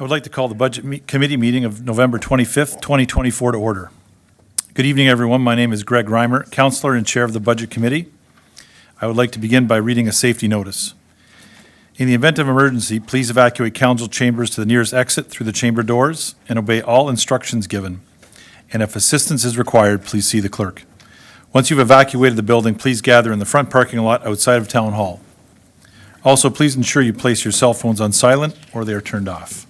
I would like to call the Budget Committee meeting of November 25th, 2024 to order. Good evening, everyone. My name is Greg Reimer, Councillor and Chair of the Budget Committee. I would like to begin by reading a safety notice. In the event of emergency, please evacuate council chambers to the nearest exit through the chamber doors and obey all instructions given. And if assistance is required, please see the clerk. Once you've evacuated the building, please gather in the front parking lot outside of Town Hall. Also, please ensure you place your cell phones on silent or they are turned off.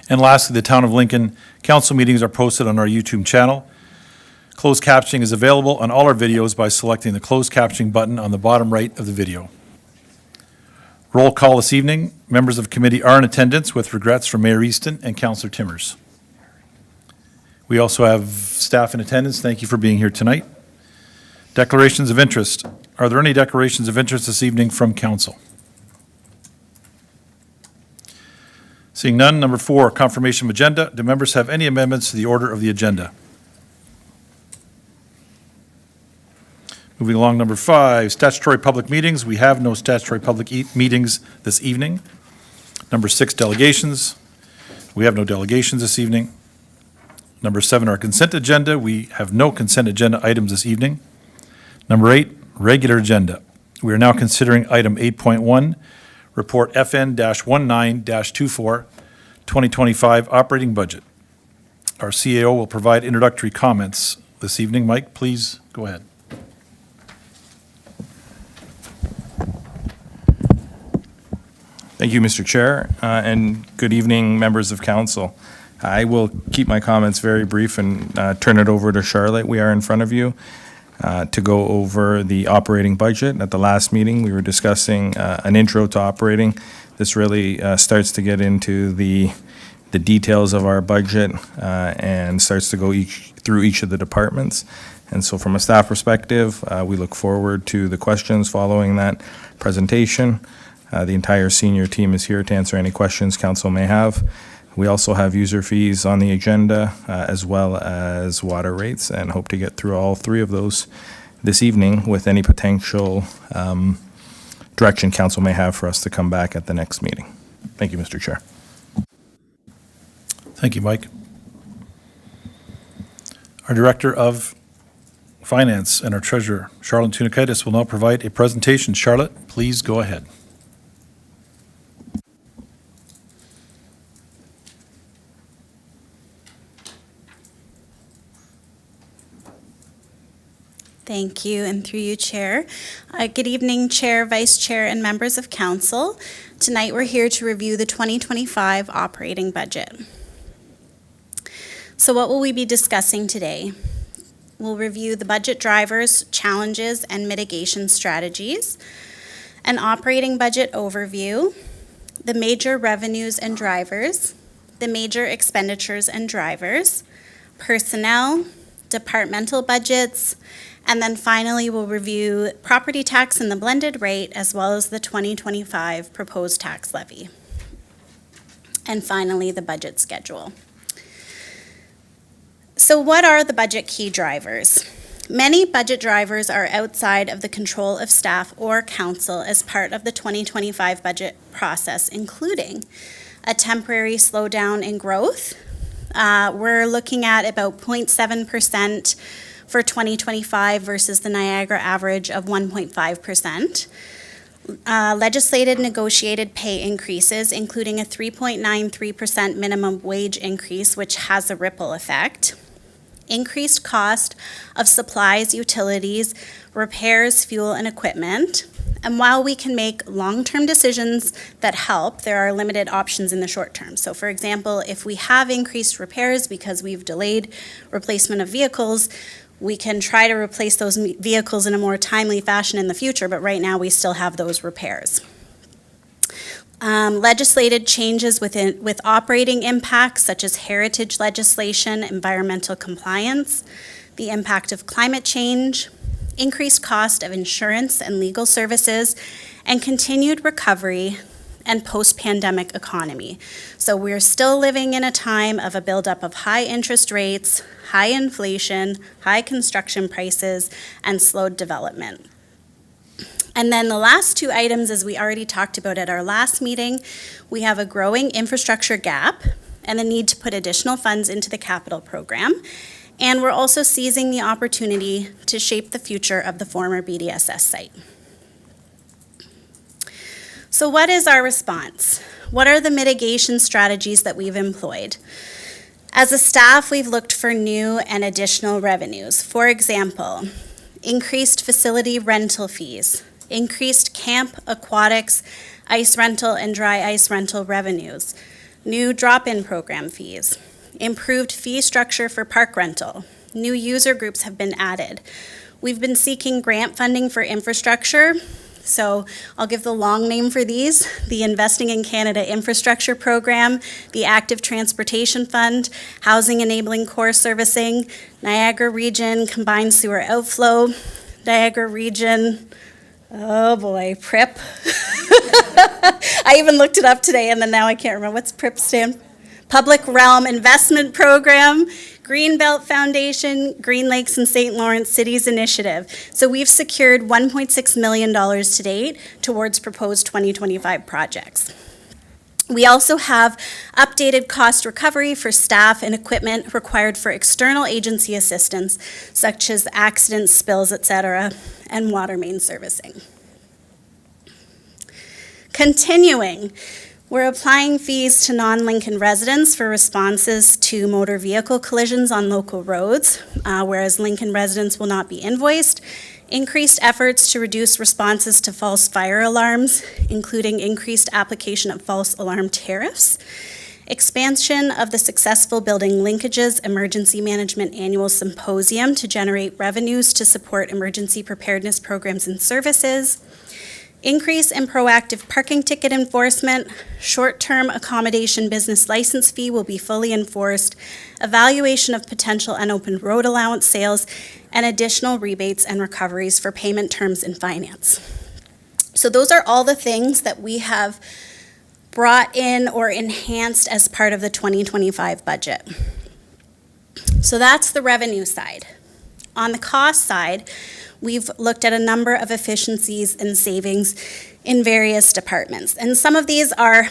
And lastly, the Town of Lincoln council meetings are posted on our YouTube channel. Closed captioning is available on all our videos by selecting the closed captioning button on the bottom right of the video. Roll call this evening. Members of committee are in attendance with regrets from Mayor Easton and Councillor Timmers. We also have staff in attendance. Thank you for being here tonight. Declarations of interest. Are there any declarations of interest this evening from council? Seeing none. Number 4, confirmation of agenda. Do members have any amendments to the order of the agenda? Moving along, number 5, statutory public meetings. We have no statutory public meetings this evening. Number 6, delegations. We have no delegations this evening. Number 7, our consent agenda. We have no consent agenda items this evening. Number 8, regular agenda. We are now considering item 8.1, report FN-19-24, 2025 operating budget. Our CAO will provide introductory comments this evening. Mike, please go ahead. Thank you, Mr. Chair, and good evening, members of council. I will keep my comments very brief and turn it over to Charlotte. We are in front of you to go over the operating budget. At the last meeting, we were discussing an intro to operating. This really starts to get into the details of our budget and starts to go through each of the departments. And so from a staff perspective, we look forward to the questions following that presentation. The entire senior team is here to answer any questions council may have. We also have user fees on the agenda as well as water rates, and hope to get through all 3 of those this evening with any potential direction council may have for us to come back at the next meeting. Thank you, Mr. Chair. Thank you, Mike. Our Director of Finance and our Treasurer, Charlotte Tunikaitis, will now provide a presentation. Charlotte, please go ahead. Thank you, and through you, Chair. Good evening, Chair, Vice Chair, and members of Council. Tonight we're here to review the 2025 operating budget. So what will we be discussing today? We'll review the budget drivers, challenges, and mitigation strategies, an operating budget overview, the major revenues and drivers, the major expenditures and drivers, personnel, departmental budgets, and then finally, we'll review property tax and the blended rate, as well as the 2025 proposed tax levy. And finally, the budget schedule. So what are the budget key drivers? Many budget drivers are outside of the control of staff or council as part of the 2025 budget process, including a temporary slowdown in growth. We're looking at about 0.7% for 2025 versus the Niagara average of 1.5%. Legislated negotiated pay increases, including a 3.93% minimum wage increase, which has a ripple effect. Increased cost of supplies, utilities, repairs, fuel, and equipment. And while we can make long-term decisions that help, there are limited options in the short term. So for example, if we have increased repairs because we've delayed replacement of vehicles, we can try to replace those vehicles in a more timely fashion in the future, but right now we still have those repairs. Legislated changes with operating impacts such as heritage legislation, environmental compliance, the impact of climate change, increased cost of insurance and legal services, and continued recovery and post-pandemic economy. So we're still living in a time of a buildup of high interest rates, high inflation, high construction prices, and slowed development. And then the last two items, as we already talked about at our last meeting, we have a growing infrastructure gap and the need to put additional funds into the capital program. And we're also seizing the opportunity to shape the future of the former BDSS site. So what is our response? What are the mitigation strategies that we've employed? As a staff, we've looked for new and additional revenues. For example, increased facility rental fees, increased camp, aquatics, ice rental, and dry ice rental revenues, new drop-in program fees, improved fee structure for park rental, new user groups have been added. We've been seeking grant funding for infrastructure, so I'll give the long name for these: the Investing in Canada Infrastructure Program, the Active Transportation Fund, Housing Enabling Core Servicing, Niagara Region Combined Sewer Outflow, Niagara Region, oh boy, PRIP. I even looked it up today and then now I can't remember. What's PRIP stand? Public Realm Investment Program, Greenbelt Foundation, Green Lakes and St. Lawrence Cities Initiative. So we've secured $1.6 million to date towards proposed 2025 projects. We also have updated cost recovery for staff and equipment required for external agency assistance, such as accidents, spills, etc., and water main servicing. Continuing, we're applying fees to non-Lincoln residents for responses to motor vehicle collisions on local roads, whereas Lincoln residents will not be invoiced. Increased efforts to reduce responses to false fire alarms, including increased application of false alarm tariffs. Expansion of the Successful Building Linkages Emergency Management Annual Symposium to generate revenues to support emergency preparedness programs and services. Increase in proactive parking ticket enforcement, short-term accommodation business license fee will be fully enforced, evaluation of potential unopened road allowance sales, and additional rebates and recoveries for payment terms in finance. So those are all the things that we have brought in or enhanced as part of the 2025 budget. So that's the revenue side. On the cost side, we've looked at a number of efficiencies and savings in various departments. And some of these are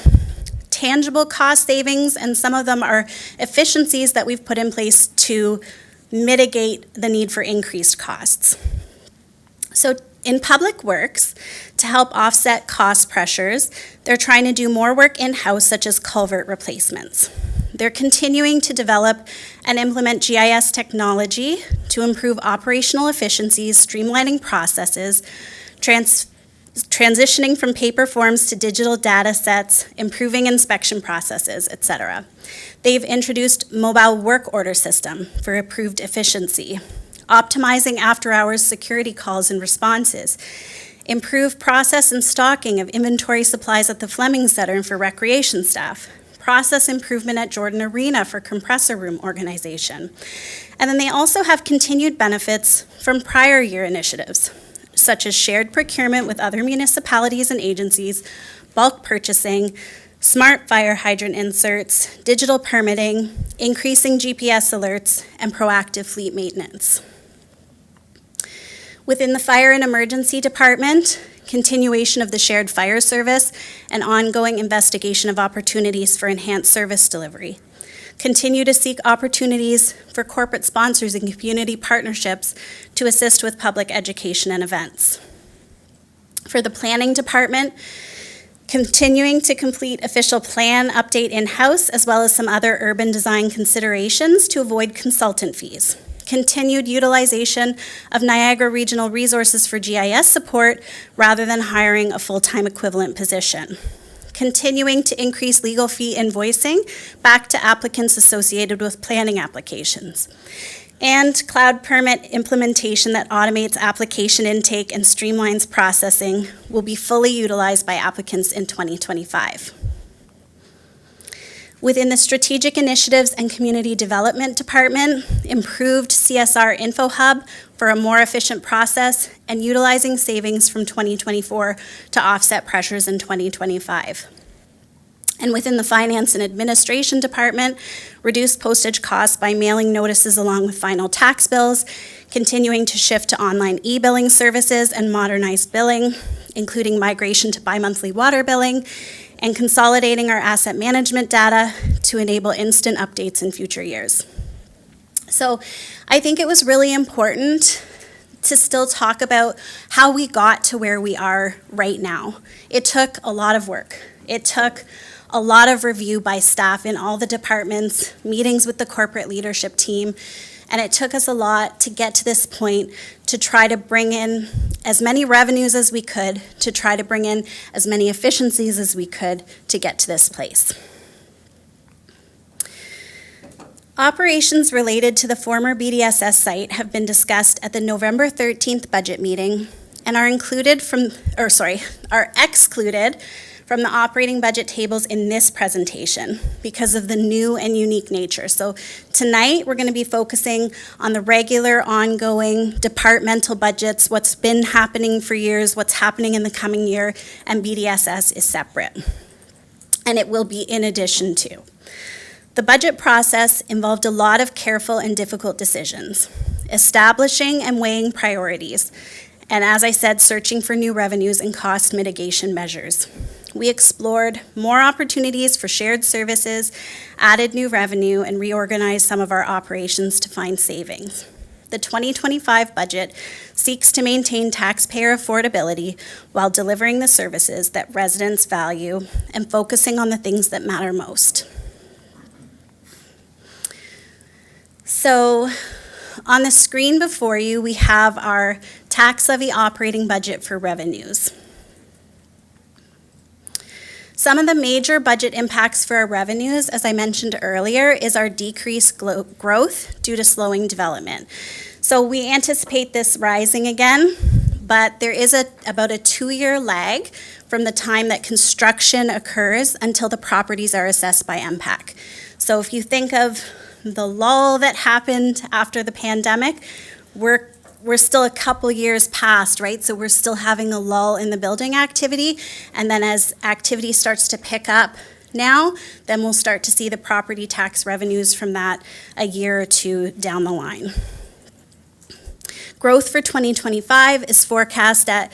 tangible cost savings, and some of them are efficiencies that we've put in place to mitigate the need for increased costs. So in Public Works, to help offset cost pressures, they're trying to do more work in-house, such as culvert replacements. They're continuing to develop and implement GIS technology to improve operational efficiencies, streamlining processes, transitioning from paper forms to digital data sets, improving inspection processes, etc. They've introduced mobile work order system for improved efficiency, optimizing after-hours security calls and responses, improve process and stocking of inventory supplies at the Fleming Center for recreation staff, process improvement at Jordan Arena for compressor room organization. And then they also have continued benefits from prior year initiatives, such as shared procurement with other municipalities and agencies, bulk purchasing, smart fire hydrant inserts, digital permitting, increasing GPS alerts, and proactive fleet maintenance. Within the Fire and Emergency Department, continuation of the shared fire service, and ongoing investigation of opportunities for enhanced service delivery. Continue to seek opportunities for corporate sponsors and community partnerships to assist with public education and events. For the Planning Department, continuing to complete official plan update in-house, as well as some other urban design considerations to avoid consultant fees. Continued utilization of Niagara Regional Resources for GIS support rather than hiring a full-time equivalent position. Continuing to increase legal fee invoicing back to applicants associated with planning applications. And cloud permit implementation that automates application intake and streamlines processing will be fully utilized by applicants in 2025. Within the Strategic Initiatives and Community Development Department, improved CSR Info Hub for a more efficient process and utilizing savings from 2024 to offset pressures in 2025. And within the Finance and Administration Department, reduced postage costs by mailing notices along with final tax bills, continuing to shift to online e-billing services and modernized billing, including migration to bi-monthly water billing, and consolidating our asset management data to enable instant updates in future years. So I think it was really important to still talk about how we got to where we are right now. It took a lot of work. It took a lot of review by staff in all the departments, meetings with the corporate leadership team, and it took us a lot to get to this point to try to bring in as many revenues as we could, to try to bring in as many efficiencies as we could to get to this place. Operations related to the former BDSS site have been discussed at the November 13th budget meeting and are excluded from the operating budget tables in this presentation because of the new and unique nature. So tonight, we're going to be focusing on the regular, ongoing departmental budgets, what's been happening for years, what's happening in the coming year, and BDSS is separate. And it will be in addition to. The budget process involved a lot of careful and difficult decisions, establishing and weighing priorities, and as I said, searching for new revenues and cost mitigation measures. We explored more opportunities for shared services, added new revenue, and reorganized some of our operations to find savings. The 2025 budget seeks to maintain taxpayer affordability while delivering the services that residents value and focusing on the things that matter most. So on the screen before you, we have our tax levy operating budget for revenues. Some of the major budget impacts for our revenues, as I mentioned earlier, is our decreased growth due to slowing development. So we anticipate this rising again, but there is about a 2-year lag from the time that construction occurs until the properties are assessed by MPAC. So if you think of the lull that happened after the pandemic, we're still a couple years past, right? So we're still having a lull in the building activity. And then as activity starts to pick up now, then we'll start to see the property tax revenues from that a year or two down the line. Growth for 2025 is forecast at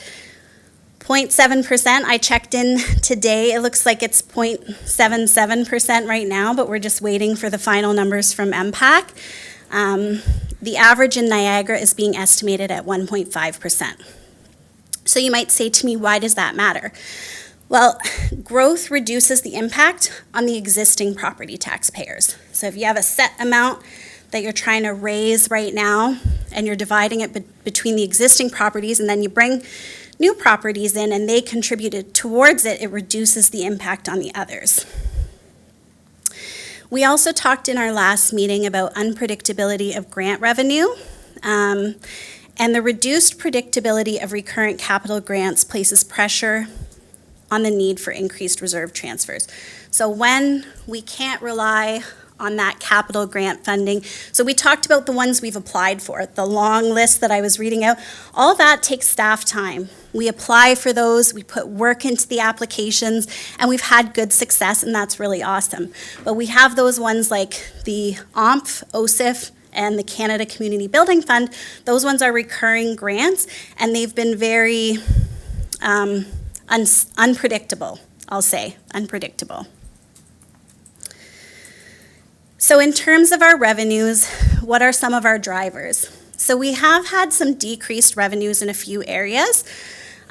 0.7%. I checked in today. It looks like it's 0.77% right now, but we're just waiting for the final numbers from MPAC. The average in Niagara is being estimated at 1.5%. So you might say to me, why does that matter? Well, growth reduces the impact on the existing property taxpayers. So if you have a set amount that you're trying to raise right now, and you're dividing it between the existing properties, and then you bring new properties in and they contributed towards it, it reduces the impact on the others. We also talked in our last meeting about unpredictability of grant revenue, and the reduced predictability of recurrent capital grants places pressure on the need for increased reserve transfers. So when we can't rely on that capital grant funding, so we talked about the ones we've applied for, the long list that I was reading out, all that takes staff time. We apply for those, we put work into the applications, and we've had good success, and that's really awesome. But we have those ones like the OMF, OSIF, and the Canada Community Building Fund. Those ones are recurring grants, and they've been very unpredictable, I'll say, unpredictable. So in terms of our revenues, what are some of our drivers? So we have had some decreased revenues in a few areas.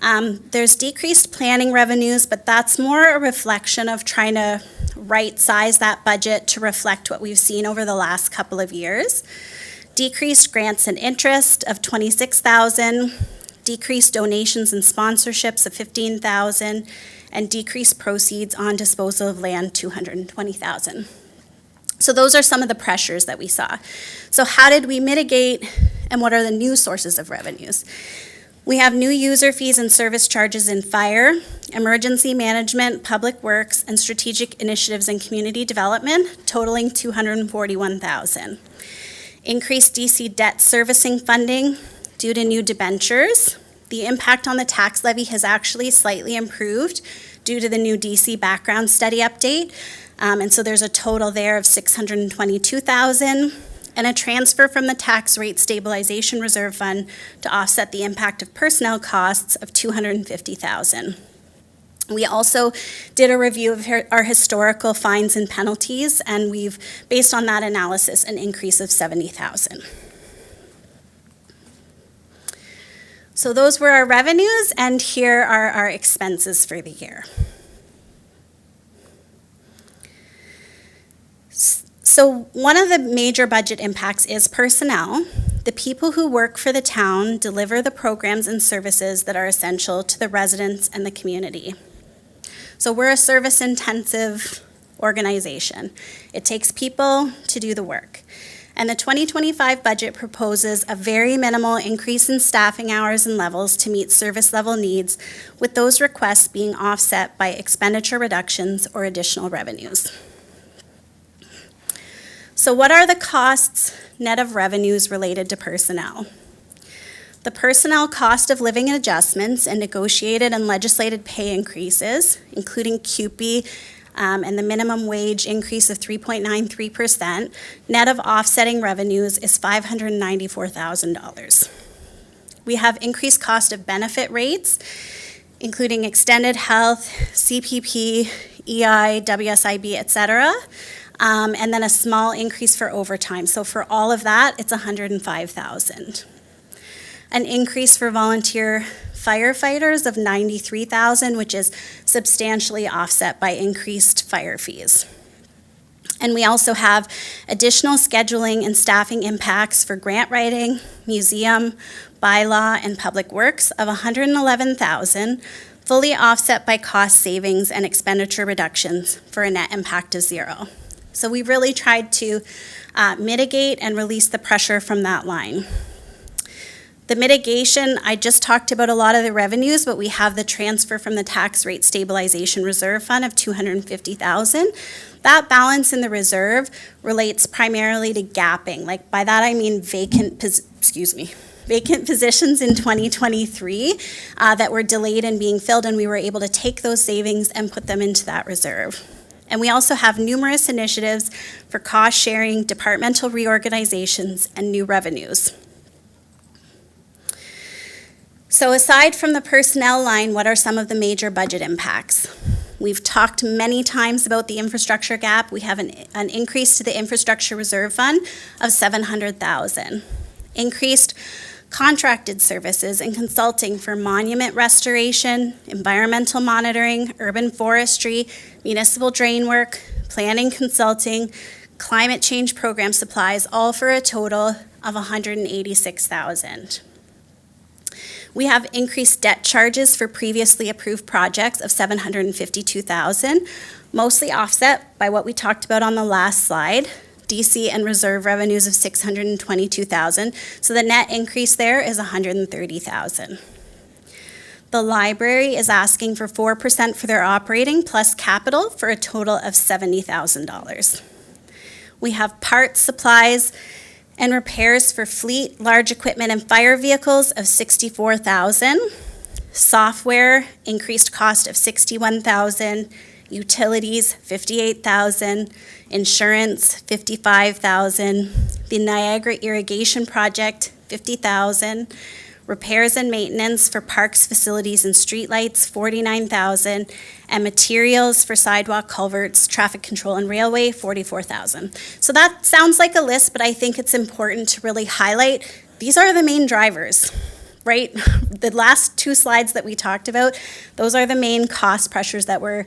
There's decreased planning revenues, but that's more a reflection of trying to right-size that budget to reflect what we've seen over the last couple of years. Decreased grants and interest of $26,000, decreased donations and sponsorships of $15,000, and decreased proceeds on disposal of land, $220,000. So those are some of the pressures that we saw. So how did we mitigate, and what are the new sources of revenues? We have new user fees and service charges in fire, emergency management, public works, and strategic initiatives and community development, totaling $241,000. Increased DC debt servicing funding due to new debentures. The impact on the tax levy has actually slightly improved due to the new DC background study update. And so there's a total there of $622,000, and a transfer from the tax rate stabilization reserve fund to offset the impact of personnel costs of $250,000. We also did a review of our historical fines and penalties, and we've, based on that analysis, an increase of $70,000. So those were our revenues, and here are our expenses for the year. So one of the major budget impacts is personnel. The people who work for the town deliver the programs and services that are essential to the residents and the community. So we're a service-intensive organization. It takes people to do the work. And the 2025 budget proposes a very minimal increase in staffing hours and levels to meet service level needs, with those requests being offset by expenditure reductions or additional revenues. So what are the costs net of revenues related to personnel? The personnel cost of living adjustments and negotiated and legislated pay increases, including CUPE and the minimum wage increase of 3.93%, net of offsetting revenues is $594,000. We have increased cost of benefit rates, including extended health, CPP, EI, WSIB, et cetera, and then a small increase for overtime. So for all of that, it's $105,000. An increase for volunteer firefighters of $93,000, which is substantially offset by increased fire fees. And we also have additional scheduling and staffing impacts for grant writing, museum, bylaw, and public works of $111,000, fully offset by cost savings and expenditure reductions for a net impact of $0. So we really tried to mitigate and release the pressure from that line. The mitigation, I just talked about a lot of the revenues, but we have the transfer from the tax rate stabilization reserve fund of $250,000. That balance in the reserve relates primarily to gapping. Like by that I mean vacant positions in 2023 that were delayed in being filled, and we were able to take those savings and put them into that reserve. And we also have numerous initiatives for cost sharing, departmental reorganizations, and new revenues. So aside from the personnel line, what are some of the major budget impacts? We've talked many times about the infrastructure gap. We have an increase to the infrastructure reserve fund of $700,000. Increased contracted services and consulting for monument restoration, environmental monitoring, urban forestry, municipal drain work, planning consulting, climate change program supplies, all for a total of $186,000. We have increased debt charges for previously approved projects of $752,000, mostly offset by what we talked about on the last slide, DC and reserve revenues of $622,000. So the net increase there is $130,000. The library is asking for 4% for their operating plus capital for a total of $70,000. We have parts, supplies, and repairs for fleet, large equipment, and fire vehicles of $64,000. Software, increased cost of $61,000. Utilities, $58,000. Insurance, $55,000. The Niagara Irrigation Project, $50,000. Repairs and maintenance for parks, facilities, and streetlights, $49,000, and materials for sidewalk, culverts, traffic control, and railway, $44,000. So that sounds like a list, but I think it's important to really highlight, these are the main drivers, right? The last two slides that we talked about, those are the main cost pressures that we're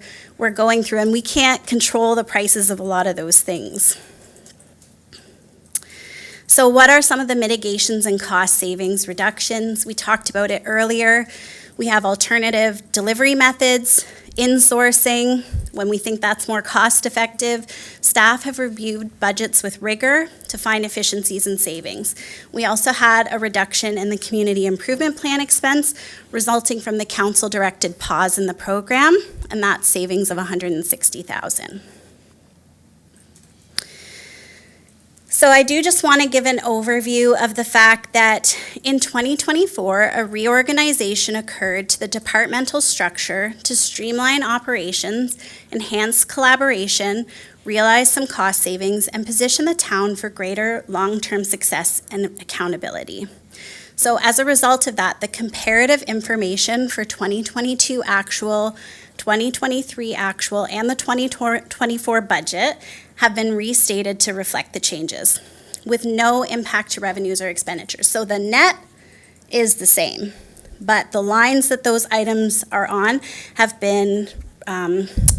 going through, and we can't control the prices of a lot of those things. So what are some of the mitigations and cost savings reductions? We talked about it earlier. We have alternative delivery methods, insourcing, when we think that's more cost effective. Staff have reviewed budgets with rigor to find efficiencies and savings. We also had a reduction in the community improvement plan expense resulting from the council directed pause in the program, and that's savings of $160,000. So I do just want to give an overview of the fact that in 2024, a reorganization occurred to the departmental structure to streamline operations, enhance collaboration, realize some cost savings, and position the town for greater long-term success and accountability. So as a result of that, the comparative information for 2022 actual, 2023 actual, and the 2024 budget have been restated to reflect the changes with no impact to revenues or expenditures. So the net is the same, but the lines that those items are on have been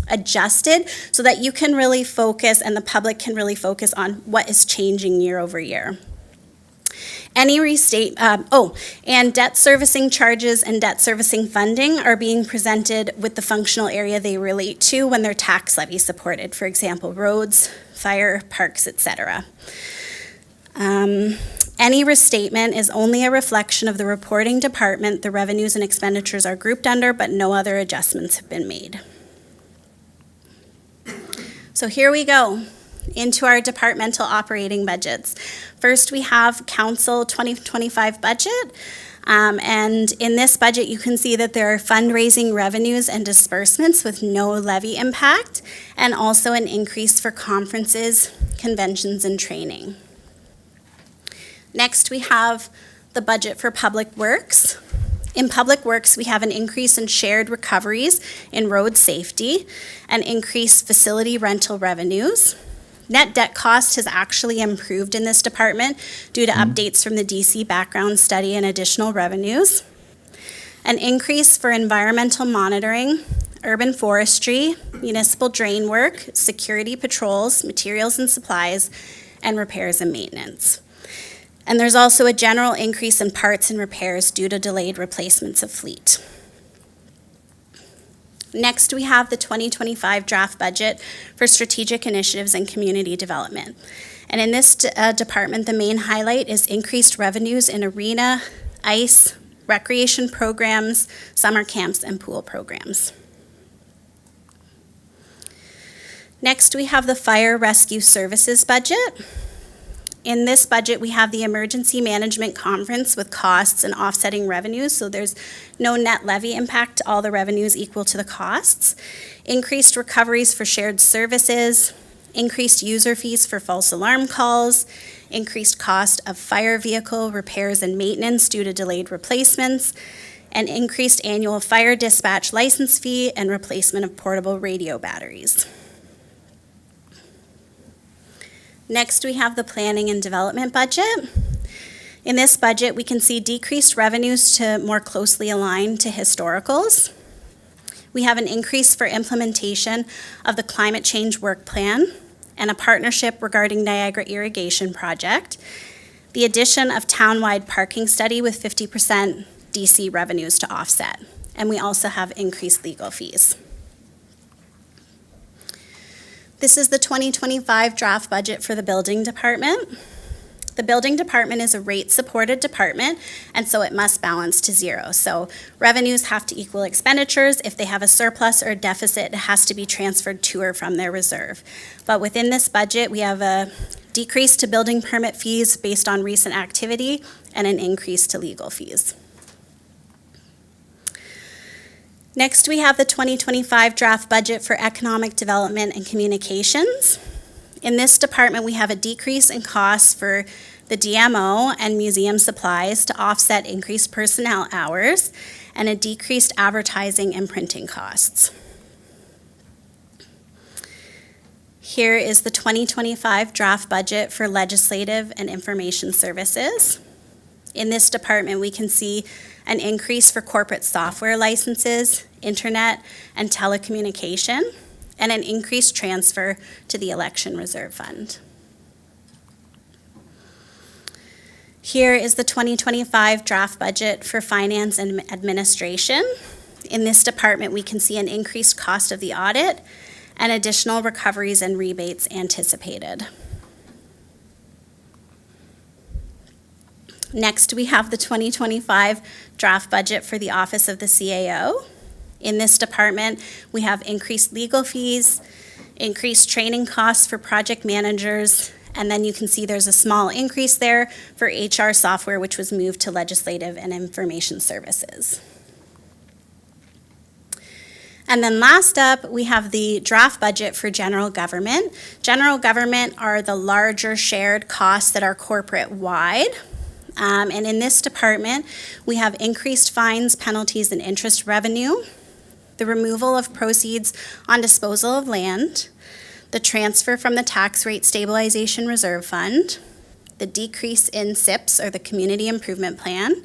adjusted so that you can really focus and the public can really focus on what is changing year over year. Any and debt servicing charges and debt servicing funding are being presented with the functional area they relate to when they're tax levy supported, for example, roads, fire, parks, etc. Any restatement is only a reflection of the reporting department the revenues and expenditures are grouped under, but no other adjustments have been made. So here we go into our departmental operating budgets. First, we have Council 2025 budget. And in this budget, you can see that there are fundraising revenues and disbursements with no levy impact, and also an increase for conferences, conventions, and training. Next, we have the budget for Public Works. In Public Works, we have an increase in shared recoveries in road safety, an increased facility rental revenues. Net debt cost has actually improved in this department due to updates from the DC background study and additional revenues. An increase for environmental monitoring, urban forestry, municipal drain work, security patrols, materials and supplies, and repairs and maintenance. And there's also a general increase in parts and repairs due to delayed replacements of fleet. Next, we have the 2025 draft budget for strategic initiatives and community development. And in this department, the main highlight is increased revenues in arena, ice, recreation programs, summer camps, and pool programs. Next, we have the fire rescue services budget. In this budget, we have the emergency management conference with costs and offsetting revenues, so there's no net levy impact, all the revenues equal to the costs. Increased recoveries for shared services, increased user fees for false alarm calls, increased cost of fire vehicle repairs and maintenance due to delayed replacements, and increased annual fire dispatch license fee and replacement of portable radio batteries. Next, we have the planning and development budget. In this budget, we can see decreased revenues to more closely align to historicals. We have an increase for implementation of the climate change work plan and a partnership regarding Niagara Irrigation Project, the addition of townwide parking study with 50% DC revenues to offset, and we also have increased legal fees. This is the 2025 draft budget for the building department. The building department is a rate-supported department, and so it must balance to zero. So revenues have to equal expenditures. If they have a surplus or a deficit, it has to be transferred to or from their reserve. But within this budget, we have a decrease to building permit fees based on recent activity and an increase to legal fees. Next, we have the 2025 draft budget for economic development and communications. In this department, we have a decrease in costs for the DMO and museum supplies to offset increased personnel hours and a decreased advertising and printing costs. Here is the 2025 draft budget for legislative and information services. In this department, we can see an increase for corporate software licenses, internet, and telecommunication, and an increased transfer to the Election Reserve Fund. Here is the 2025 draft budget for finance and administration. In this department, we can see an increased cost of the audit and additional recoveries and rebates anticipated. Next, we have the 2025 draft budget for the Office of the CAO. In this department, we have increased legal fees, increased training costs for project managers, And then you can see there's a small increase there for HR software, which was moved to legislative and information services. And then last up, we have the draft budget for general government. General government are the larger shared costs that are corporate-wide. And in this department, we have increased fines, penalties, and interest revenue, the removal of proceeds on disposal of land, the transfer from the tax rate stabilization reserve fund, the decrease in SIPs, or the community improvement plan,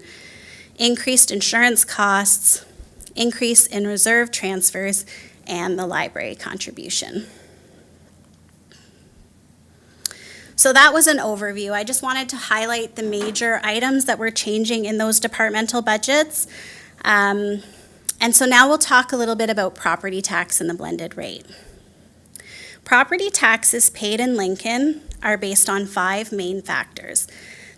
increased insurance costs, increase in reserve transfers, and the library contribution. So that was an overview. I just wanted to highlight the major items that were changing in those departmental budgets. And so now we'll talk a little bit about property tax and the blended rate. Property taxes paid in Lincoln are based on 5 main factors: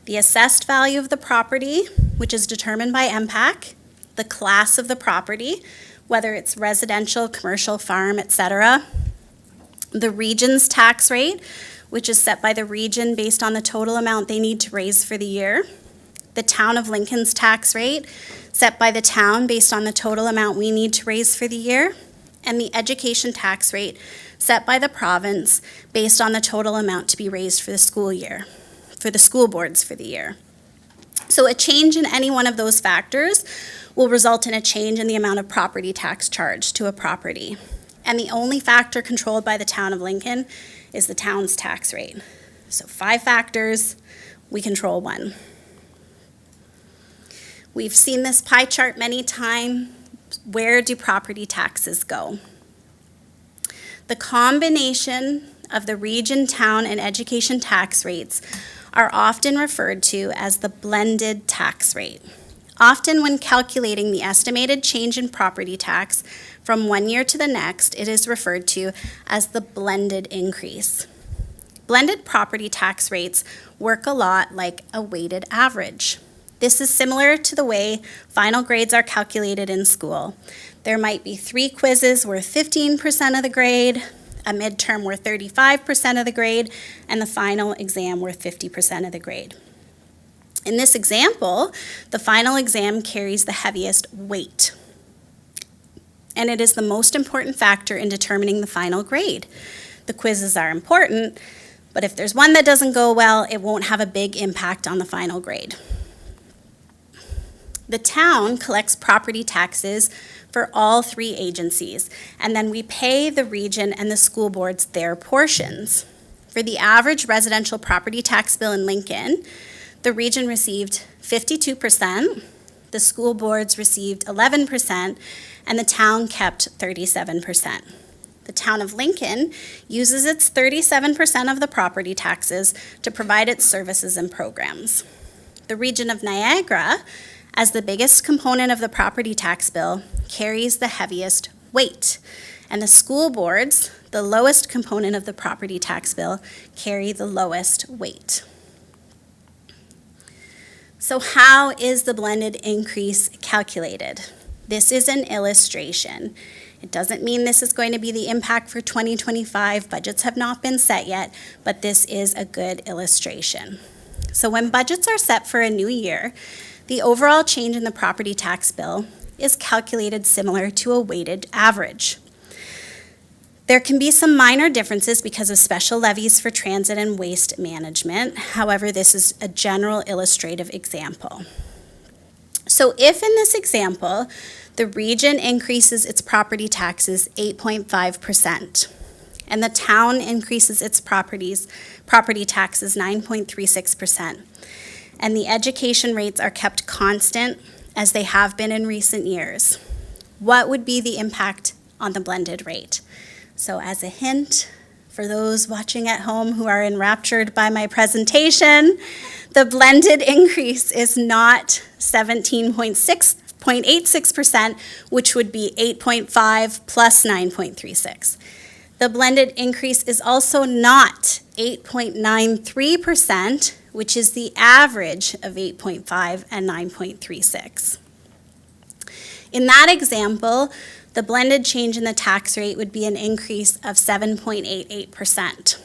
the assessed value of the property, which is determined by MPAC, the class of the property, whether it's residential, commercial, farm, etc., the region's tax rate, which is set by the region based on the total amount they need to raise for the year, the town of Lincoln's tax rate, set by the town based on the total amount we need to raise for the year, and the education tax rate, set by the province based on the total amount to be raised for the school year, for the school boards for the year. So a change in any one of those factors will result in a change in the amount of property tax charged to a property. And the only factor controlled by the town of Lincoln is the town's tax rate. So 5 factors, we control 1. We've seen this pie chart many times. Where do property taxes go? The combination of the region, town, and education tax rates are often referred to as the blended tax rate. Often when calculating the estimated change in property tax from one year to the next, it is referred to as the blended increase. Blended property tax rates work a lot like a weighted average. This is similar to the way final grades are calculated in school. There might be 3 quizzes worth 15% of the grade, a midterm worth 35% of the grade, and the final exam worth 50% of the grade. In this example, the final exam carries the heaviest weight, and it is the most important factor in determining the final grade. The quizzes are important, but if there's one that doesn't go well, it won't have a big impact on the final grade. The town collects property taxes for all 3 agencies, and then we pay the region and the school boards their portions. For the average residential property tax bill in Lincoln, the region received 52%, the school boards received 11%, and the town kept 37%. The town of Lincoln uses its 37% of the property taxes to provide its services and programs. The region of Niagara, as the biggest component of the property tax bill, carries the heaviest weight, and the school boards, the lowest component of the property tax bill, carry the lowest weight. So how is the blended increase calculated? This is an illustration. It doesn't mean this is going to be the impact for 2025. Budgets have not been set yet, but this is a good illustration. So when budgets are set for a new year, the overall change in the property tax bill is calculated similar to a weighted average. There can be some minor differences because of special levies for transit and waste management. However, this is a general illustrative example. So if in this example, the region increases its property taxes 8.5%, and the town increases its property taxes 9.36%, and the education rates are kept constant as they have been in recent years, what would be the impact on the blended rate? So as a hint, for those watching at home who are enraptured by my presentation, the blended increase is not 17.86%, which would be 8.5 plus 9.36. The blended increase is also not 8.93%, which is the average of 8.5 and 9.36. In that example, the blended change in the tax rate would be an increase of 7.88%.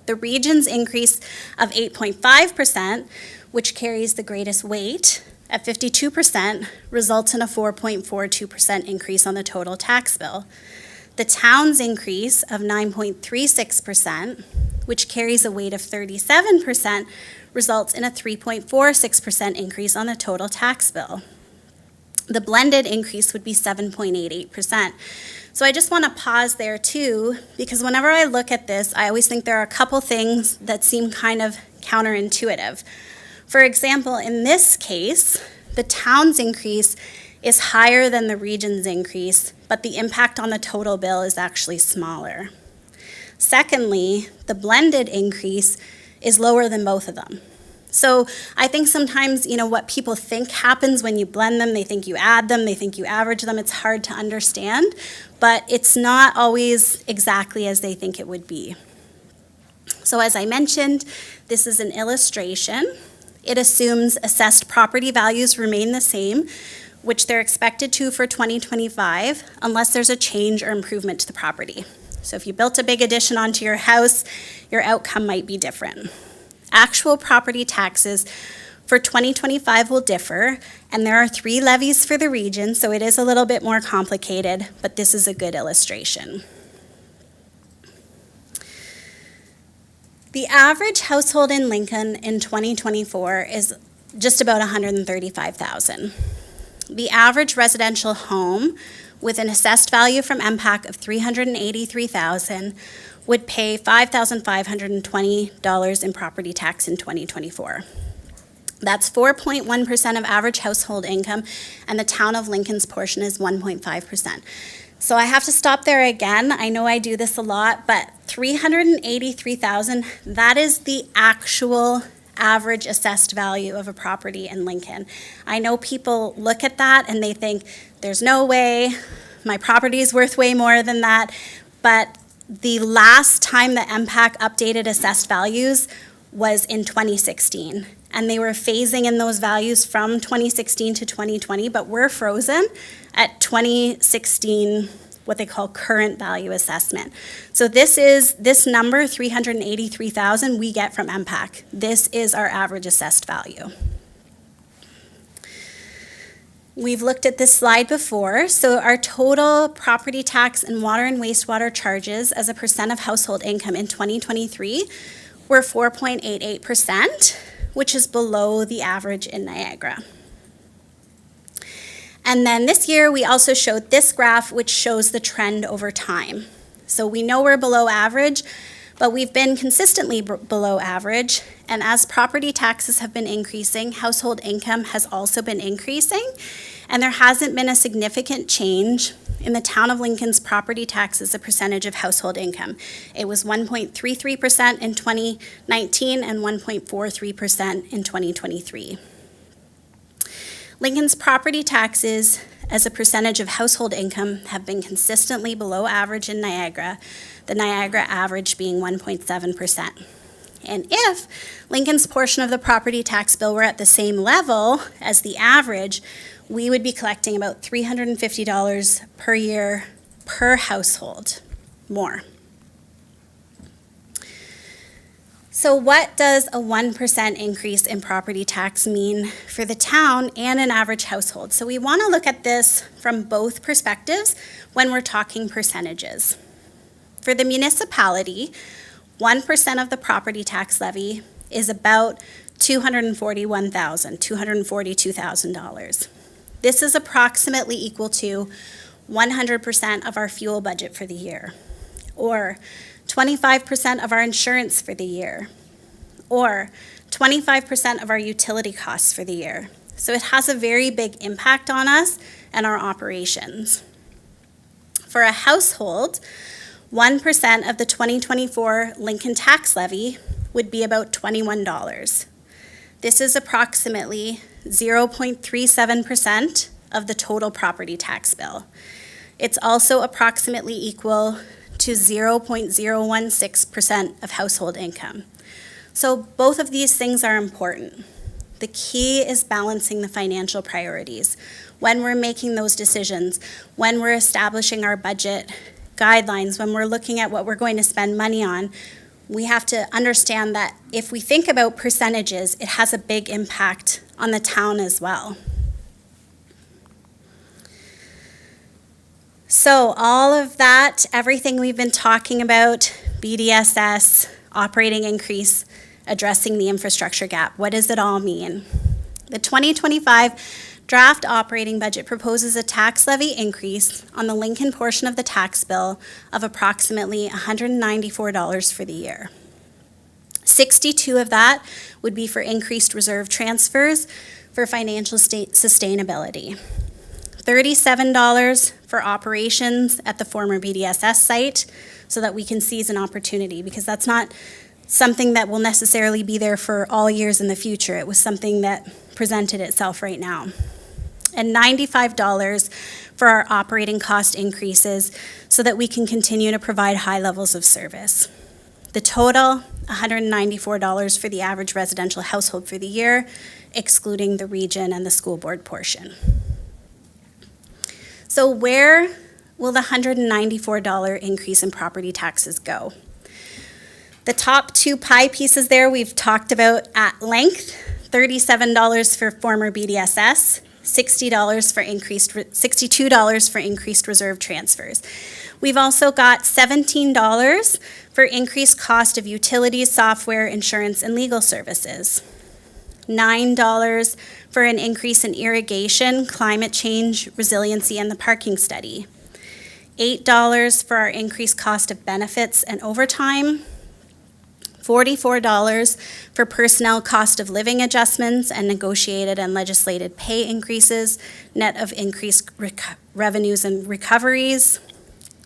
The region's increase of 8.5%, which carries the greatest weight at 52%, results in a 4.42% increase on the total tax bill. The town's increase of 9.36%, which carries a weight of 37%, results in a 3.46% increase on the total tax bill. The blended increase would be 7.88%. So I just want to pause there too, because whenever I look at this, I always think there are a couple things that seem kind of counterintuitive. For example, in this case, the town's increase is higher than the region's increase, but the impact on the total bill is actually smaller. Secondly, the blended increase is lower than both of them. So I think sometimes, what people think happens when you blend them, they think you add them, they think you average them, it's hard to understand, but it's not always exactly as they think it would be. So as I mentioned, this is an illustration. It assumes assessed property values remain the same, which they're expected to for 2025, unless there's a change or improvement to the property. So if you built a big addition onto your house, your outcome might be different. Actual property taxes for 2025 will differ, and there are 3 levies for the region, so it is a little bit more complicated, but this is a good illustration. The average household in Lincoln in 2024 is just about $135,000. The average residential home with an assessed value from MPAC of $383,000 would pay $5,520 in property tax in 2024. That's 4.1% of average household income, and the town of Lincoln's portion is 1.5%. So I have to stop there again. I know I do this a lot, but $383,000, that is the actual average assessed value of a property in Lincoln. I know people look at that and they think, there's no way, my property is worth way more than that, but the last time the MPAC updated assessed values was in 2016, and they were phasing in those values from 2016 to 2020, but we're frozen at 2016, what they call current value assessment. So this number, 383,000, we get from MPAC. This is our average assessed value. We've looked at this slide before. So our total property tax and water and wastewater charges as a percent of household income in 2023 were 4.88%, which is below the average in Niagara. And then this year, we also showed this graph, which shows the trend over time. So we know we're below average, but we've been consistently below average. And as property taxes have been increasing, household income has also been increasing. And there hasn't been a significant change in the town of Lincoln's property tax as a percentage of household income. It was 1.33% in 2019 and 1.43% in 2023. Lincoln's property taxes as a percentage of household income have been consistently below average in Niagara, the Niagara average being 1.7%. And if Lincoln's portion of the property tax bill were at the same level as the average, we would be collecting about $350 per year per household more. So what does a 1% increase in property tax mean for the town and an average household? So we want to look at this from both perspectives when we're talking percentages. For the municipality, 1% of the property tax levy is about $242,000. This is approximately equal to 100% of our fuel budget for the year, or 25% of our insurance for the year, or 25% of our utility costs for the year. So it has a very big impact on us and our operations. For a household, 1% of the 2024 Lincoln tax levy would be about $21. This is approximately 0.37% of the total property tax bill. It's also approximately equal to 0.016% of household income. So both of these things are important. The key is balancing the financial priorities. When we're making those decisions, when we're establishing our budget guidelines, when we're looking at what we're going to spend money on, we have to understand that if we think about percentages, it has a big impact on the town as well. So all of that, everything we've been talking about, BDSS, operating increase, addressing the infrastructure gap, what does it all mean? The 2025 draft operating budget proposes a tax levy increase on the Lincoln portion of the tax bill of approximately $194 for the year. 62 of that would be for increased reserve transfers for financial sustainability. $37 for operations at the former BDSS site so that we can seize an opportunity, because that's not something that will necessarily be there for all years in the future. It was something that presented itself right now. And $95 for our operating cost increases so that we can continue to provide high levels of service. The total, $194 for the average residential household for the year, excluding the region and the school board portion. So where will the $194 increase in property taxes go? The top two pie pieces there we've talked about at length. $37 for former BDSS, $62 for increased reserve transfers. We've also got $17 for increased cost of utilities, software, insurance, and legal services. $9 for an increase in irrigation, climate change, resiliency, and the parking study. $8 for our increased cost of benefits and overtime. $44 for personnel cost of living adjustments and negotiated and legislated pay increases, net of increased revenues and recoveries.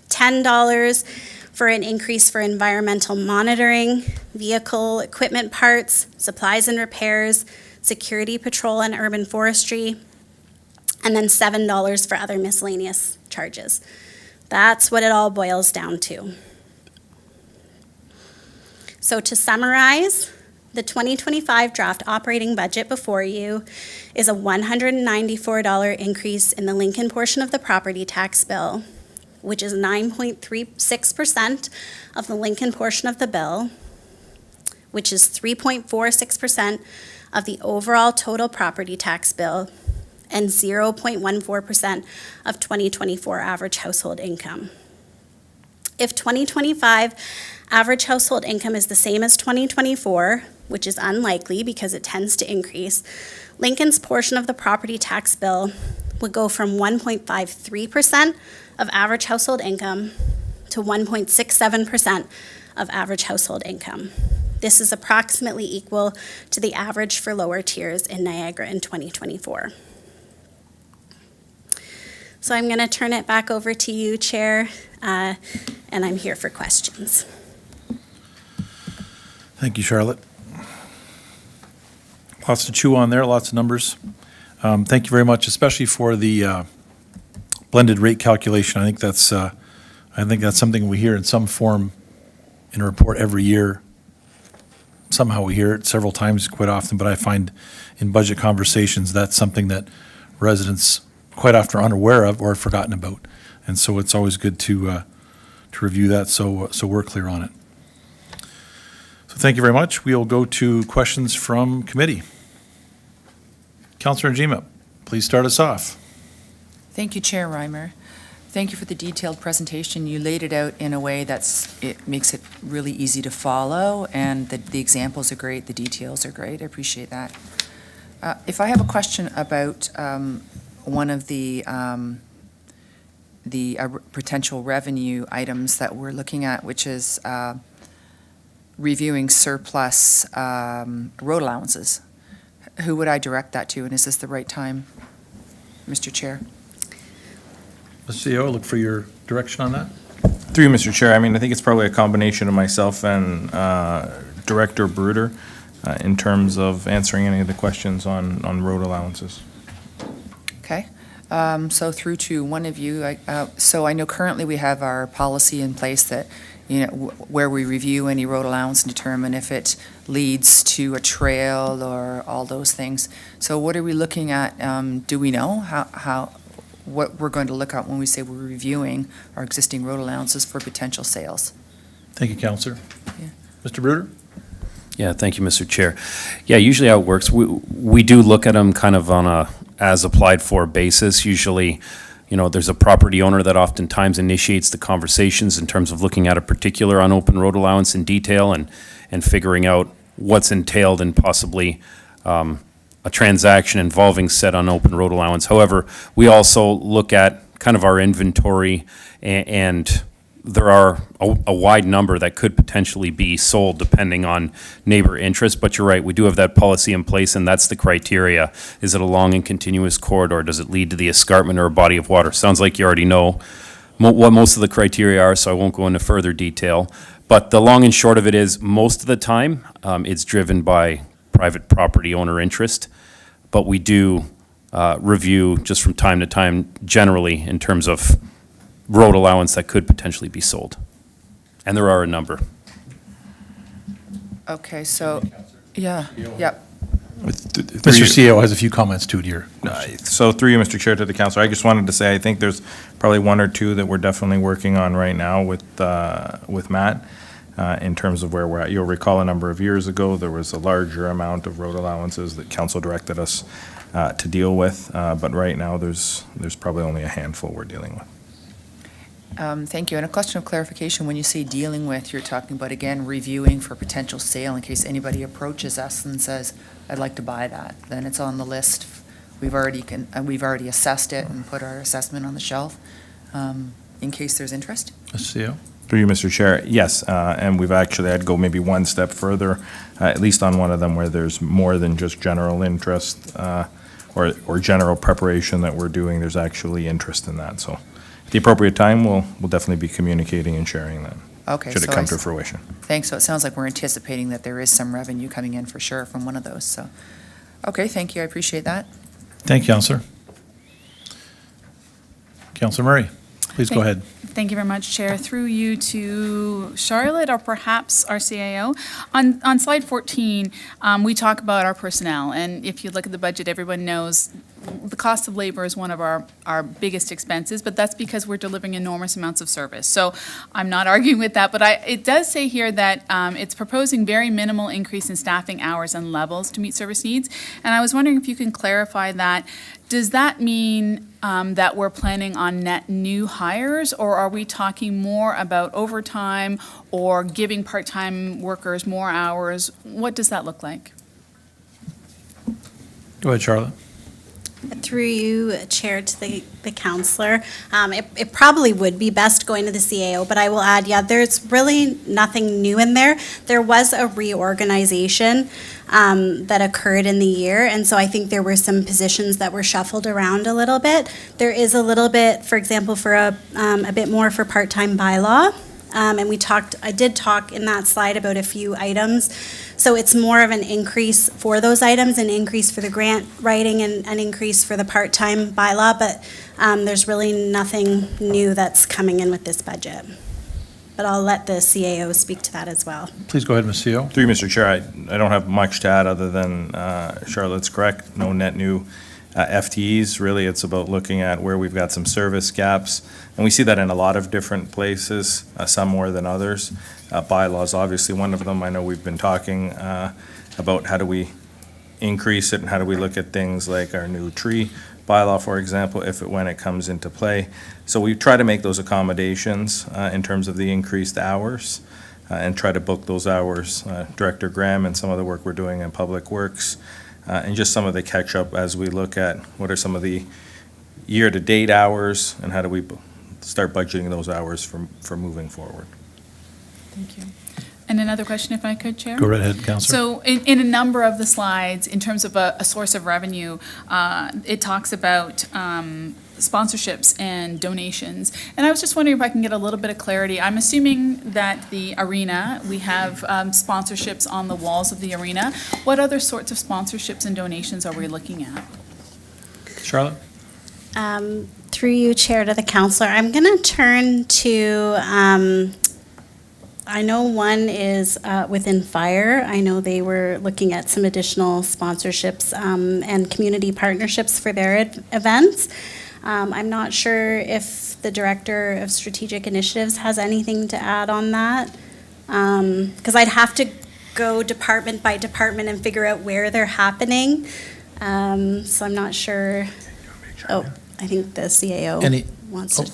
$10 for an increase for environmental monitoring, vehicle equipment parts, supplies and repairs, security patrol and urban forestry, and then $7 for other miscellaneous charges. That's what it all boils down to. So to summarize, the 2025 draft operating budget before you is a $194 increase in the Lincoln portion of the property tax bill, which is 9.36% of the Lincoln portion of the bill, which is 3.46% of the overall total property tax bill, and 0.14% of 2024 average household income. If 2025 average household income is the same as 2024, which is unlikely because it tends to increase, Lincoln's portion of the property tax bill would go from 1.53% of average household income to 1.67% of average household income. This is approximately equal to the average for lower tiers in Niagara in 2024. So I'm going to turn it back over to you, Chair, and I'm here for questions. Thank you, Charlotte. Lots to chew on there, lots of numbers. Thank you very much, especially for the blended rate calculation. I think that's something we hear in some form in a report every year. Somehow we hear it several times quite often, but I find in budget conversations that's something that residents quite often are unaware of or have forgotten about. And so it's always good to review that so we're clear on it. So thank you very much. We'll go to questions from committee. Councillor Njima, please start us off. Thank you, Chair Reimer. Thank you for the detailed presentation. You laid it out in a way it makes it really easy to follow, and the examples are great, the details are great. I appreciate that. If I have a question about one of the potential revenue items that we're looking at, which is reviewing surplus road allowances, who would I direct that to, and is this the right time, Mr. Chair? Mr. CEO, look for your direction on that. Through you, Mr. Chair, I mean, I think it's probably a combination of myself and Director Bruder in terms of answering any of the questions on road allowances. Okay. So through to one of you, so I know currently we have our policy in place that, where we review any road allowance and determine if it leads to a trail or all those things. So what are we looking at? Do we know what we're going to look at when we say we're reviewing our existing road allowances for potential sales? Thank you, Councillor. Mr. Bruder? Yeah, thank you, Mr. Chair. Yeah, usually how it works, we do look at them kind of on a as-applied-for basis. Usually, you know, there's a property owner that oftentimes initiates the conversations in terms of looking at a particular unopened road allowance in detail and figuring out what's entailed in possibly a transaction involving said unopened road allowance. However, we also look at kind of our inventory, and there are a wide number that could potentially be sold depending on neighbor interest. But you're right, we do have that policy in place, and that's the criteria. Is it a long and continuous corridor? Does it lead to the escarpment or a body of water? Sounds like you already know what most of the criteria are, so I won't go into further detail. But the long and short of it is, most of the time, it's driven by private property owner interest. But we do review just from time to time, generally, in terms of road allowance that could potentially be sold. And there are a number. Okay, so, yeah, yep. Mr. CEO has a few comments too, dear. So through you, Mr. Chair, to the council, I just wanted to say, I think there's probably one or two that we're definitely working on right now with Matt in terms of where we're at. You'll recall a number of years ago, there was a larger amount of road allowances that council directed us to deal with. But right now, there's probably only a handful we're dealing with. Thank you. And a question of clarification, when you say dealing with, you're talking about, again, reviewing for potential sale in case anybody approaches us and says, I'd like to buy that. Then it's on the list. We've already assessed it and put our assessment on the shelf in case there's interest. Mr. CEO? Through you, Mr. Chair, yes, and we've actually, I'd go maybe one step further, at least on one of them where there's more than just general interest or general preparation that we're doing, there's actually interest in that. So at the appropriate time, we'll definitely be communicating and sharing that. Okay. Should it so come to fruition. Thanks. So it sounds like we're anticipating that there is some revenue coming in for sure from one of those. So, okay, thank you. I appreciate that. Thank you, Counselor. Counselor Murray, please go ahead. Thank you very much, Chair. Through you to Charlotte, or perhaps our CAO. On slide 14, we talk about our personnel, and if you look at the budget, everyone knows the cost of labor is one of our biggest expenses, but that's because we're delivering enormous amounts of service. So I'm not arguing with that, but it does say here that it's proposing very minimal increase in staffing hours and levels to meet service needs. And I was wondering if you can clarify that. Does that mean that we're planning on net new hires, or are we talking more about overtime or giving part-time workers more hours? What does that look like? Go ahead, Charlotte. Through you, Chair, to the counselor, it probably would be best going to the CAO, but I will add, yeah, there's really nothing new in there. There was a reorganization that occurred in the year, and so I think there were some positions that were shuffled around a little bit. There is a little bit, for example, for a bit more for part-time bylaw. And I did talk in that slide about a few items. So it's more of an increase for those items, an increase for the grant writing, and an increase for the part-time bylaw, but there's really nothing new that's coming in with this budget. But I'll let the CAO speak to that as well. Please go ahead, Ms. CO. Through you, Mr. Chair, I don't have much to add other than Charlotte's correct, no net new FTEs. Really, it's about looking at where we've got some service gaps. And we see that in a lot of different places, some more than others. Bylaws, obviously one of them. I know we've been talking about how do we increase it and how do we look at things like our new tree bylaw, for example, when it comes into play. So we try to make those accommodations in terms of the increased hours and try to book those hours. Director Graham and some of the work we're doing in Public Works and just some of the catch-up as we look at what are some of the year-to-date hours and how do we start budgeting those hours for moving forward. Thank you. And another question, if I could, Chair? Go right ahead, Counselor. So in a number of the slides, in terms of a source of revenue, it talks about sponsorships and donations. And I was just wondering if I can get a little bit of clarity. I'm assuming that the arena, we have sponsorships on the walls of the arena. What other sorts of sponsorships and donations are we looking at? Charlotte? Through you, Chair, to the counselor, I'm going to turn to, I know one is within fire. I know they were looking at some additional sponsorships and community partnerships for their events. I'm not sure if the Director of Strategic Initiatives has anything to add on that. because I'd have to go department by department and figure out where they're happening. So I'm not sure. Oh, I think the CAO Any- wants to.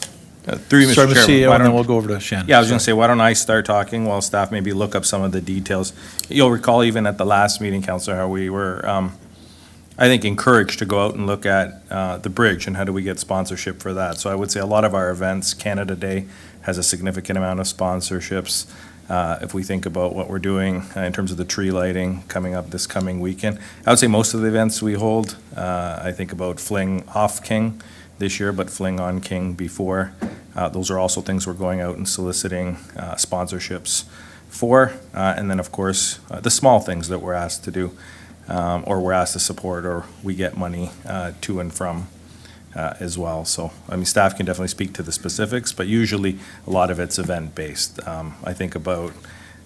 Through you, Start Mr. with Chair. CEO, why and then don't- we'll go over to Shannon. Yeah, I was going to say, why don't I start talking while staff maybe look up some of the details? You'll recall even at the last meeting, Councillor, how we were, I think, encouraged to go out and look at the bridge and how do we get sponsorship for that. So I would say a lot of our events, Canada Day has a significant amount of sponsorships. If we think about what we're doing in terms of the tree lighting coming up this coming weekend, I would say most of the events we hold, I think about Fling Off King this year, but Fling On King before. Those are also things we're going out and soliciting sponsorships for. And then, of course, the small things that we're asked to do, or we're asked to support, or we get money to and from as well. So, I mean, staff can definitely speak to the specifics, but usually a lot of it's event-based. I think about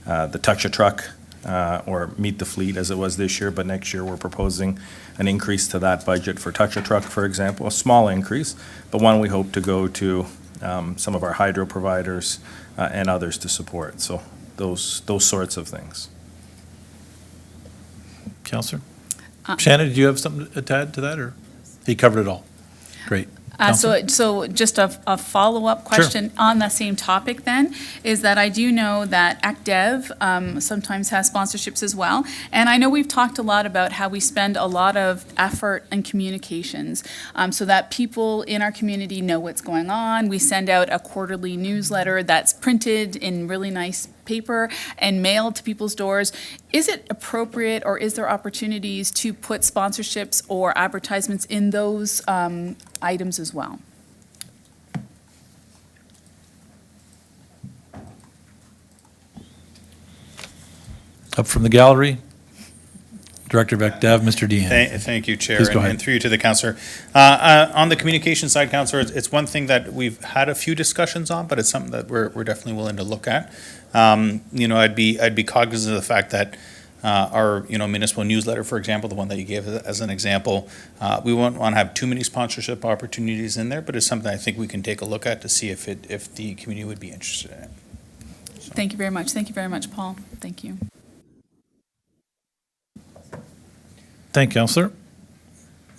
the Touch a Truck, or Meet the Fleet as it was this year, but next year we're proposing an increase to that budget for Touch a Truck, for example, a small increase, but one we hope to go to some of our hydro providers and others to support. So those sorts of things. Counselor? Shannon, did you have something to add to that, or he covered it all? Great. Counselor? So just a follow-up question on that same topic then, is that I do know that ActDev sometimes has sponsorships as well. And I know we've talked a lot about how we spend a lot of effort and communications so that people in our community know what's going on. We send out a quarterly newsletter that's printed in really nice paper and mailed to people's doors. Is it appropriate, or is there opportunities to put sponsorships or advertisements in those items as well? Up from the gallery, Director of ActDev, Mr. Dean. Thank you, Chair, Please go ahead. and through you to the councillor. On the communication side, councillor, it's one thing that we've had a few discussions on, but it's something that we're definitely willing to look at. I'd be cognizant of the fact that our municipal newsletter, for example, the one that you gave as an example, we won't want to have too many sponsorship opportunities in there, but it's something I think we can take a look at to see if the community would be interested in it. Thank you very much. Thank you very much, Paul. Thank you. Thank you, Counselor.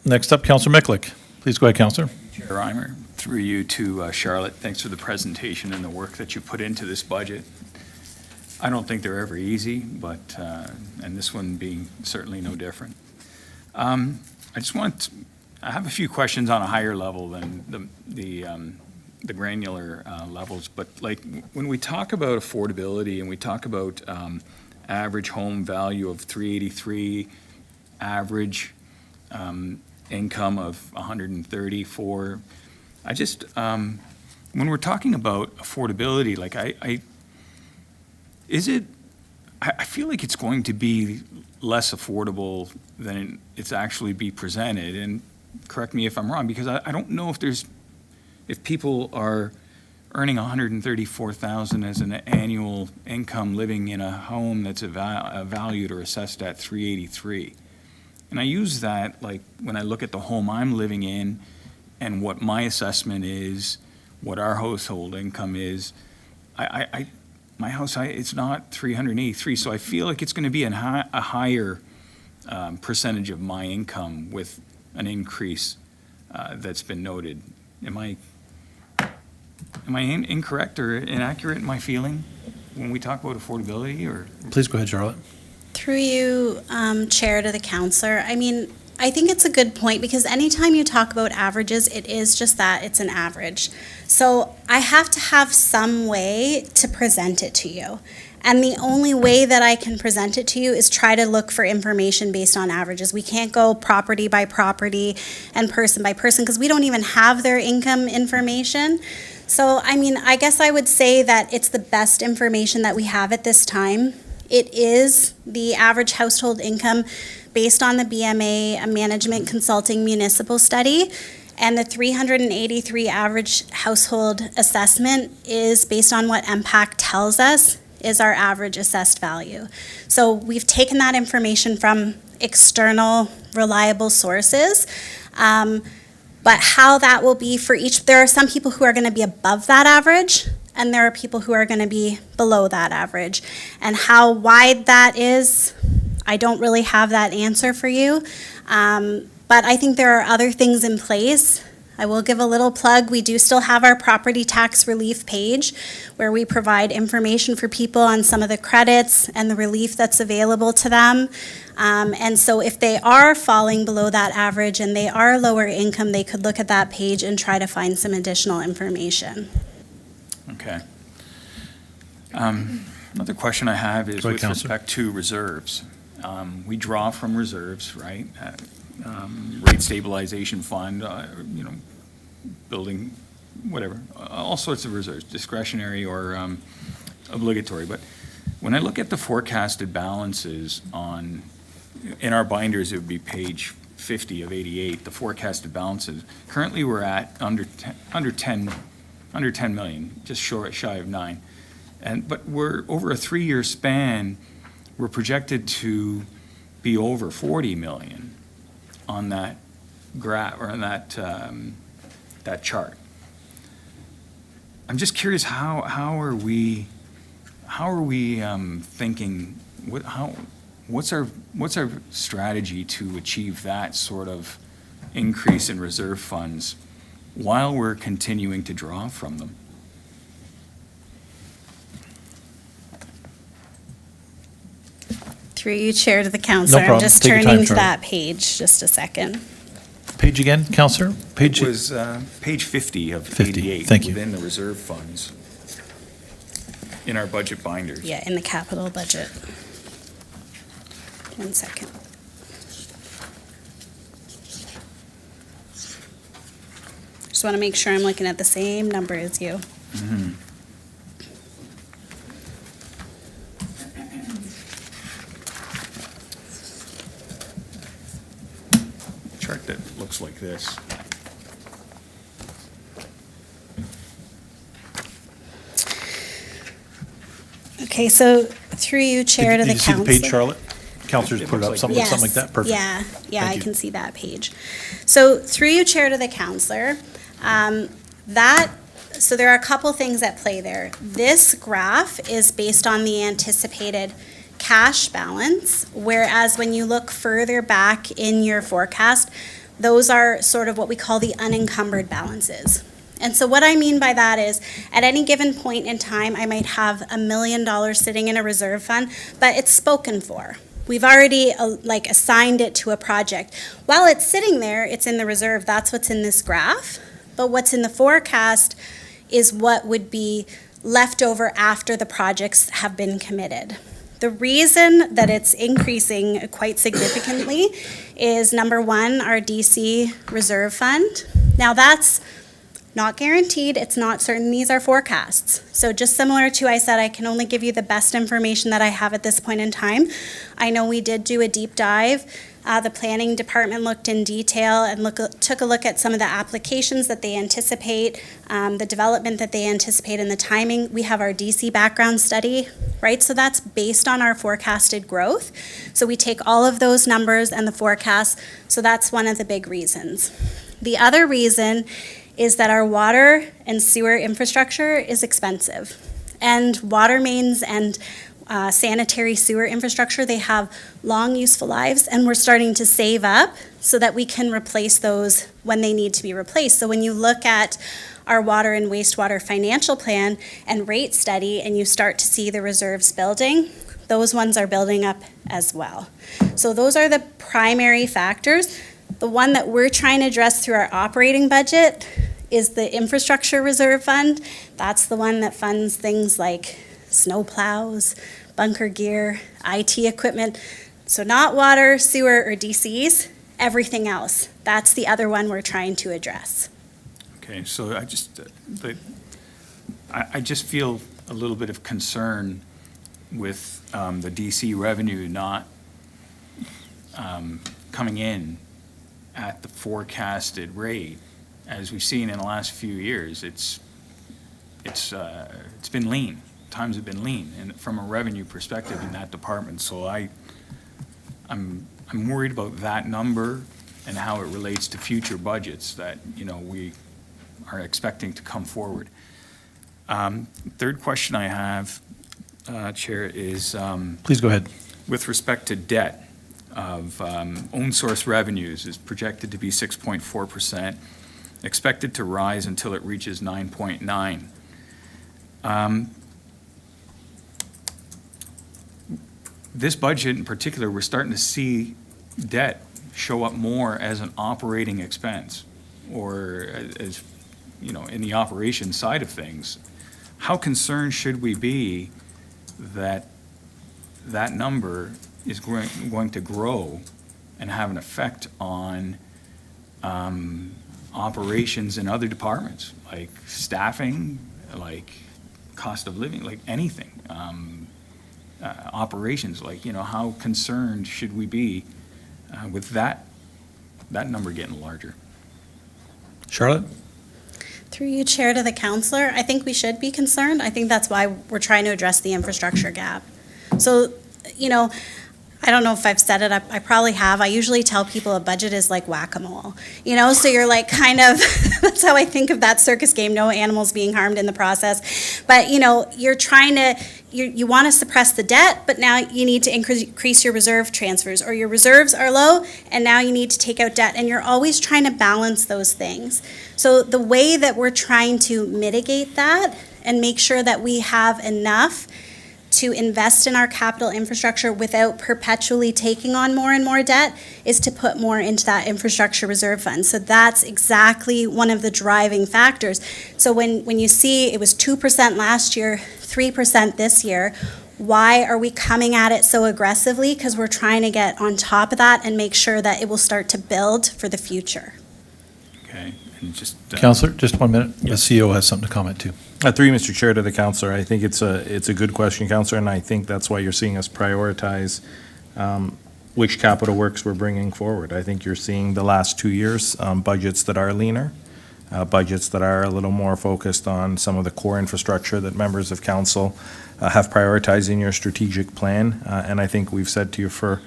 Next up, Counselor Micklick. Please go ahead, Counselor. Chair Reimer, through you to Charlotte, thanks for the presentation and the work that you put into this budget. I don't think they're ever easy, but, and this one being certainly no different. I have a few questions on a higher level than the granular levels, but like when we talk about affordability and we talk about average home value of $383, average income of 134. When we're talking about affordability, like I feel like it's going to be less affordable than it's actually be presented. And correct me if I'm wrong, because I don't know if people are earning $134,000 as an annual income living in a home that's valued or assessed at $383. And I use that like when I look at the home I'm living in and what my assessment is, what our household income is. My house, it's not 383, so I feel like it's going to be a higher percentage of my income with an increase that's been noted. Am I incorrect or inaccurate in my feeling when we talk about affordability, or? Please go ahead, Charlotte. Through you, Chair, to the counselor, I mean, I think it's a good point, because anytime you talk about averages, it is just that, it's an average. So I have to have some way to present it to you. And the only way that I can present it to you is try to look for information based on averages. We can't go property by property and person by person, because we don't even have their income information. So, I mean, I guess I would say that it's the best information that we have at this time. It is the average household income based on the BMA Management Consulting Municipal Study, and the 383 average household assessment is based on what MPAC tells us is our average assessed value. So we've taken that information from external reliable sources, but how that will be for each, there are some people who are going to be above that average, and there are people who are going to be below that average. And how wide that is, I don't really have that answer for you. But I think there are other things in place. I will give a little plug. We do still have our property tax relief page where we provide information for people on some of the credits and the relief that's available to them. And so if they are falling below that average and they are lower income, they could look at that page and try to find some additional information. Okay. Another question I have is Go ahead, with Counselor. respect to reserves. We draw from reserves, right? Rate stabilization fund, building, whatever, all sorts of reserves, discretionary or obligatory. But when I look at the forecasted balances in our binders, it would be page 50 of 88, the forecasted balances. Currently, we're at under 10 million, just shy of 9. But we're over a 3-year span, we're projected to be over 40 million on that graph or on that chart. I'm just curious, how are we thinking? What's our strategy to achieve that sort of increase in reserve funds while we're continuing to draw from them? Through you, Chair, to the counselor. I'm problem. just Take your time, turning to Charlie. that page, just a second. Page again, Counselor? Page, It was page 50 of 50, 88. thank you. Within the reserve funds in our budget binders. Yeah, in the capital budget. 1 second. Just want to make sure I'm looking at the same number as you. Chart that looks like this. Okay, so through you, Chair, to did the you see the council. page, Charlotte? Counselors It put it looks up, like something like that? Perfect. Yeah, Thank I you. can see that page. So through you, Chair, to the counselor, so there are a couple things at play there. This graph is based on the anticipated cash balance, whereas when you look further back in your forecast, those are sort of what we call the unencumbered balances. And so what I mean by that is, at any given point in time, I might have $1 million sitting in a reserve fund, but it's spoken for. We've already assigned it to a project. While it's sitting there, it's in the reserve. That's what's in this graph. But what's in the forecast is what would be left over after the projects have been committed. The reason that it's increasing quite significantly is, number one, our DC reserve fund. Now that's not guaranteed, it's not certain, these are forecasts. So just similar to I said, I can only give you the best information that I have at this point in time. I know we did do a deep dive. The planning department looked in detail and took a look at some of the applications that they anticipate, the development that they anticipate, and the timing. We have our DC background study, right? So that's based on our forecasted growth. So we take all of those numbers and the forecasts. So that's one of the big reasons. The other reason is that our water and sewer infrastructure is expensive. And water mains and sanitary sewer infrastructure, they have long useful lives, and we're starting to save up so that we can replace those when they need to be replaced. So when you look at our water and wastewater financial plan and rate study and you start to see the reserves building, those ones are building up as well. So those are the primary factors. The one that we're trying to address through our operating budget is the infrastructure reserve fund. That's the one that funds things like snow plows, bunker gear, IT equipment. So not water, sewer, or DCs, everything else. That's the other one we're trying to address. Okay, so I just feel a little bit of concern with the DC revenue not coming in at the forecasted rate. As we've seen in the last few years, it's been lean. Times have been lean, and from a revenue perspective in that department. So I'm worried about that number and how it relates to future budgets that we are expecting to come forward. Third question I have, Chair, is Please go ahead. with respect to debt of own source revenues is projected to be 6.4%, expected to rise until it reaches 9.9. This budget in particular, we're starting to see debt show up more as an operating expense or as, you know, in the operations side of things. How concerned should we be that that number is going to grow and have an effect on operations in other departments, like staffing, like cost of living, like anything? Operations, like, you know, how concerned should we be with that number getting larger? Charlotte? Through you, Chair, to the counselor, I think we should be concerned. I think that's why we're trying to address the infrastructure gap. So, you know, I don't know if I've set it up, I probably have. I usually tell people a budget is like whack-a-mole, you know, so you're like kind of, that's how I think of that circus game, no animals being harmed in the process. But, you know, you're trying to, you want to suppress the debt, but now you need to increase your reserve transfers, or your reserves are low, and now you need to take out debt, and you're always trying to balance those things. So the way that we're trying to mitigate that and make sure that we have enough to invest in our capital infrastructure without perpetually taking on more and more debt is to put more into that infrastructure reserve fund. So that's exactly one of the driving factors. So when you see it was 2% last year, 3% this year, why are we coming at it so aggressively? Because we're trying to get on top of that and make sure that it will start to build for the future. Okay, and just. Counselor, just 1 minute. The CEO has something to comment too. Through you, Mr. Chair, to the counselor, I think it's a good question, counselor, and I think that's why you're seeing us prioritize which capital works we're bringing forward. I think you're seeing the last 2 years budgets that are leaner, budgets that are a little more focused on some of the core infrastructure that members of council have prioritized in your strategic plan. And I think we've said to you for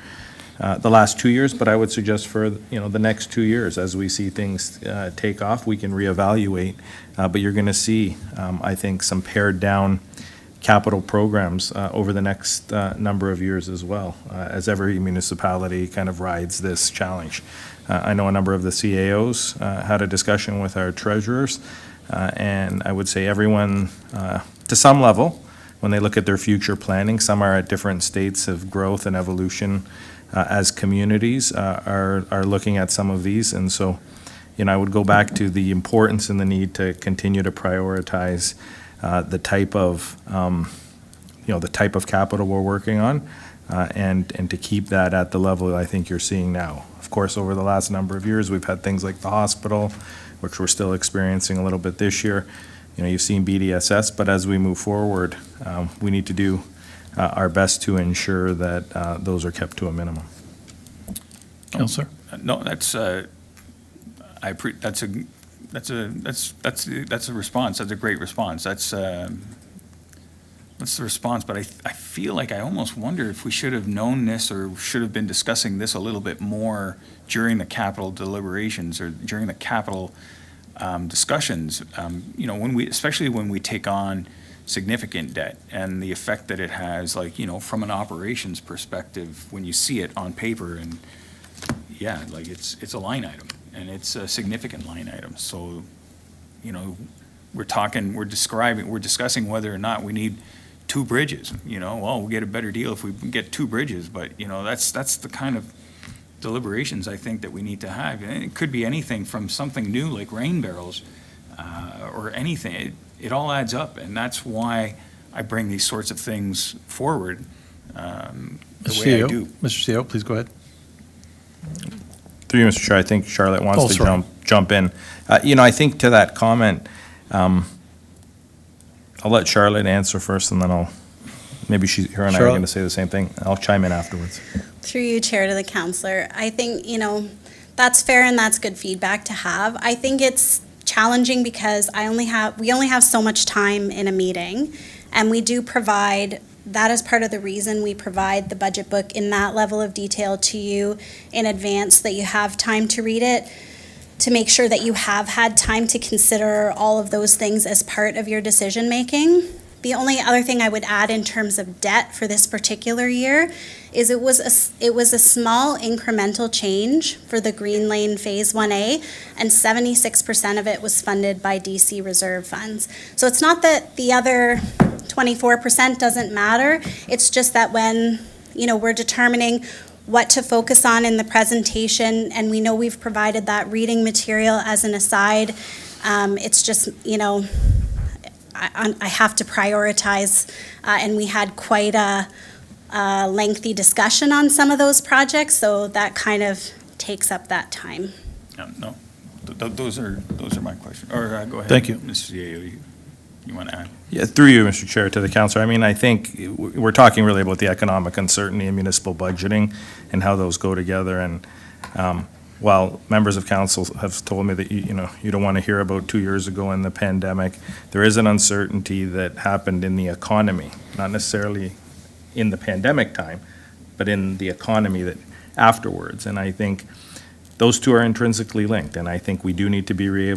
the last 2 years, but I would suggest for, you know, the next 2 years, as we see things take off, we can reevaluate. But you're going to see, I think, some pared down capital programs over the next number of years as well, as every municipality kind of rides this challenge. I know a number of the CAOs had a discussion with our treasurers, and I would say everyone, to some level, when they look at their future planning, some are at different states of growth and evolution as communities are looking at some of these. And so, you know, I would go back to the importance and the need to continue to prioritize the type of, you know, the type of capital we're working on, and to keep that at the level I think you're seeing now. Of course, over the last number of years, we've had things like the hospital, which we're still experiencing a little bit this year. You know, you've seen BDSS, but as we move forward, we need to do our best to ensure that those are kept to a minimum. Counselor? No, that's a response. That's a great response. That's the response. But I feel like I almost wonder if we should have known this or should have been discussing this a little bit more during the capital deliberations or during the capital discussions. You know, especially when we take on significant debt and the effect that it has, like, you know, from an operations perspective, when you see it on paper, and yeah, like it's a line item and it's a significant line item. So, you know, we're discussing whether or not we need 2 bridges. You know, well, we'll get a better deal if we get 2 bridges, but, you know, that's the kind of deliberations I think that we need to have. And it could be anything from something new like rain barrels or anything. It all adds up, and that's why I bring these sorts of things forward the way I do. Mr. CEO, please go ahead. Through you, Mr. Chair, I think Charlotte wants to sorry. jump in. You know, I think to that comment, I'll let Charlotte answer first, and then maybe her and I are Charlotte? going to say the same thing. I'll chime in afterwards. Through you, Chair, to the counselor, I think, you know, that's fair and that's good feedback to have. I think it's challenging because we only have so much time in a meeting, and we do provide, that is part of the reason we provide the budget book in that level of detail to you in advance, that you have time to read it. to make sure that you have had time to consider all of those things as part of your decision-making. The only other thing I would add in terms of debt for this particular year is it was a small incremental change for the Green Lane Phase 1A, and 76% of it was funded by DC Reserve funds. So it's not that the other 24% doesn't matter, it's just that when, we're determining what to focus on in the presentation, and we know we've provided that reading material as an aside, it's just, I have to prioritize, and we had quite a lengthy discussion on some of those projects, so that kind of takes up that time. No, those are my questions. Or go ahead. Thank you. Mr. CAO, you want to add? Yeah, through you, Mr. Chair, to the councilor. I mean, I think we're talking really about the economic uncertainty in municipal budgeting and how those go together. And while members of council have told me that, you don't want to hear about 2 years ago in the pandemic, there is an uncertainty that happened in the economy, not necessarily in the pandemic time, but in the economy that afterwards. And I think those two are intrinsically linked, and I think we do need to be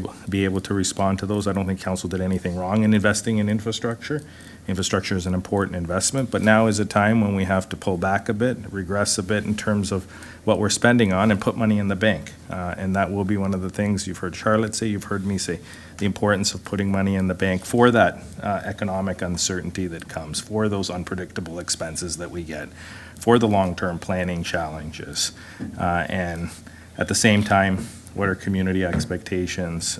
able to respond to those. I don't think council did anything wrong in investing in infrastructure. Infrastructure is an important investment, but now is a time when we have to pull back a bit, regress a bit in terms of what we're spending on and put money in the bank. And that will be one of the things you've heard Charlotte say, you've heard me say, the importance of putting money in the bank for that economic uncertainty that comes, for those unpredictable expenses that we get, for the long-term planning challenges. And at the same time, what are community expectations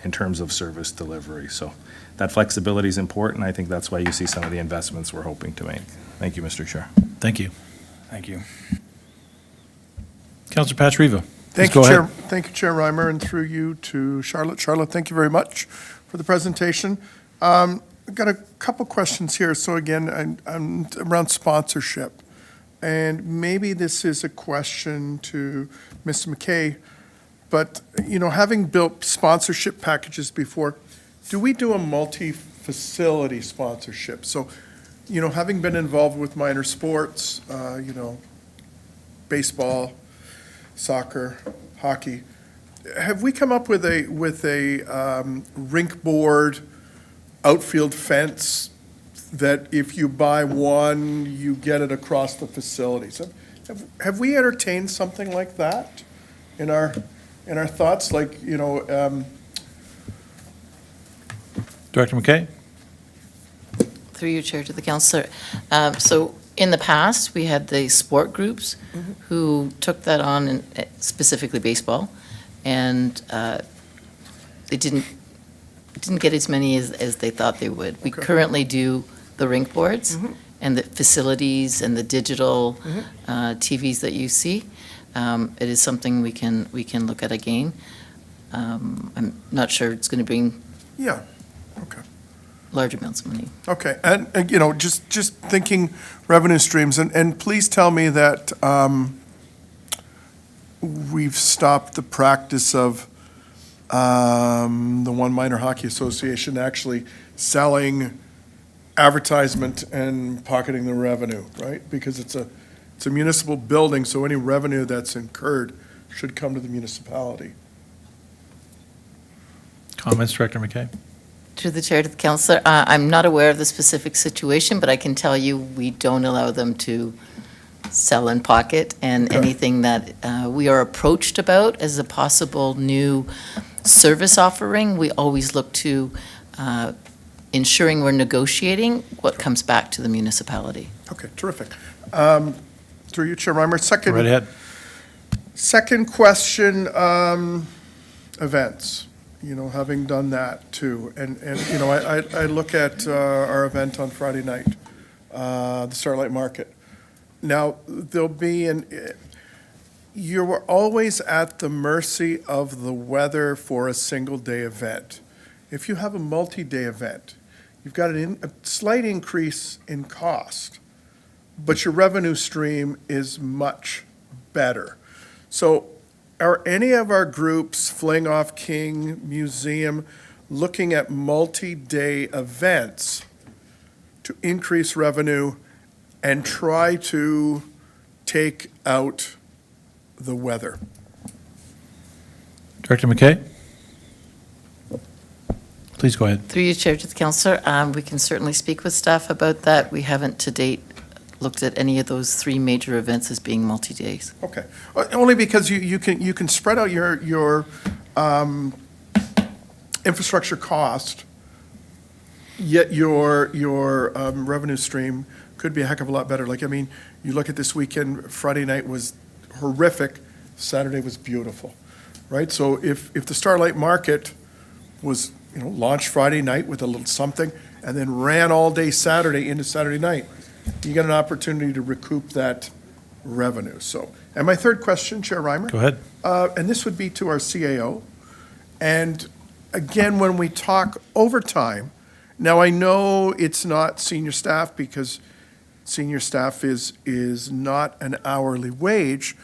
in terms of service delivery? So that flexibility is important. I think that's why you see some of the investments we're hoping to make. Thank you, Mr. Chair. Thank you. Thank you. Councillor Patriva. Thank Please you, go Chair. ahead. Thank you, Chair Reimer, and through you to Charlotte. Charlotte, thank you very much for the presentation. I've got a couple questions here. So again, I'm around sponsorship. And maybe this is a question to Mr. McKay, but, having built sponsorship packages before, do we do a multi-facility sponsorship? So, having been involved with minor sports, baseball, soccer, hockey, have we come up with a rink board, outfield fence that if you buy one, you get it across the facilities? Have we entertained something like that in our thoughts? Like, Director McKay? Through your chair to the councillor. So in the past, we had the sport groups who took that on, and specifically baseball, and they didn't get as many as they thought they would. We Okay. currently do the rink boards and the facilities and the digital TVs that you see. It is something we can look at again. I'm not sure it's going to bring Yeah, okay. large amounts of money. Okay, and just thinking revenue streams, and please tell me that we've stopped the practice of the One Minor Hockey Association actually selling advertisement and pocketing the revenue, right? Because it's a municipal building, so any revenue that's incurred should come to the municipality. Comments, Director McKay? Through the chair to the councillor, I'm not aware of the specific situation, but I can tell you we don't allow them to sell and pocket, and Okay. anything that we are approached about as a possible new service offering, we always look to ensuring we're negotiating what comes back to the municipality. Okay, terrific. Through you, Chair Reimer. Go right ahead. Second question, events, having done that too. And I look at our event on Friday night, the Starlight Market. Now, there'll be you're always at the mercy of the weather for a single-day event. If you have a multi-day event, you've got a slight increase in cost, but your revenue stream is much better. So are any of our groups, Fling Off King, Museum, looking at multi-day events to increase revenue and try to take out the weather? Director McKay? Please go ahead. Through you, Chair, to the councillor, we can certainly speak with staff about that. We haven't to date looked at any of those three major events as being multi-days. Okay. Only because you can spread out your infrastructure cost, yet your revenue stream could be a heck of a lot better. Like, I mean, you look at this weekend, Friday night was horrific, Saturday was beautiful, right? So if the Starlight Market was, launched Friday night with a little something, and then ran all day Saturday into Saturday night, you get an opportunity to recoup that revenue. So, and my third question, Chair Reimer. Go ahead. And this would be to our CAO. And again, when we talk overtime, now I know it's not senior staff because senior staff is not an hourly wage,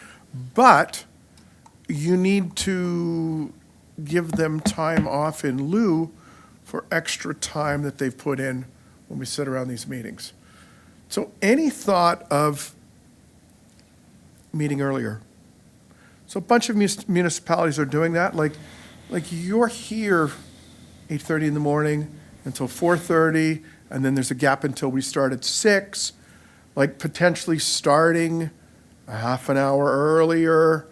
but you need to give them time off in lieu for extra time that they've put in when we sit around these meetings. So any thought of meeting earlier? So a bunch of municipalities are doing that, like you're here 8:30 in the morning until 4:30, and then there's a gap until we start at 6, like potentially starting a half an hour earlier,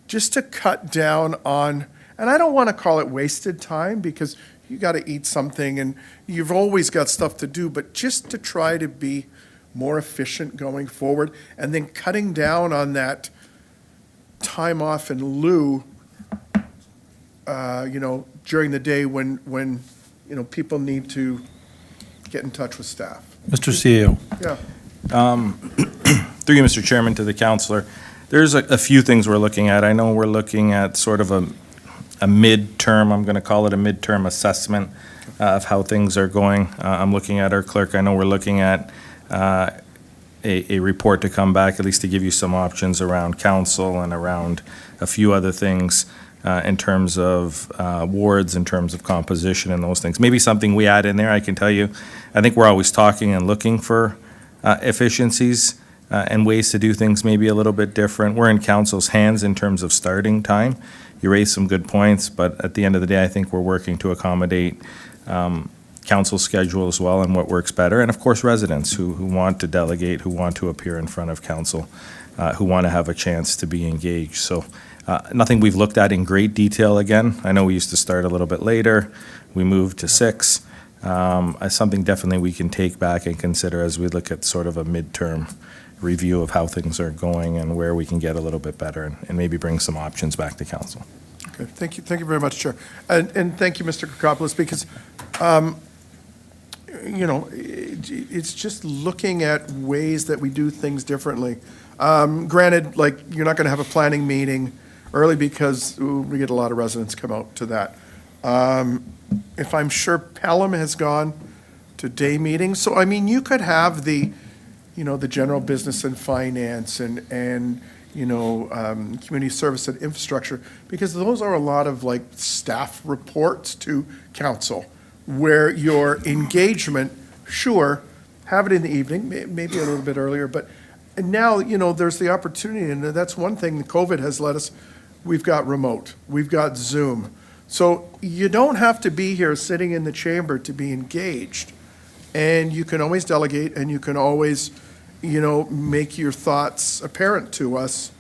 just to cut down on, and I don't want to call it wasted time because you got to eat something and you've always got stuff to do, but just to try to be more efficient going forward, and then cutting down on that time off in lieu, during the day when people need to get in touch with staff. Mr. CAO? Yeah. Through you, Mr. Chairman, to the councillor, there's a few things we're looking at. I know we're looking at sort of a midterm, I'm going to call it a midterm assessment of how things are going. I'm looking at our clerk. I know we're looking at a report to come back, at least to give you some options around council and around a few other things in terms of wards, in terms of composition and those things. Maybe something we add in there, I can tell you, I think we're always talking and looking for efficiencies and ways to do things maybe a little bit different. We're in council's hands in terms of starting time. You raised some good points, but at the end of the day, I think we're working to accommodate council's schedule as well and what works better. And of course, residents who want to delegate, who want to appear in front of council, who want to have a chance to be engaged. So nothing we've looked at in great detail again. I know we used to start a little bit later. We moved to 6. Something definitely we can take back and consider as we look at sort of a midterm review of how things are going and where we can get a little bit better and maybe bring some options back to council. Okay, thank you very much, Chair. And thank you, Mr. Kokopoulos, because, it's just looking at ways that we do things differently. Granted, like, you're not going to have a planning meeting early because we get a lot of residents come out to that. If I'm sure Pelham has gone to day meetings, so, I mean, you could have the general business and finance and community service and infrastructure, because those are a lot of like staff reports to council, where your engagement, sure, have it in the evening, maybe a little bit earlier, but now, there's the opportunity, and that's one thing that COVID has let us, we've got remote, we've got Zoom. So you don't have to be here sitting in the chamber to be engaged, and you can always delegate, and you can always make your thoughts apparent to us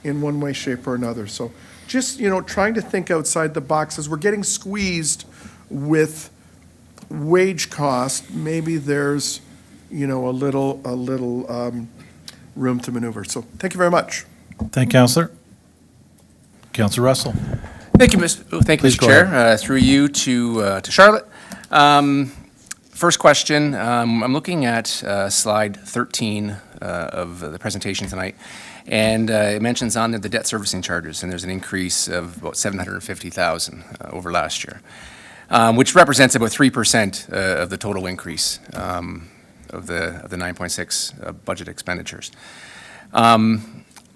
in one way, shape, or another. So just, trying to think outside the box as we're getting squeezed with wage cost, maybe there's, a little room to maneuver. So thank you very much. Thank you, Councillor. Councillor Russell? Thank you, Please Mr. go Chair. Through you to Charlotte. First question, I'm looking at slide 13 of the presentation tonight, and it mentions on there the debt servicing charges, and there's an increase of about $750,000 over last year, which represents about 3% of the total increase of the 9.6 budget expenditures.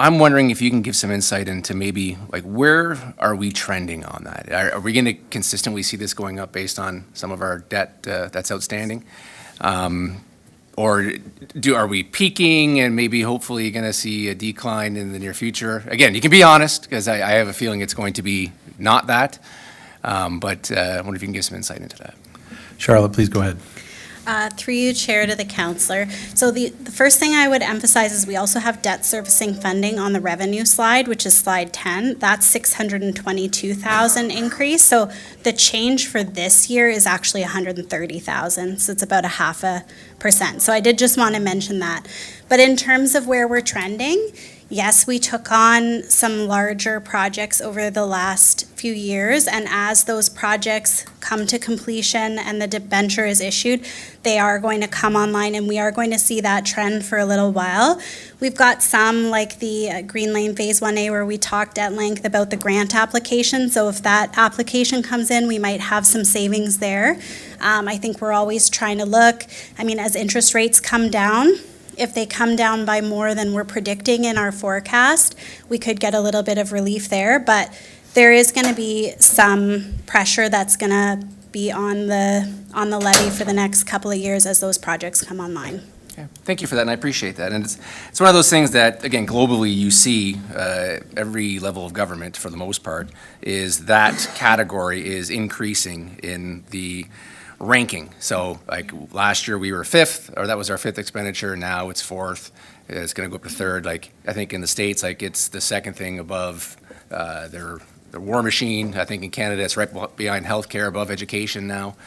I'm wondering if you can give some insight into maybe, like, where are we trending on that? Are we going to consistently see this going up based on some of our debt that's outstanding? Or are we peaking and maybe hopefully going to see a decline in the near future? Again, you can be honest, because I have a feeling it's going to be not that. But I wonder if you can give some insight into that. Charlotte, please go ahead. Through you, Chair, to the Counselor. So the first thing I would emphasize is we also have debt servicing funding on the revenue slide, which is slide 10. That's 622,000 increase. So the change for this year is actually 130,000. So it's about 0.5%. So I did just want to mention that. But in terms of where we're trending, yes, we took on some larger projects over the last few years, and as those projects come to completion and the debenture is issued, they are going to come online, and we are going to see that trend for a little while. We've got some, like the Green Lane Phase 1A, where we talked at length about the grant application, so if that application comes in, we might have some savings there. I think we're always trying to look, as interest rates come down, if they come down by more than we're predicting in our forecast, we could get a little bit of relief there, but there is going to be some pressure that's going to be on the levy for the next couple of years as those projects come online. Yeah, thank you for that, and I appreciate that. And it's one of those things that, again, globally you see every level of government, for the most part, is that category is increasing in the ranking. So like last year we were fifth, or that was our fifth expenditure. Now it's fourth. It's going to go up to third. Like I think in the States, like it's the second thing above their war machine. I think in Canada it's right behind healthcare, above education now.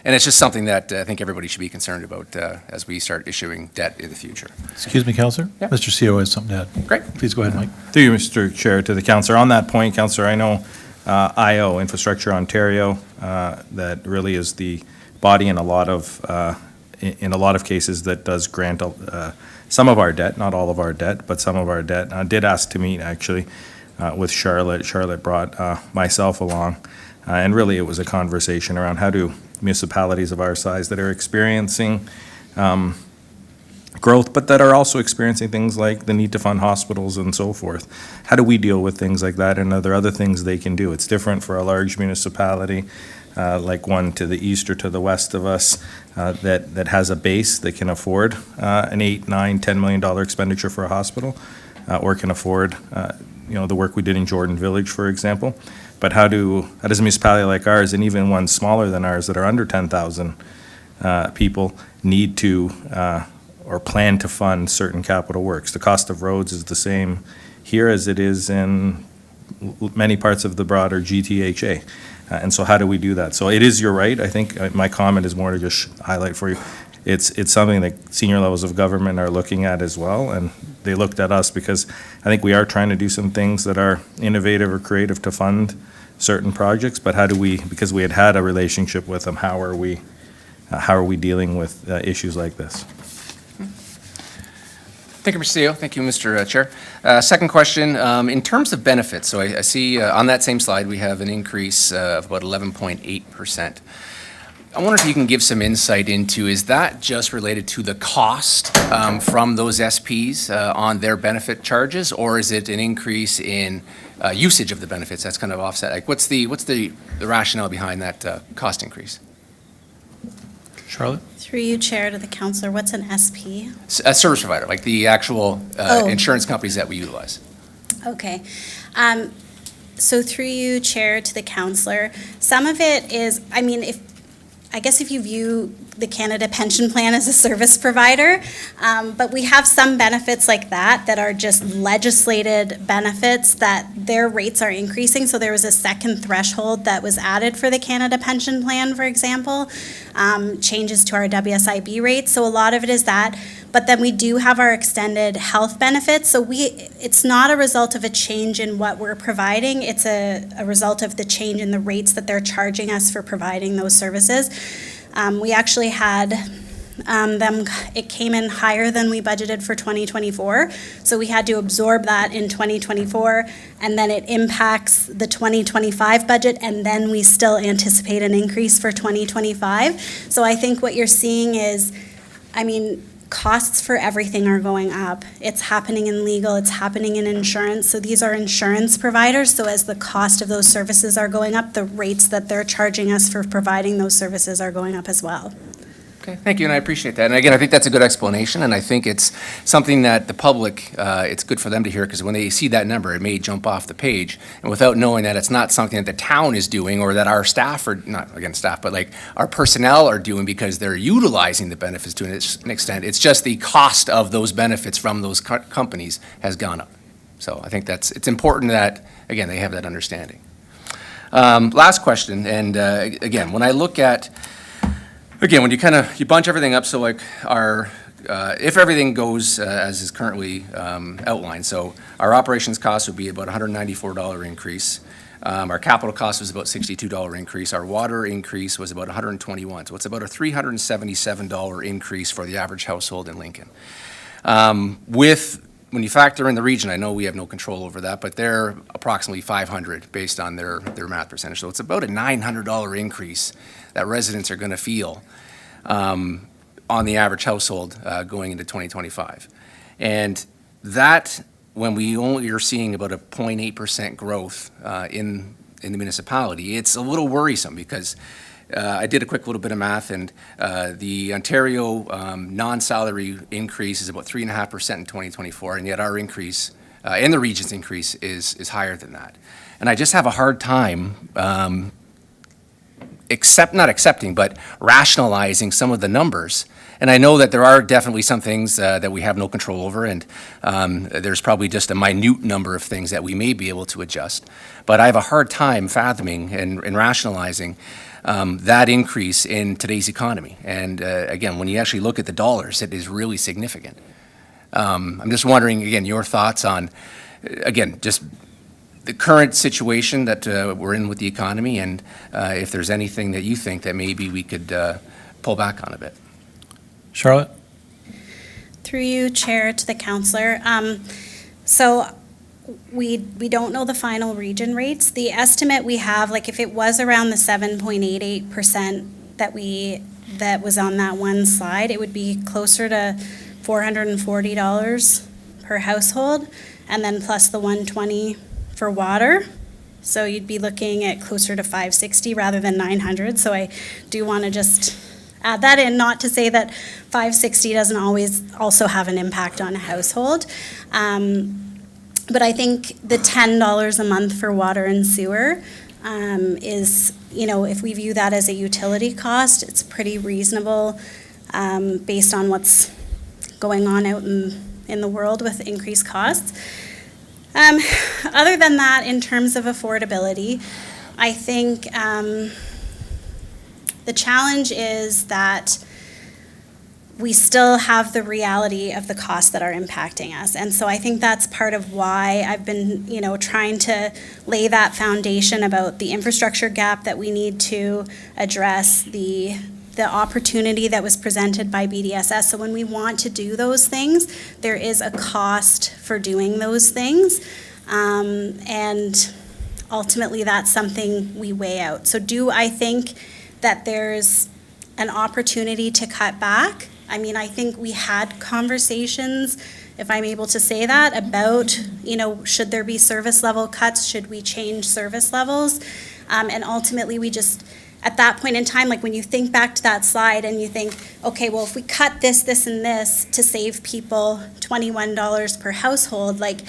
And it's just something that I think everybody should be concerned about as we start issuing debt in the future. Excuse me, Counselor? Yeah. Mr. CO has something to add. Great. Please go ahead, Mike. Through you, Mr. Chair, to the Councillor. On that point, Councillor, I know IO, Infrastructure Ontario, that really is the body in a lot of cases that does grant some of our debt, not all of our debt, but some of our debt. I did ask to meet actually with Charlotte. Charlotte brought myself along, and really it was a conversation around how do municipalities of our size that are experiencing growth, but that are also experiencing things like the need to fund hospitals and so forth. How do we deal with things like that, and are there other things they can do? It's different for a large municipality, like one to the east or to the west of us, that has a base that can afford an $8, $9, $10 million expenditure for a hospital, or can afford the work we did in Jordan Village, for example. But how does a municipality like ours, and even one smaller than ours that are under 10,000 people, need to or plan to fund certain capital works? The cost of roads is the same here as it is in many parts of the broader GTHA. And so how do we do that? So it is, you're right. I think my comment is more to just highlight for you. It's something that senior levels of government are looking at as well, and they looked at us because I think we are trying to do some things that are innovative or creative to fund certain projects, but how do we, because we had a relationship with them, how are we dealing with issues like this? Thank you, Mr. CEO. Thank you, Mr. Chair. Second question, in terms of benefits, so I see on that same slide we have an increase of about 11.8%. I wonder if you can give some insight into, is that just related to the cost from those SPs on their benefit charges, or is it an increase in usage of the benefits that's kind of offset? Like what's the rationale behind that cost increase? Charlotte? Through you, Chair, to the Counselor, what's an SP? A service provider, like the actual insurance companies that we utilize. Okay. So through you, Chair, to the Counselor, some of it is, I guess if you view the Canada Pension Plan as a service provider, but we have some benefits like that are just legislated benefits that their rates are increasing. So there was a second threshold that was added for the Canada Pension Plan, for example, changes to our WSIB rates. So a lot of it is that. But then we do have our extended health benefits. So it's not a result of a change in what we're providing. It's a result of the change in the rates that they're charging us for providing those services. We actually had it came in higher than we budgeted for 2024. So we had to absorb that in 2024, and then it impacts the 2025 budget, and then we still anticipate an increase for 2025. So I think what you're seeing is, costs for everything are going up. It's happening in legal, it's happening in insurance. So these are insurance providers. So as the cost of those services are going up, the rates that they're charging us for providing those services are going up as well. Okay, thank you, and I appreciate that. And again, I think that's a good explanation, and I think it's something that the public, it's good for them to hear, because when they see that number, it may jump off the page, and without knowing that it's not something that the town is doing, or that our staff are, not, again, staff, but like our personnel are doing because they're utilizing the benefits to an extent. It's just the cost of those benefits from those companies has gone up. So I think it's important that, again, they have that understanding. Last question, and again, when I look at, again, when you bunch everything up, so like if everything goes as is currently outlined, so our operations cost would be about $194 increase. Our capital cost was about $62 increase. Our water increase was about $121. So it's about a $377 increase for the average household in Lincoln. When you factor in the region, I know we have no control over that, but they're approximately 500 based on their math percentage. So it's about a $900 increase that residents are going to feel on the average household going into 2025. And that, when we only are seeing about a 0.8% growth in the municipality, it's a little worrisome, because I did a quick little bit of math, and the Ontario non-salary increase is about 3.5% in 2024, and yet our increase and the region's increase is higher than that. And I just have a hard time not accepting, but rationalizing some of the numbers. And I know that there are definitely some things that we have no control over, and there's probably just a minute number of things that we may be able to adjust. But I have a hard time fathoming and rationalizing that increase in today's economy. And again, when you actually look at the dollars, it is really significant. I'm just wondering, again, your thoughts on, again, just the current situation that we're in with the economy, and if there's anything that you think that maybe we could pull back on a bit. Charlotte? Through you, Chair, to the councillor. So we don't know the final region rates. The estimate we have, like if it was around the 7.88% that was on that one slide, it would be closer to $440 per household, and then plus the $120 for water. So you'd be looking at closer to $560 rather than $900. So I do want to just add that in, not to say that $560 doesn't always also have an impact on a household. But I think the $10 a month for water and sewer is, if we view that as a utility cost, it's pretty reasonable based on what's going on out in the world with increased costs. Other than that, in terms of affordability, I think the challenge is that we still have the reality of the costs that are impacting us. And so I think that's part of why I've been, trying to lay that foundation about the infrastructure gap that we need to address, the opportunity that was presented by BDSS. So when we want to do those things, there is a cost for doing those things. And ultimately, that's something we weigh out. So do I think that there's an opportunity to cut back? I mean, I think we had conversations, if I'm able to say that, about, should there be service level cuts? Should we change service levels? And ultimately, we just, at that point in time, like when you think back to that slide and you think, okay, well, if we cut this, this, and this to save people $21 per household, like,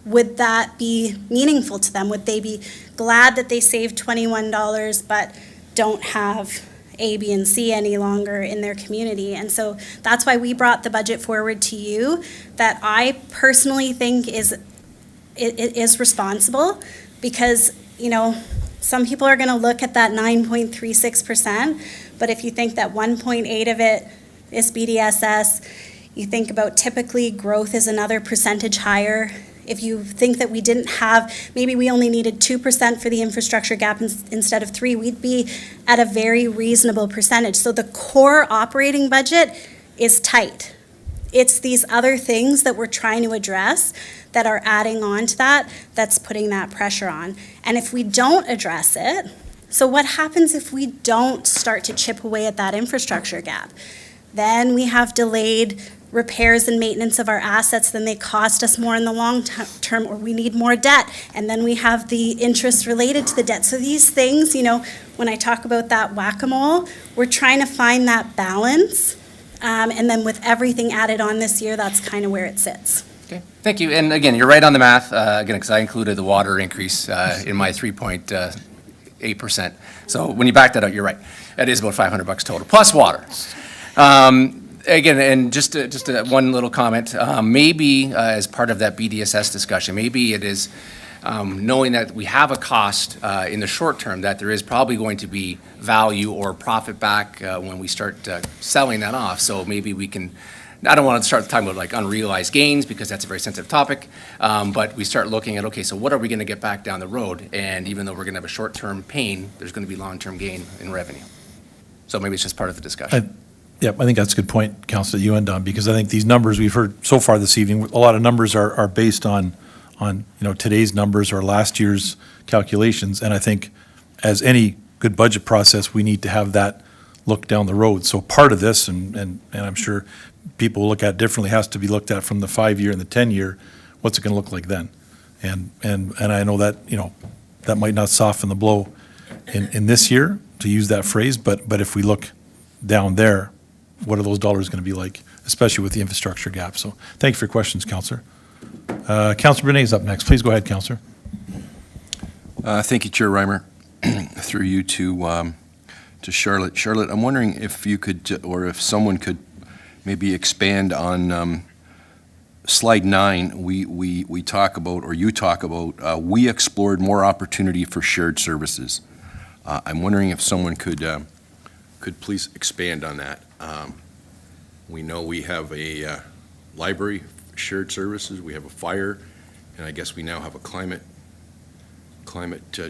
would that be meaningful to them? Would they be glad that they saved $21 but don't have A, B, and C any longer in their community? And so that's why we brought the budget forward to you, that I personally think it is responsible, because, some people are going to look at that 9.36%, but if you think that 1.8 of it is BDSS, you think about typically growth is another percentage higher. If you think that we didn't have, maybe we only needed 2% for the infrastructure gap instead of 3%, we'd be at a very reasonable percentage. So the core operating budget is tight. It's these other things that we're trying to address that are adding on to that, that's putting that pressure on. And if we don't address it, so what happens if we don't start to chip away at that infrastructure gap? Then we have delayed repairs and maintenance of our assets, then they cost us more in the long term, or we need more debt, and then we have the interest related to the debt. So these things, when I talk about that whack-a-mole, we're trying to find that balance, and then with everything added on this year, that's kind of where it sits. Okay, thank you. And again, you're right on the math, again, because I included the water increase in my 3.8%. So when you back that out, you're right. That is about $500 total, plus water. Again, and just one little comment, maybe as part of that BDSS discussion, maybe it is knowing that we have a cost in the short term, that there is probably going to be value or profit back when we start selling that off. So maybe we can, I don't want to start talking about like unrealized gains because that's a very sensitive topic, but we start looking at, okay, so what are we going to get back down the road? And even though we're going to have a short-term pain, there's going to be long-term gain in revenue. So maybe it's just part of the discussion. Yep, I think that's a good point, Councilor, you end on, because I think these numbers we've heard so far this evening, a lot of numbers are based on today's numbers or last year's calculations, and I think as any good budget process, we need to have that look down the road. So part of this, and I'm sure people will look at it differently, has to be looked at from the 5-year and the 10-year, what's it going to look like then? And I know that, that might not soften the blow in this year, to use that phrase, but if we look down there, what are those dollars going to be like, especially with the infrastructure gap? So thank you for your questions, Councillor. Councillor Brunei is up next. Please go ahead, Councillor. Thank you, Chair Reimer. Through you to Charlotte. Charlotte, I'm wondering if you could, or if someone could maybe expand on slide 9. We talk about, or you talk about, we explored more opportunity for shared services. I'm wondering if someone could please expand on that. We know we have a library, shared services, we have a fire, and I guess we now have a climate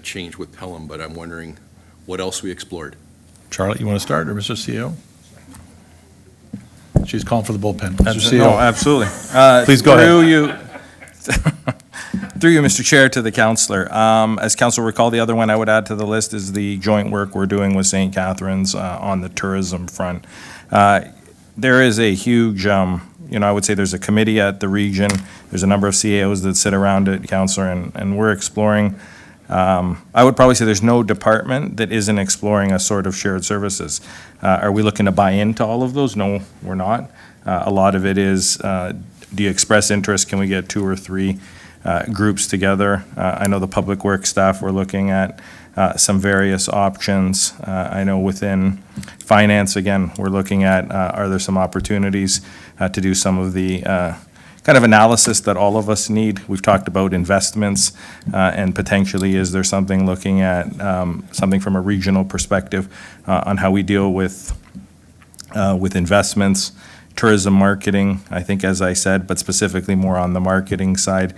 change with Pelham, but I'm wondering what else we explored. Charlotte, you want to start, or Mr. CEO? She's calling for the bullpen. Mr. No, CEO, absolutely. please go ahead. Through you, Mr. Chair, to the councillor. As council recall, the other one I would add to the list is the joint work we're doing with St. Catharines on the tourism front. There is a huge, I would say there's a committee at the region. There's a number of CAOs that sit around it, councillor, and we're exploring. I would probably say there's no department that isn't exploring a sort of shared services. Are we looking to buy into all of those? No, we're not. A lot of it is, do you express interest? Can we get 2 or 3 groups together? I know the public works staff were looking at some various options. I know within finance, again, we're looking at, are there some opportunities to do some of the kind of analysis that all of us need? We've talked about investments, and potentially is there something looking at something from a regional perspective on how we deal with investments, tourism marketing, I think, as I said, but specifically more on the marketing side.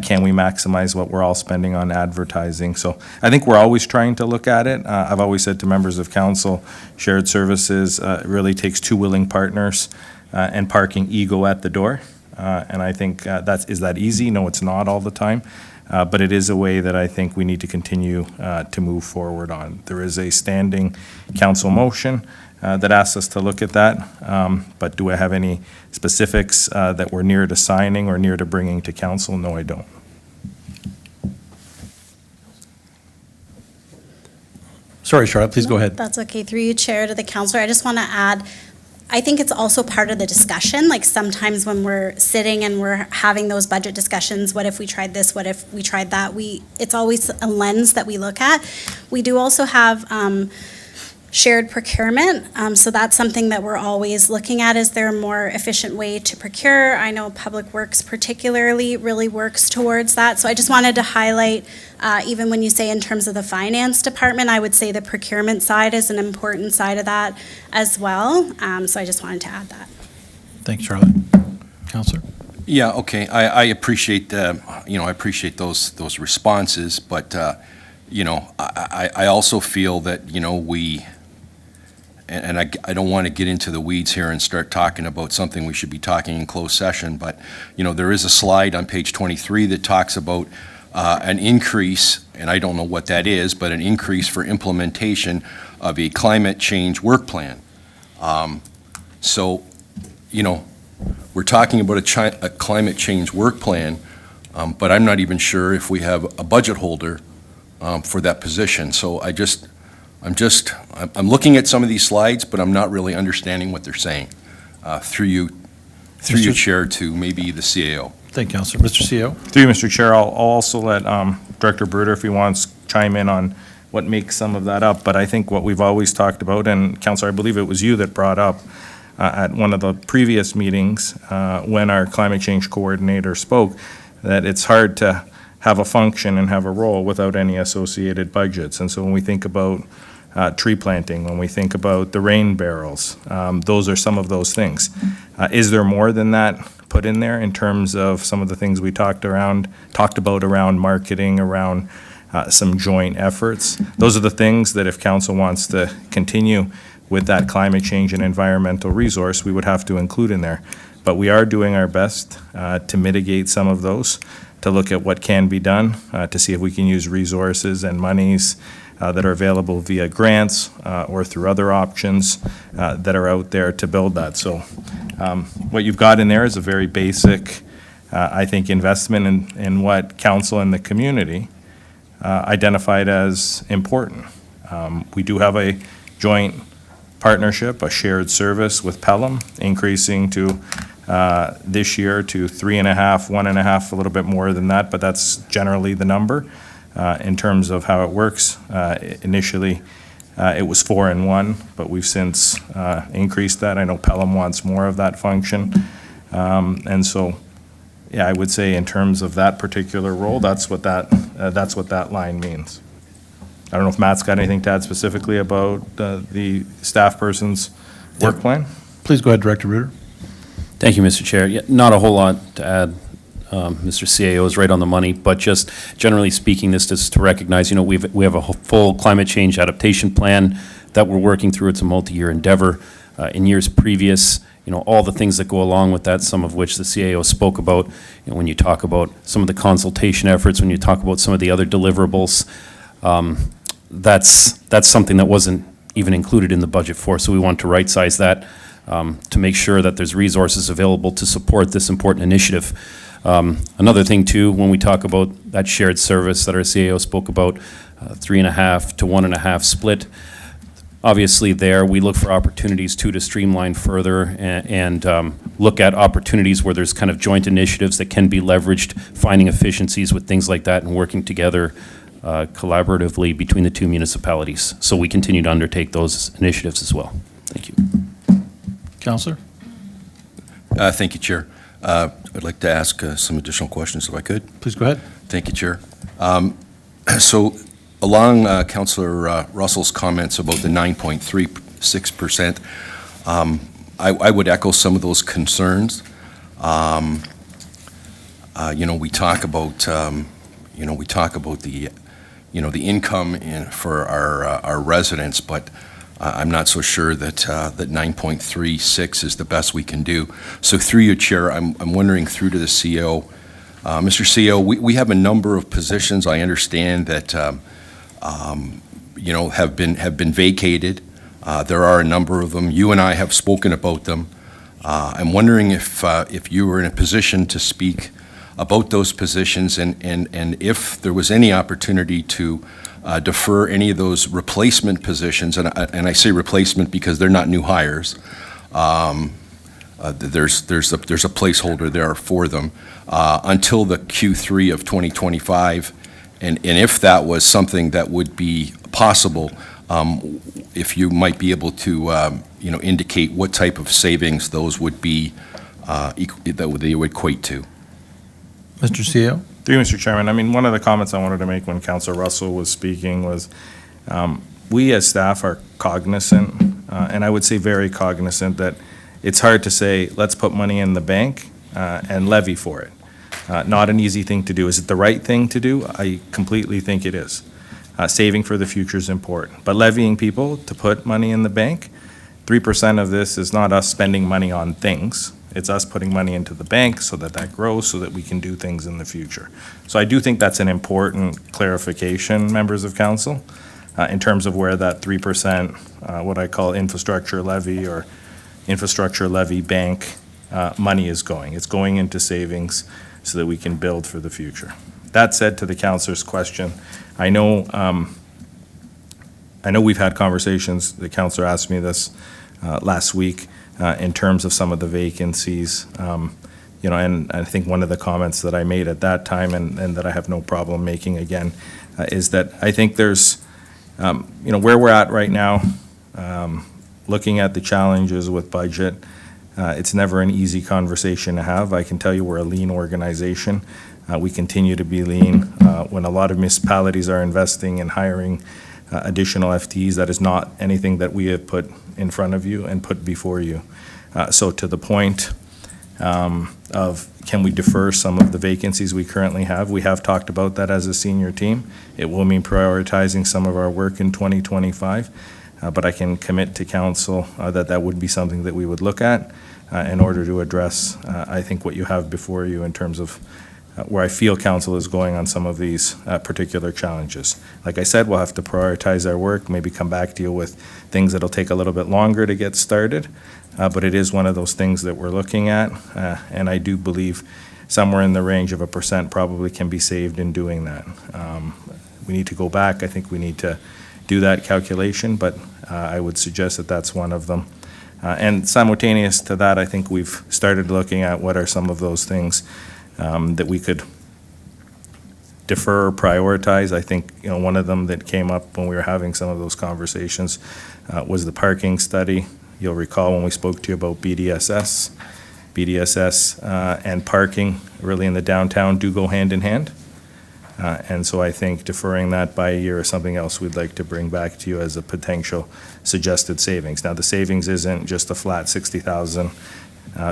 Can we maximize what we're all spending on advertising? So I think we're always trying to look at it. I've always said to members of council, shared services really takes 2 willing partners and parking ego at the door. And I think is that easy? No, it's not all the time. But it is a way that I think we need to continue to move forward on. There is a standing council motion that asks us to look at that. But do I have any specifics that we're near to signing or near to bringing to council? No, I don't. Sorry, Charlotte, please go ahead. That's okay. Through you, Chair, to the councillor, I just want to add, I think it's also part of the discussion. Like sometimes when we're sitting and we're having those budget discussions, what if we tried this, what if we tried that? It's always a lens that we look at. We do also have shared procurement, so that's something that we're always looking at. Is there a more efficient way to procure? I know Public Works particularly really works towards that. So I just wanted to highlight, even when you say in terms of the finance department, I would say the procurement side is an important side of that as well. So I just wanted to add that. Thanks, Charlotte. Councillor? Yeah, okay. I appreciate I appreciate those responses, but I also feel that we. And I don't want to get into the weeds here and start talking about something we should be talking in closed session, but, there is a slide on page 23 that talks about an increase, and I don't know what that is, but an increase for implementation of a climate change work plan. So, we're talking about a climate change work plan, but I'm not even sure if we have a budget holder for that position. So I'm looking at some of these slides, but I'm not really understanding what they're saying. Through you, Chair, to maybe the CAO. Thank you, Counselor. Mr. CEO? Through you, Mr. Chair, I'll also let Director Bruder, if he wants, chime in on what makes some of that up. But I think what we've always talked about, and Counselor, I believe it was you that brought up at one of the previous meetings when our climate change coordinator spoke, that it's hard to have a function and have a role without any associated budgets. And so when we think about tree planting, when we think about the rain barrels, those are some of those things. Is there more than that put in there in terms of some of the things we talked about around marketing, around some joint efforts? Those are the things that if council wants to continue with that climate change and environmental resource, we would have to include in there. But we are doing our best to mitigate some of those, to look at what can be done, to see if we can use resources and monies that are available via grants or through other options that are out there to build that. So what you've got in there is a very basic, I think, investment in what council and the community identified as important. We do have a joint partnership, a shared service with Pelham, increasing to this year to 3.5, 1.5, a little bit more than that, but that's generally the number in terms of how it works. Initially, it was 4 and 1, but we've since increased that. I know Pelham wants more of that function. And so, yeah, I would say in terms of that particular role, that's what that line means. I don't know if Matt's got anything to add specifically about the staff person's work plan? Please go ahead, Director Bruder. Thank you, Mr. Chair. Yeah, not a whole lot to add. Mr. CAO is right on the money, but just generally speaking, this is to recognize, we have a full climate change adaptation plan that we're working through. It's a multi-year endeavor. In years previous, all the things that go along with that, some of which the CAO spoke about, when you talk about some of the consultation efforts, when you talk about some of the other deliverables, that's something that wasn't even included in the budget for. So we want to right-size that to make sure that there's resources available to support this important initiative. Another thing too, when we talk about that shared service that our CAO spoke about, 3.5 to 1.5 split, obviously there we look for opportunities too to streamline further and look at opportunities where there's kind of joint initiatives that can be leveraged, finding efficiencies with things like that and working together collaboratively between the two municipalities. So we continue to undertake those initiatives as well. Thank you. Counselor? Thank you, Chair. I'd like to ask some additional questions if I could. Please go ahead. Thank you, Chair. So along Councillor Russell's comments about the 9.36%, I would echo some of those concerns. We talk about the the income for our residents, but I'm not so sure that 9.36 is the best we can do. So through you, Chair, I'm wondering through to the CEO, Mr. CEO, we have a number of positions I understand that have been vacated. There are a number of them. You and I have spoken about them. I'm wondering if you were in a position to speak about those positions and if there was any opportunity to defer any of those replacement positions, and I say replacement because they're not new hires. There's a placeholder there for them until the Q3 of 2025, and if that was something that would be possible, if you might be able to indicate what type of savings those would be that they would equate to. Mr. CEO? Through you, Mr. Chairman, I mean, one of the comments I wanted to make when Councillor Russell was speaking was we as staff are cognizant, and I would say very cognizant, that it's hard to say, let's put money in the bank and levy for it. Not an easy thing to do. Is it the right thing to do? I completely think it is. Saving for the future is important. But levying people to put money in the bank, 3% of this is not us spending money on things. It's us putting money into the bank so that grows so that we can do things in the future. So I do think that's an important clarification, members of council, in terms of where that 3%, what I call infrastructure levy or infrastructure levy bank money is going. It's going into savings so that we can build for the future. That said, to the councillor's question, I know we've had conversations, the councillor asked me this last week, in terms of some of the vacancies. And I think one of the comments that I made at that time and that I have no problem making again is that I think there's, where we're at right now, looking at the challenges with budget, it's never an easy conversation to have. I can tell you we're a lean organization. We continue to be lean. When a lot of municipalities are investing in hiring additional FTEs, that is not anything that we have put in front of you and put before you. So to the point of can we defer some of the vacancies we currently have, we have talked about that as a senior team. It will mean prioritizing some of our work in 2025, but I can commit to council that would be something that we would look at in order to address, I think, what you have before you in terms of where I feel council is going on some of these particular challenges. Like I said, we'll have to prioritize our work, maybe come back to you with things that'll take a little bit longer to get started, but it is one of those things that we're looking at, and I do believe somewhere in the range of 1% probably can be saved in doing that. We need to go back. I think we need to do that calculation, but I would suggest that that's one of them. And simultaneous to that, I think we've started looking at what are some of those things that we could defer or prioritize. I think, one of them that came up when we were having some of those conversations was the parking study. You'll recall when we spoke to you about BDSS. BDSS and parking really in the downtown do go hand in hand. And so I think deferring that by a year is something else we'd like to bring back to you as a potential suggested savings. Now, the savings isn't just a flat 60,000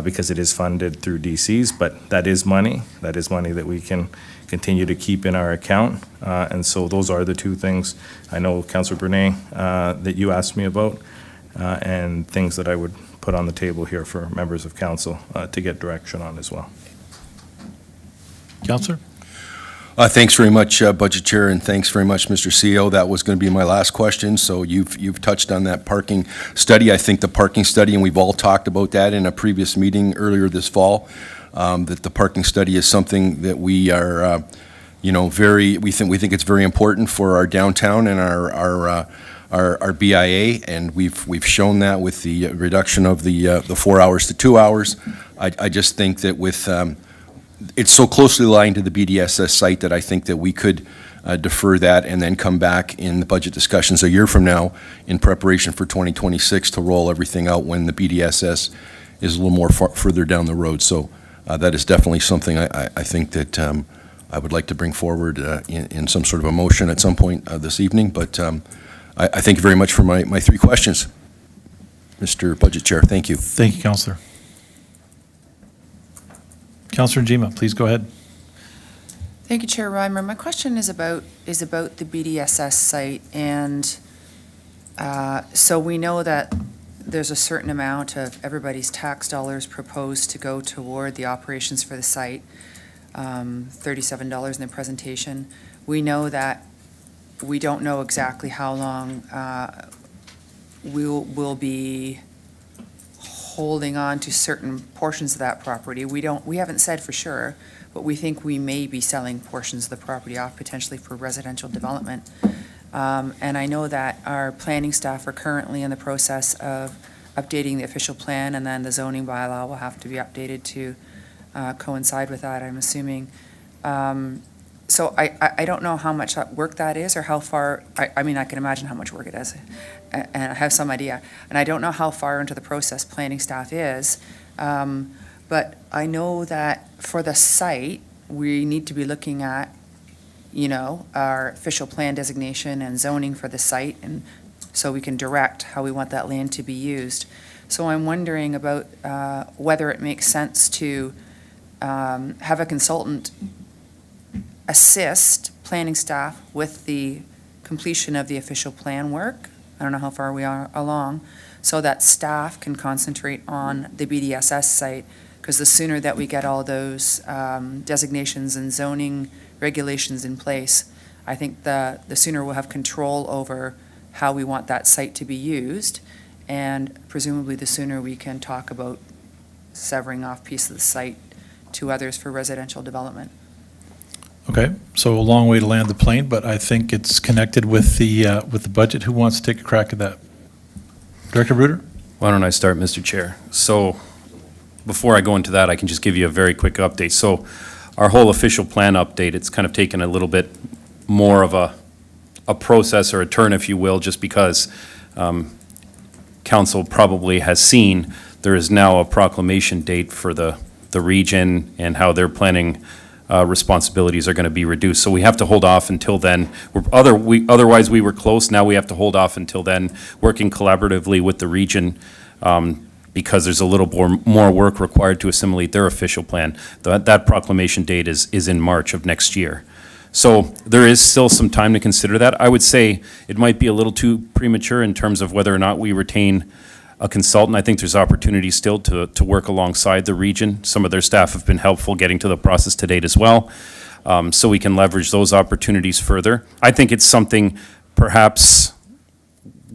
because it is funded through DCs, but that is money. That is money that we can continue to keep in our account. And so those are the two things I know, Councillor Brunet, that you asked me about, and things that I would put on the table here for members of council to get direction on as well. Councillor? Thanks very much, Budget Chair, and thanks very much, Mr. CEO. That was going to be my last question. So you've touched on that parking study. I think the parking study, and we've all talked about that in a previous meeting earlier this fall, that the parking study is something that we are, we think it's very important for our downtown and our BIA, and we've shown that with the reduction of the 4 hours to 2 hours. I just think that with it's so closely aligned to the BDSS site that I think that we could defer that and then come back in the budget discussions a year from now in preparation for 2026 to roll everything out when the BDSS is a little more further down the road. So that is definitely something I think that I would like to bring forward in some sort of a motion at some point this evening. But I thank you very much for my three questions, Mr. Budget Chair. Thank you. Thank you, Councillor. Councillor Njima, please go ahead. Thank you, Chair Reimer. My question is about the BDSS site, and so we know that there's a certain amount of everybody's tax dollars proposed to go toward the operations for the site, $37 in the presentation. We know that we don't know exactly how long we'll be holding on to certain portions of that property. We haven't said for sure, but we think we may be selling portions of the property off potentially for residential development. And I know that our planning staff are currently in the process of updating the official plan, and then the zoning bylaw will have to be updated to coincide with that, I'm assuming. So I don't know how much work that is or how far, I mean, I can imagine how much work it is, and I have some idea. And I don't know how far into the process planning staff is, but I know that for the site, we need to be looking at, our official plan designation and zoning for the site, and so we can direct how we want that land to be used. So I'm wondering about whether it makes sense to have a consultant assist planning staff with the completion of the official plan work. I don't know how far we are along, so that staff can concentrate on the BDSS site, because the sooner that we get all those designations and zoning regulations in place, I think the sooner we'll have control over how we want that site to be used, and presumably the sooner we can talk about severing off piece of the site to others for residential development. Okay, so a long way to land the plane, but I think it's connected with the budget. Who wants to take a crack at that? Director Bruder? Why don't I start, Mr. Chair? So before I go into that, I can just give you a very quick update. So our whole official plan update, it's kind of taken a little bit more of a process or a turn, if you will, just because council probably has seen there is now a proclamation date for the region and how their planning responsibilities are going to be reduced. So we have to hold off until then. Otherwise, we were close. Now we have to hold off until then, working collaboratively with the region because there's a little more work required to assimilate their official plan. That proclamation date is in March of next year. So there is still some time to consider that. I would say it might be a little too premature in terms of whether or not we retain a consultant. I think there's opportunities still to work alongside the region. Some of their staff have been helpful getting to the process to date as well, so we can leverage those opportunities further. I think it's something perhaps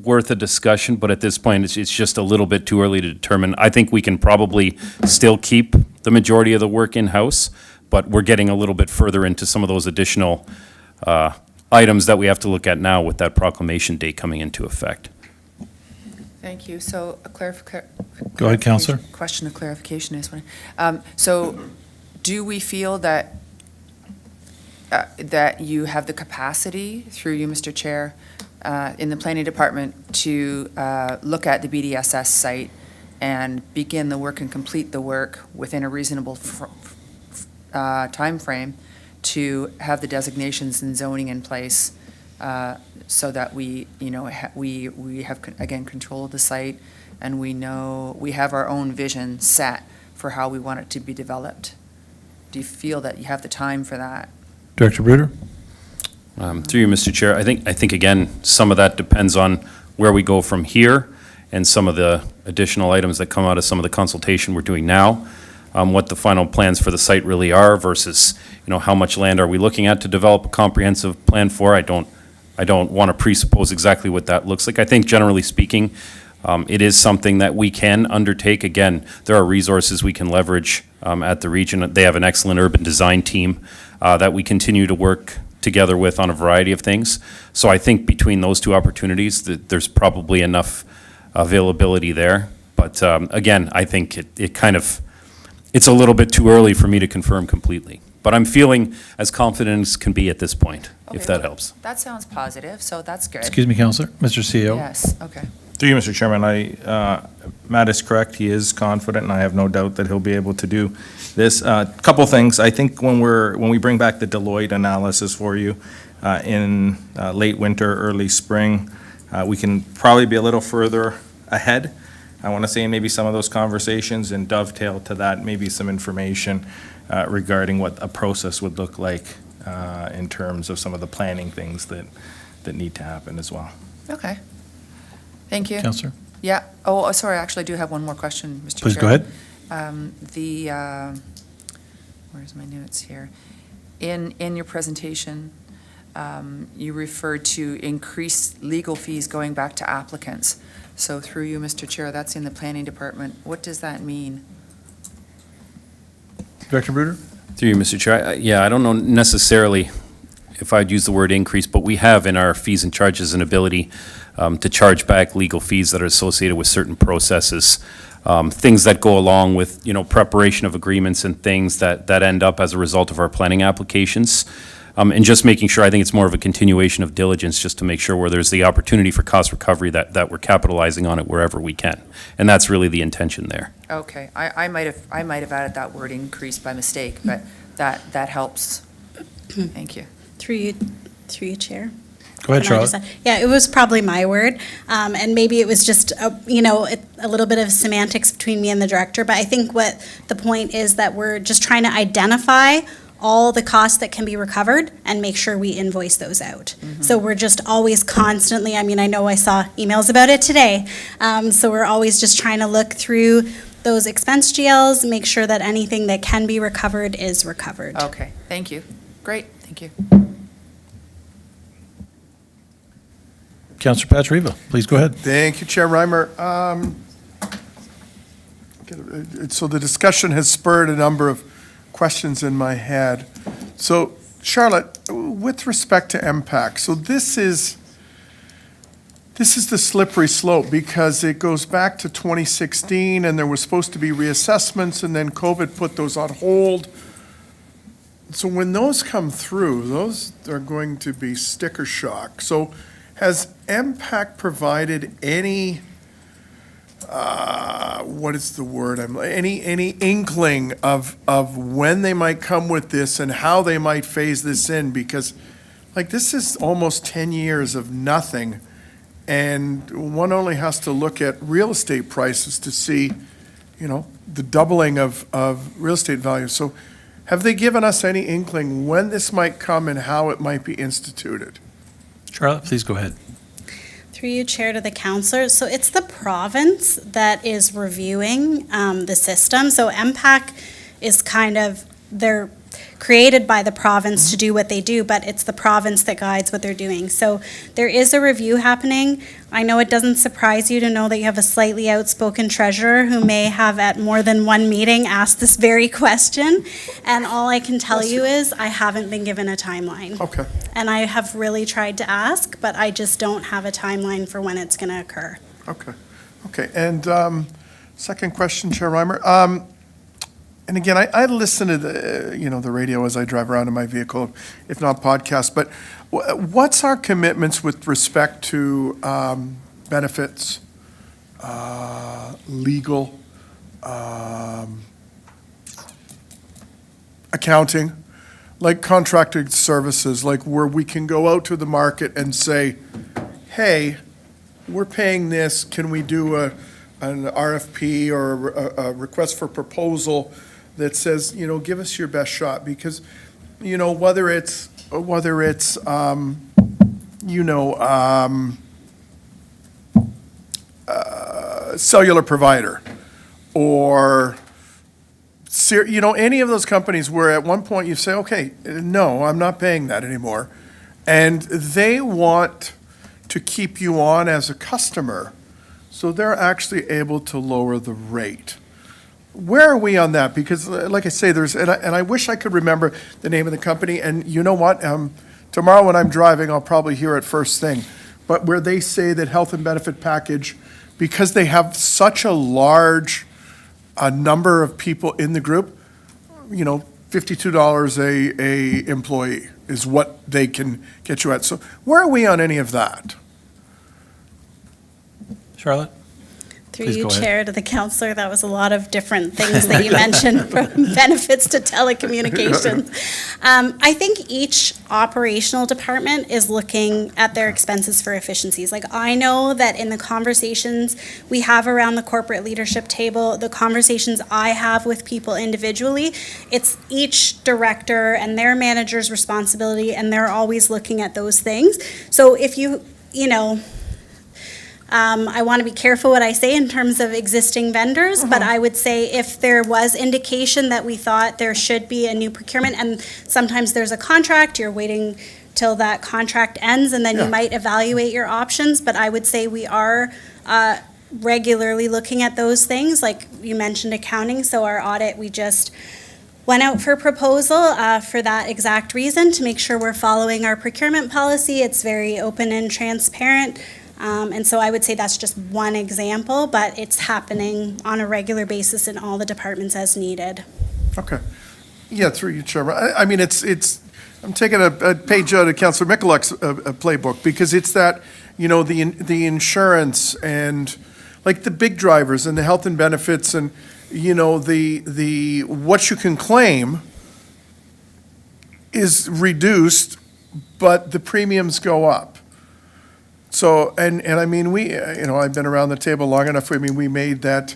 worth a discussion, but at this point, it's just a little bit too early to determine. I think we can probably still keep the majority of the work in-house, but we're getting a little bit further into some of those additional items that we have to look at now with that proclamation date coming into effect. Thank you. So a Go ahead, Councillor. question of clarification is one. So do we feel that that you have the capacity, through you, Mr. Chair, in the planning department to look at the BDSS site and begin the work and complete the work within a reasonable time frame to have the designations and zoning in place so that we, we have, again, control of the site and we have our own vision set for how we want it to be developed? Do you feel that you have the time for that? Director Bruder? Through you, Mr. Chair, I think again, some of that depends on where we go from here and some of the additional items that come out of some of the consultation we're doing now, what the final plans for the site really are versus, how much land are we looking at to develop a comprehensive plan for. I don't want to presuppose exactly what that looks like. I think generally speaking, it is something that we can undertake. Again, there are resources we can leverage at the region. They have an excellent urban design team that we continue to work together with on a variety of things. So I think between those two opportunities, there's probably enough availability there. But again, I think it's a little bit too early for me to confirm completely. But I'm feeling as confident as can be at this point, if that helps. That sounds positive, so that's good. Excuse me, Councillor. Mr. CEO? Yes, okay. Through you, Mr. Chairman, Matt is correct. He is confident, and I have no doubt that he'll be able to do this. Couple things. I think when we bring back the Deloitte analysis for you in late winter, early spring, we can probably be a little further ahead. I want to say maybe some of those conversations and dovetail to that, maybe some information regarding what a process would look like in terms of some of the planning things that need to happen as well. Okay. Thank you. Councillor? Yeah. Oh, sorry, actually, I do have one more question, Mr. Chair. Please go ahead. Where's my notes here? In your presentation, you referred to increased legal fees going back to applicants. So through you, Mr. Chair, that's in the planning department. What does that mean? Director Bruder? Through you, Mr. Chair, I don't know necessarily if I'd use the word increase, but we have in our fees and charges an ability to charge back legal fees that are associated with certain processes, things that go along with, preparation of agreements and things that end up as a result of our planning applications. And just making sure, I think it's more of a continuation of diligence just to make sure where there's the opportunity for cost recovery that we're capitalizing on it wherever we can. And that's really the intention there. Okay, I might have added that word increase by mistake, but that helps. Thank you. Through you, Chair. Go ahead, Can I just Charlotte. Yeah, it was probably my word, and maybe it was just, a little bit of semantics between me and the director, but I think what the point is that we're just trying to identify all the costs that can be recovered and make sure we invoice those out. So we're just always constantly, I know I saw emails about it today, so we're always just trying to look through those expense GLs, make sure that anything that can be recovered is recovered. Okay, thank you. Great, thank you. Councillor Patriva, please go ahead. Thank you, Chair Reimer. so the discussion has spurred a number of questions in my head. So Charlotte, with respect to MPAC, so this is the slippery slope because it goes back to 2016 and there was supposed to be reassessments and then COVID put those on hold. So when those come through, those are going to be sticker shock. So has MPAC provided any, what is the word? Any inkling of when they might come with this and how they might phase this in? Because like this is almost 10 years of nothing. And one only has to look at real estate prices to see, the doubling of real estate value. So have they given us any inkling when this might come and how it might be instituted? Charlotte, please go ahead. Through you, Chair, to the counselor. So it's the province that is reviewing the system. So MPAC is they're created by the province to do what they do, but it's the province that guides what they're doing. So there is a review happening. I know it doesn't surprise you to know that you have a slightly outspoken treasurer who may have at more than one meeting asked this very question. And all I can tell you is I haven't been given a timeline. Okay. And I have really tried to ask, but I just don't have a timeline for when it's going to occur. Okay. And second question, Chair Reimer. And again, I listen to the radio as I drive around in my vehicle, if not podcast. But what's our commitments with respect to benefits, legal, accounting, like contracted services, like where we can go out to the market and say, hey, we're paying this, can we do an RFP or a request for proposal that says, give us your best shot? Because, whether it's cellular provider or, any of those companies where at one point you say, okay, no, I'm not paying that anymore. And they want to keep you on as a customer, so they're actually able to lower the rate. Where are we on that? Because like I say, and I wish I could remember the name of the company, and you know what? Tomorrow when I'm driving, I'll probably hear it first thing. But where they say that health and benefit package, because they have such a large number of people in the group, $52 a employee is what they can get you at. So where are we on any of that? Charlotte? Through Please you, go ahead. Chair, to the counselor, that was a lot of different things that you mentioned, from benefits to telecommunications. I think each operational department is looking at their expenses for efficiencies. Like, I know that in the conversations we have around the corporate leadership table, the conversations I have with people individually, it's each director and their manager's responsibility, and they're always looking at those things. So if I want to be careful what I say in terms of existing vendors, but I would say if there was indication that we thought there should be a new procurement, and sometimes there's a contract, you're waiting till that contract ends, and then you might evaluate your options, but I would say we are regularly looking at those things, like you mentioned accounting, so our audit, we just went out for proposal for that exact reason, to make sure we're following our procurement policy. It's very open and transparent. And so I would say that's just one example, but it's happening on a regular basis in all the departments as needed. Okay. Yeah, through you, Chairman. I mean, I'm taking a page out of Councillor Mikulák's playbook, because it's that, the insurance and like the big drivers and the health and benefits and, the what you can claim is reduced, but the premiums go up. So, and I mean, I've been around the table long enough. I mean, we made that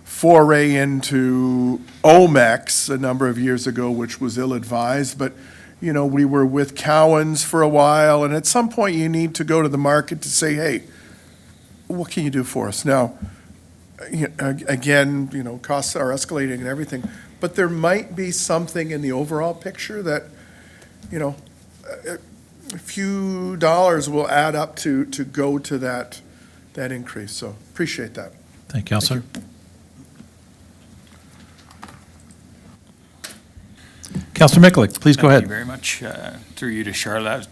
foray into Omex a number of years ago, which was ill-advised, but, we were with Cowan's for a while, and at some point you need to go to the market to say, hey, what can you do for us? Now, again, costs are escalating and everything, but there might be something in the overall picture that, a few dollars will add up to go to that increase. So appreciate that. Thank you, Counselor. Councillor Mikulik, please go Thank you ahead. very much. Through you to Charlotte.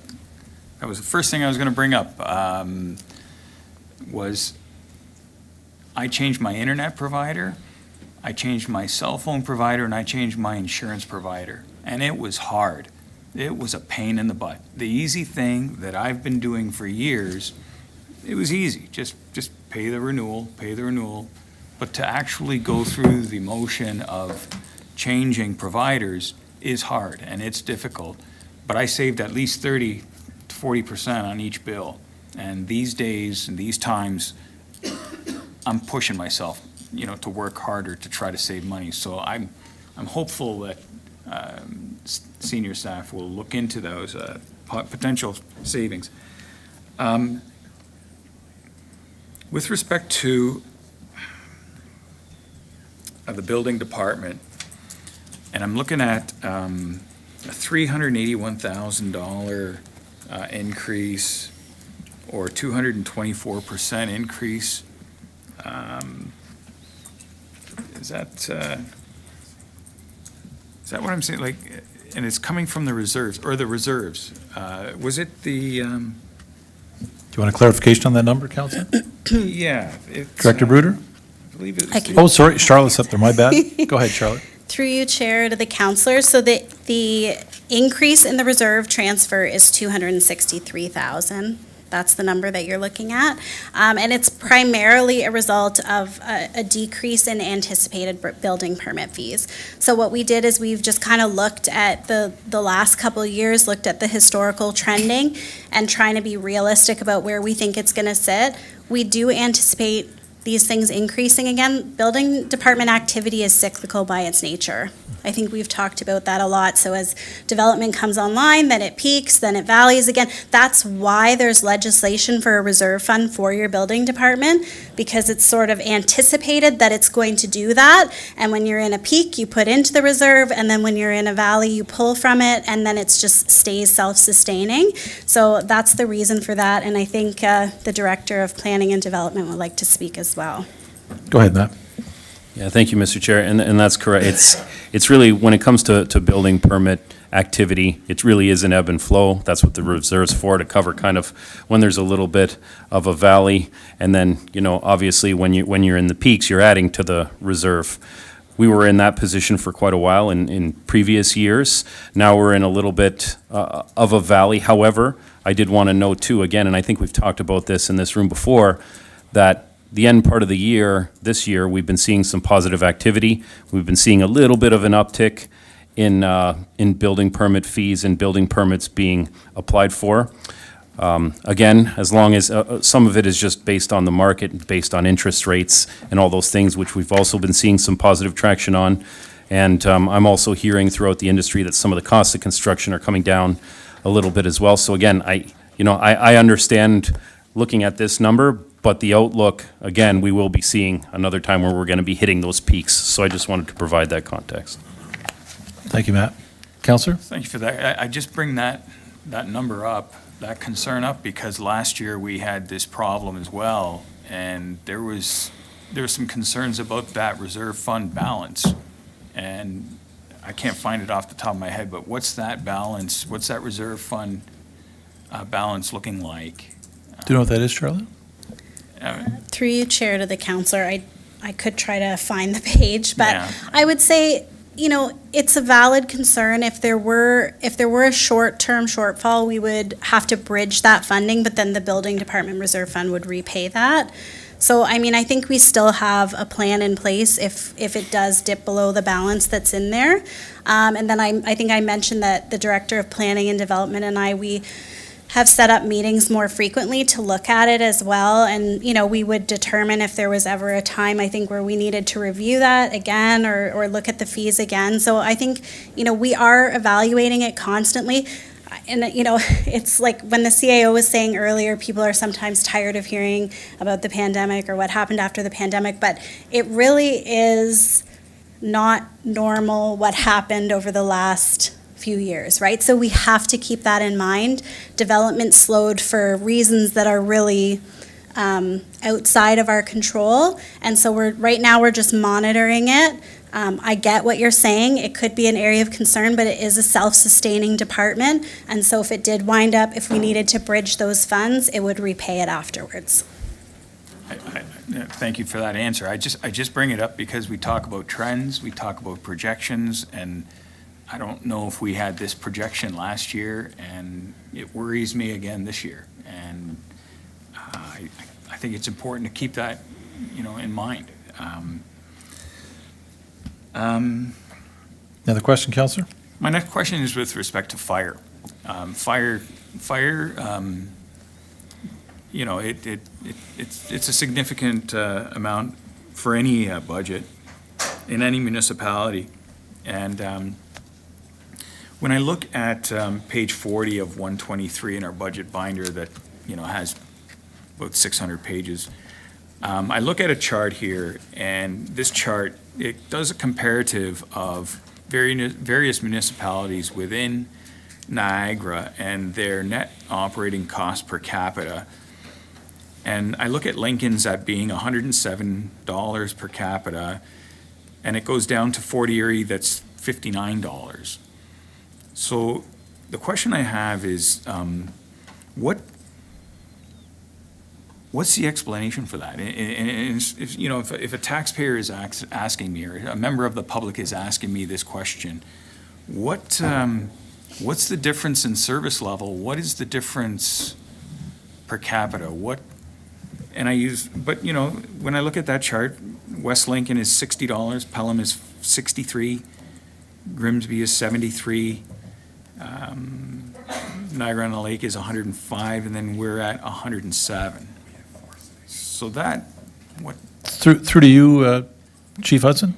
That was the first thing I was going to bring up, was I changed my internet provider, I changed my cell phone provider, and I changed my insurance provider. And it was hard. It was a pain in the butt. The easy thing that I've been doing for years, it was easy. Just pay the renewal, pay the renewal. But to actually go through the motion of changing providers is hard and it's difficult. But I saved at least 30 to 40% on each bill. And these days and these times, I'm pushing myself, to work harder to try to save money. So I'm hopeful that senior staff will look into those potential savings. With respect to the building department, and I'm looking at a $381,000 increase or 224% increase. Is that what I'm saying? Like, and it's coming from the reserves, or the reserves. Was it the, Do you want a clarification on that number, Councillor? yeah. Director Bruder? I believe it I was. can- Oh, sorry, Charlotte's up there, my bad. Go ahead, Charlotte. Through you, Chair, to the counselor. So the increase in the reserve transfer is 263,000. That's the number that you're looking at. And it's primarily a result of a decrease in anticipated building permit fees. So what we did is we've just kind of looked at the last couple of years, looked at the historical trending and trying to be realistic about where we think it's going to sit. We do anticipate these things increasing again. Building department activity is cyclical by its nature. I think we've talked about that a lot. So as development comes online, then it peaks, then it valleys again. That's why there's legislation for a reserve fund for your building department, because it's sort of anticipated that it's going to do that. And when you're in a peak, you put into the reserve, and then when you're in a valley, you pull from it, and then it just stays self-sustaining. So that's the reason for that. And I think the Director of Planning and Development would like to speak as well. Go ahead, Matt. Yeah, thank you, Mr. Chair, and that's correct. It's really, when it comes to building permit activity, it really is an ebb and flow. That's what the reserve's for, to cover kind of when there's a little bit of a valley, and then, obviously, when you're in the peaks, you're adding to the reserve. We were in that position for quite a while in previous years. Now we're in a little bit of a valley. However, I did want to note too, again, and I think we've talked about this in this room before, that the end part of the year, this year, we've been seeing some positive activity. We've been seeing a little bit of an uptick in building permit fees and building permits being applied for. Again, as long as some of it is just based on the market, based on interest rates and all those things, which we've also been seeing some positive traction on. And I'm also hearing throughout the industry that some of the costs of construction are coming down a little bit as well. So again, I understand looking at this number, but the outlook, again, we will be seeing another time where we're going to be hitting those peaks. So I just wanted to provide that context. Thank you, Matt. Councillor? Thank you for that. I just bring that number up, that concern up, because last year we had this problem as well, and there were some concerns about that reserve fund balance. And I can't find it off the top of my head, but what's that balance, what's that reserve fund balance looking like? Do you know what that is, Charlotte? Through you, Chair, to the counselor, I could try to find the page, but Yeah. I would say, it's a valid concern. If there were a short-term shortfall, we would have to bridge that funding, but then the building department reserve fund would repay that. So, I think we still have a plan in place if it does dip below the balance that's in there. And then I think I mentioned that the Director of Planning and Development and we have set up meetings more frequently to look at it as well. And, we would determine if there was ever a time, I think, where we needed to review that again or look at the fees again. So I think, we are evaluating it constantly. And, it's like when the CAO was saying earlier, people are sometimes tired of hearing about the pandemic or what happened after the pandemic, but it really is not normal what happened over the last few years, right? So we have to keep that in mind. Development slowed for reasons that are really outside of our control, and so right now we're just monitoring it. I get what you're saying. It could be an area of concern, but it is a self-sustaining department. And so if it did wind up, if we needed to bridge those funds, it would repay it afterwards. Yeah, thank you for that answer. I just bring it up because we talk about trends, we talk about projections, and I don't know if we had this projection last year, and it worries me again this year. And I think it's important to keep that, in mind. Another question, Counselor? My next question is with respect to fire. Fire, it's a significant amount for any budget in any municipality. And when I look at page 40 of 123 in our budget binder that, has about 600 pages, I look at a chart here, and this chart, it does a comparative of various municipalities within Niagara and their net operating cost per capita. And I look at Lincoln's at being $107 per capita, and it goes down to Fort Erie, that's $59. So the question I have is, what's the explanation for that? And if a taxpayer is asking me, or a member of the public is asking me this question, what's the difference in service level? What is the difference per capita? When I look at that chart, West Lincoln is $60, Pelham is $63, Grimsby is $73, Niagara-on-the-Lake is $105, and then we're at $107. So Through to you, Chief Hudson?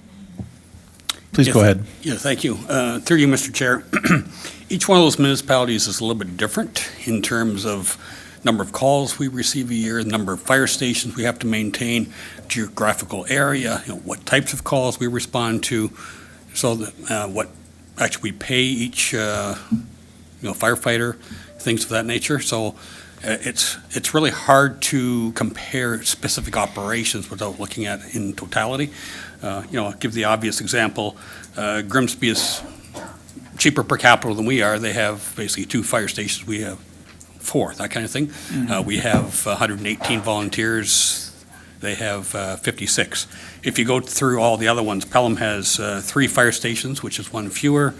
Please go ahead. Yeah, thank you. Through you, Mr. Chair. Each one of those municipalities is a little bit different in terms of number of calls we receive a year, the number of fire stations we have to maintain, geographical area, what types of calls we respond to, so that, what actually we pay each firefighter, things of that nature. So it's really hard to compare specific operations without looking at it in totality. I'll give the obvious example. Grimsby is cheaper per capita than we are. They have basically 2 fire stations. We have 4, that kind of thing. We have 118 volunteers. They have 56. If you go through all the other ones, Pelham has 3 fire stations, which is 1 fewer.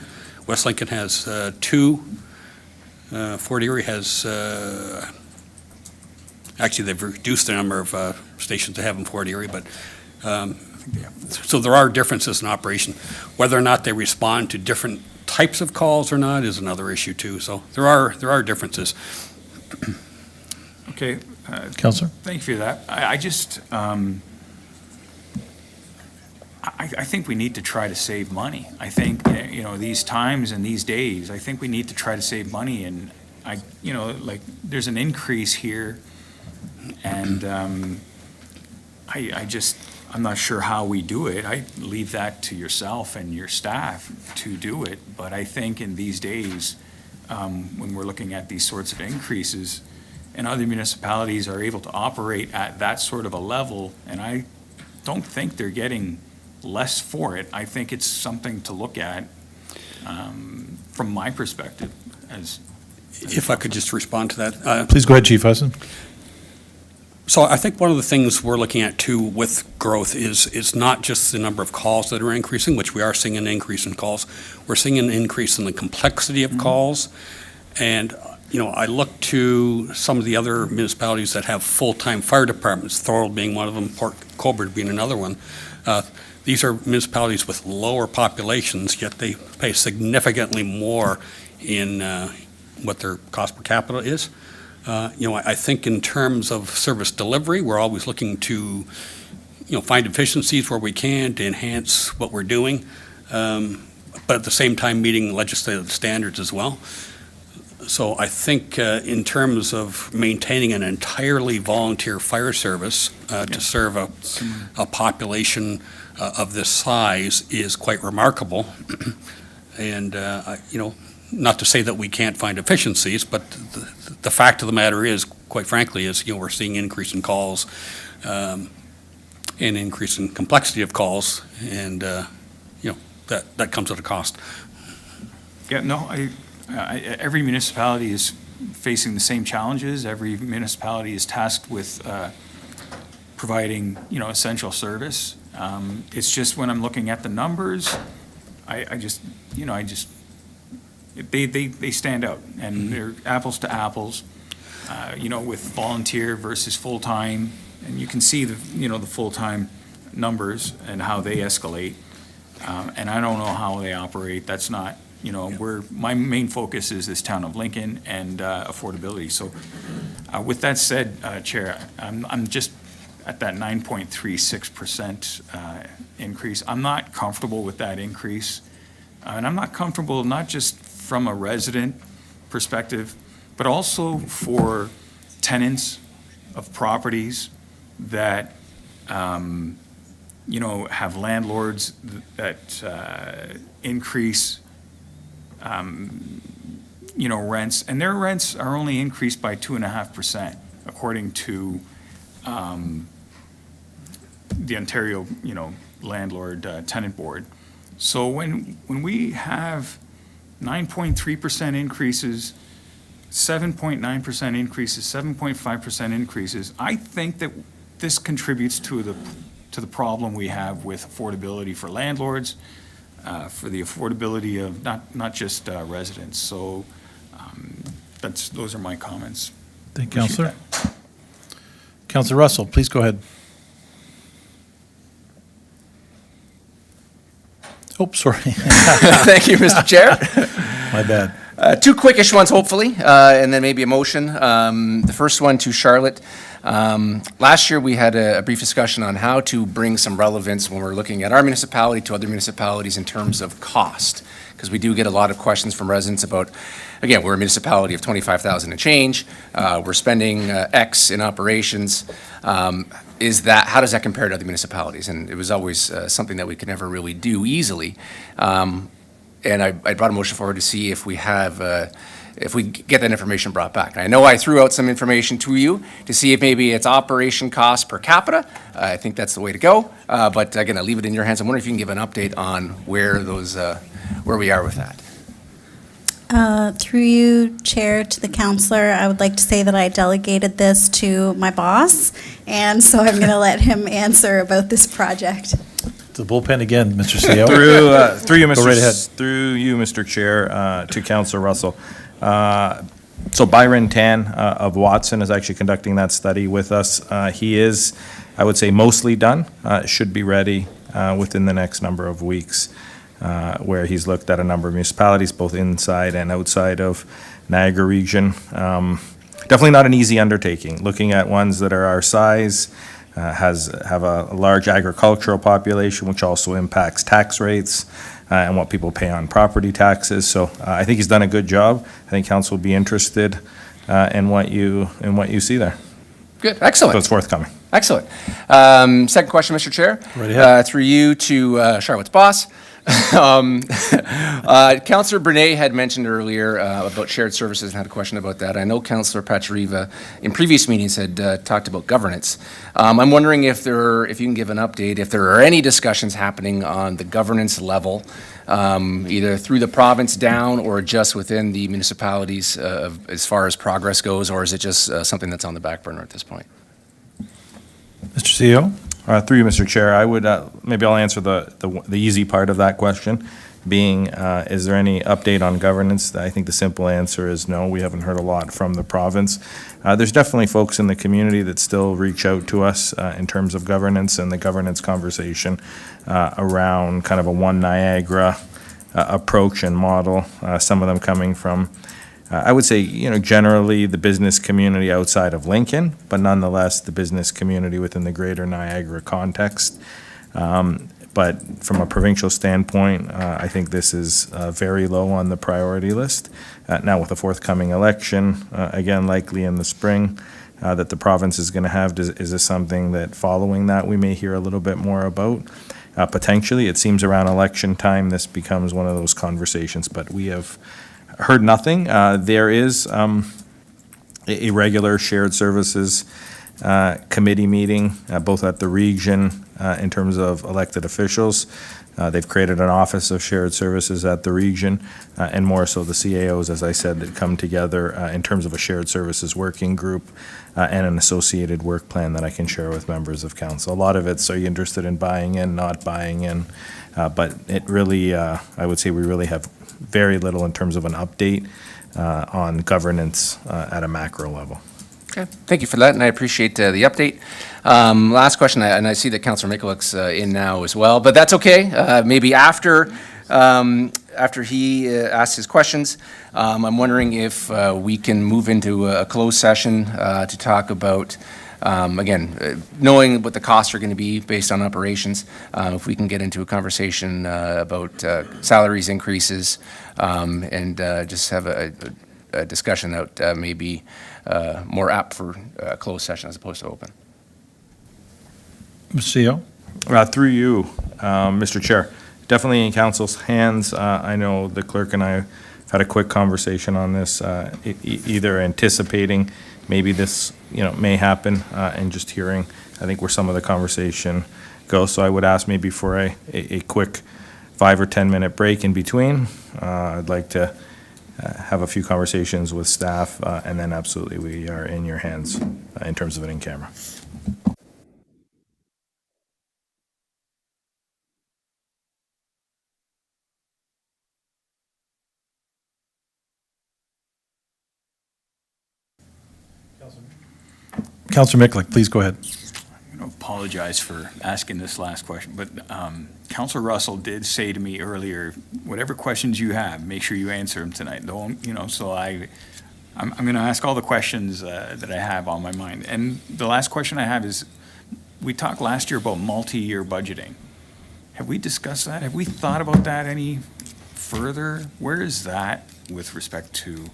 West Lincoln has 2. Fort Erie has, actually, they've reduced the number of stations they have in Fort Erie, but, so there are differences in operation. Whether or not they respond to different types of calls or not is another issue too. So there are differences. Okay. Counselor? Thank you for that. I think we need to try to save money. I think, these times and these days, I think we need to try to save money. And there's an increase here, and I'm not sure how we do it. I leave that to yourself and your staff to do it. But I think in these days, when we're looking at these sorts of increases, and other municipalities are able to operate at that sort of a level, and I don't think they're getting less for it. I think it's something to look at from my perspective. If I could just respond to that. Please go ahead, Chief Hudson. So I think one of the things we're looking at too with growth is not just the number of calls that are increasing, which we are seeing an increase in calls. We're seeing an increase in the complexity of calls. And, I look to some of the other municipalities that have full-time fire departments, Thorold being one of them, Port Colborne being another one. These are municipalities with lower populations, yet they pay significantly more in what their cost per capita is. I think in terms of service delivery, we're always looking to, find efficiencies where we can to enhance what we're doing, but at the same time meeting legislative standards as well. So I think in terms of maintaining an entirely volunteer fire service to serve a population of this size is quite remarkable. And, not to say that we can't find efficiencies, but the fact of the matter is, quite frankly, is, we're seeing increase in calls and increase in complexity of calls. And that comes at a cost. Yeah, no, every municipality is facing the same challenges. Every municipality is tasked with providing, essential service. It's just when I'm looking at the numbers, they stand out, and they're apples to apples, with volunteer versus full-time, and you can see the full-time numbers and how they escalate. And I don't know how they operate. That's not, my main focus is this town of Lincoln and affordability. So with that said, Chair, I'm just at that 9.36% increase. I'm not comfortable with that increase. And I'm not comfortable not just from a resident perspective, but also for tenants of properties that, have landlords that increase, rents, and their rents are only increased by 2.5%, according to the Ontario, Landlord Tenant Board. So when we have 9.3% increases, 7.9% increases, 7.5% increases, I think that this contributes to the problem we have with affordability for landlords, for the affordability of not just residents. So those are my comments. Thank you, Councillor. Councillor Russell, please go ahead. Oh, sorry. Thank you, Mr. Chair. My bad. Two quickish ones, hopefully, and then maybe a motion. The first one to Charlotte. Last year, we had a brief discussion on how to bring some relevance when we're looking at our municipality to other municipalities in terms of cost, because we do get a lot of questions from residents about, again, we're a municipality of 25,000 and change. We're spending X in operations. How does that compare to other municipalities? And it was always something that we could never really do easily. And I brought a motion forward to see if we get that information brought back. I know I threw out some information to you to see if maybe it's operation cost per capita. I think that's the way to go. But again, I leave it in your hands. I'm wondering if you can give an update on where we are with that. Through you, Chair, to the councillor, I would like to say that I delegated this to my boss, and so I'm going to let him answer about this project. The bullpen again, Mr. CEO. Through you, Mr. Go right ahead. Through you, Mr. Chair, to Councillor Russell. So Byron Tan of Watson is actually conducting that study with us. He is, I would say, mostly done. Should be ready within the next number of weeks, where he's looked at a number of municipalities, both inside and outside of Niagara region. Definitely not an easy undertaking. Looking at ones that are our size, have a large agricultural population, which also impacts tax rates and what people pay on property taxes. So I think he's done a good job. I think council will be interested in what you see there. Good, excellent. So it's forthcoming. Excellent. Second question, Mr. Chair. Right ahead. Through you to Charlotte's boss. Councillor Brunei had mentioned earlier about shared services and had a question about that. I know Councillor Pachariva in previous meetings had talked about governance. I'm wondering if you can give an update, if there are any discussions happening on the governance level, either through the province down or just within the municipalities as far as progress goes, or is it just something that's on the back burner at this point? Mr. CEO? Through you, Mr. Chair, I would, maybe I'll answer the easy part of that question, being, is there any update on governance? I think the simple answer is no. We haven't heard a lot from the province. There's definitely folks in the community that still reach out to us in terms of governance and the governance conversation around kind of a one Niagara approach and model. Some of them coming from, I would say, generally the business community outside of Lincoln, but nonetheless the business community within the greater Niagara context. But from a provincial standpoint, I think this is very low on the priority list. Now with the forthcoming election, again, likely in the spring, that the province is going to have, is this something that following that we may hear a little bit more about? Potentially, it seems around election time this becomes one of those conversations, but we have heard nothing. There is a regular shared services committee meeting, both at the region in terms of elected officials. They've created an Office of Shared Services at the region, and more so the CAOs, as I said, that come together in terms of a shared services working group and an associated work plan that I can share with members of council. A lot of it's, are you interested in buying in, not buying in? But it really, I would say we really have very little in terms of an update on governance at a macro level. Okay, thank you for that, and I appreciate the update. Last question, and I see that Councillor Mikulic's in now as well, but that's okay. Maybe after he asks his questions, I'm wondering if we can move into a closed session to talk about, again, knowing what the costs are going to be based on operations, if we can get into a conversation about salaries increases, and just have a discussion that may be more apt for a closed session as opposed to open. Mr. CEO? Through you, Mr. Chair, definitely in council's hands. I know the clerk and I have had a quick conversation on this, either anticipating maybe this, may happen, and just hearing, I think, where some of the conversation goes. So I would ask maybe for a quick 5 or 10 minute break in between. I'd like to have a few conversations with staff, and then absolutely we are in your hands in terms of an in-camera. Councillor Mikulic, please go ahead. I'm going to apologize for asking this last question, but Councillor Russell did say to me earlier, whatever questions you have, make sure you answer them tonight. Don't, so I'm going to ask all the questions that I have on my mind. And the last question I have is, we talked last year about multi-year budgeting. Have we discussed that? Have we thought about that any further? Where is that with respect to?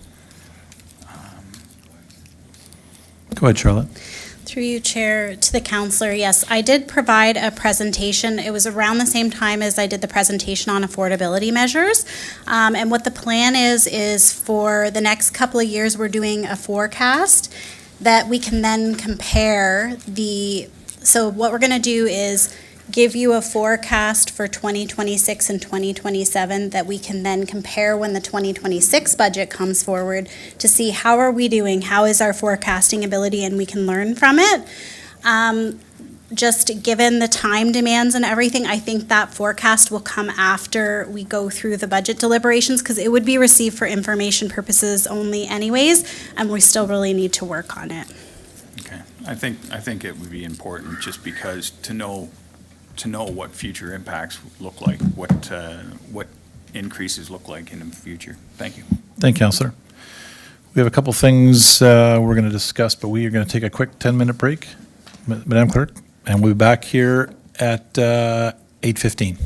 Go ahead, Charlotte. Through you, Chair, to the councillor, yes, I did provide a presentation. It was around the same time as I did the presentation on affordability measures. And what the plan is for the next couple of years, we're doing a forecast that we can then compare so what we're going to do is give you a forecast for 2026 and 2027 that we can then compare when the 2026 budget comes forward to see how are we doing, how is our forecasting ability, and we can learn from it. Just given the time demands and everything, I think that forecast will come after we go through the budget deliberations, because it would be received for information purposes only anyways, and we still really need to work on it. Okay, I think it would be important just because to know what future impacts look like, what increases look like in the future. Thank you. Thank you, Councillor. We have a couple things we're going to discuss, but we are going to take a quick 10-minute break, Madam Clerk, and we'll be back here at 8:15.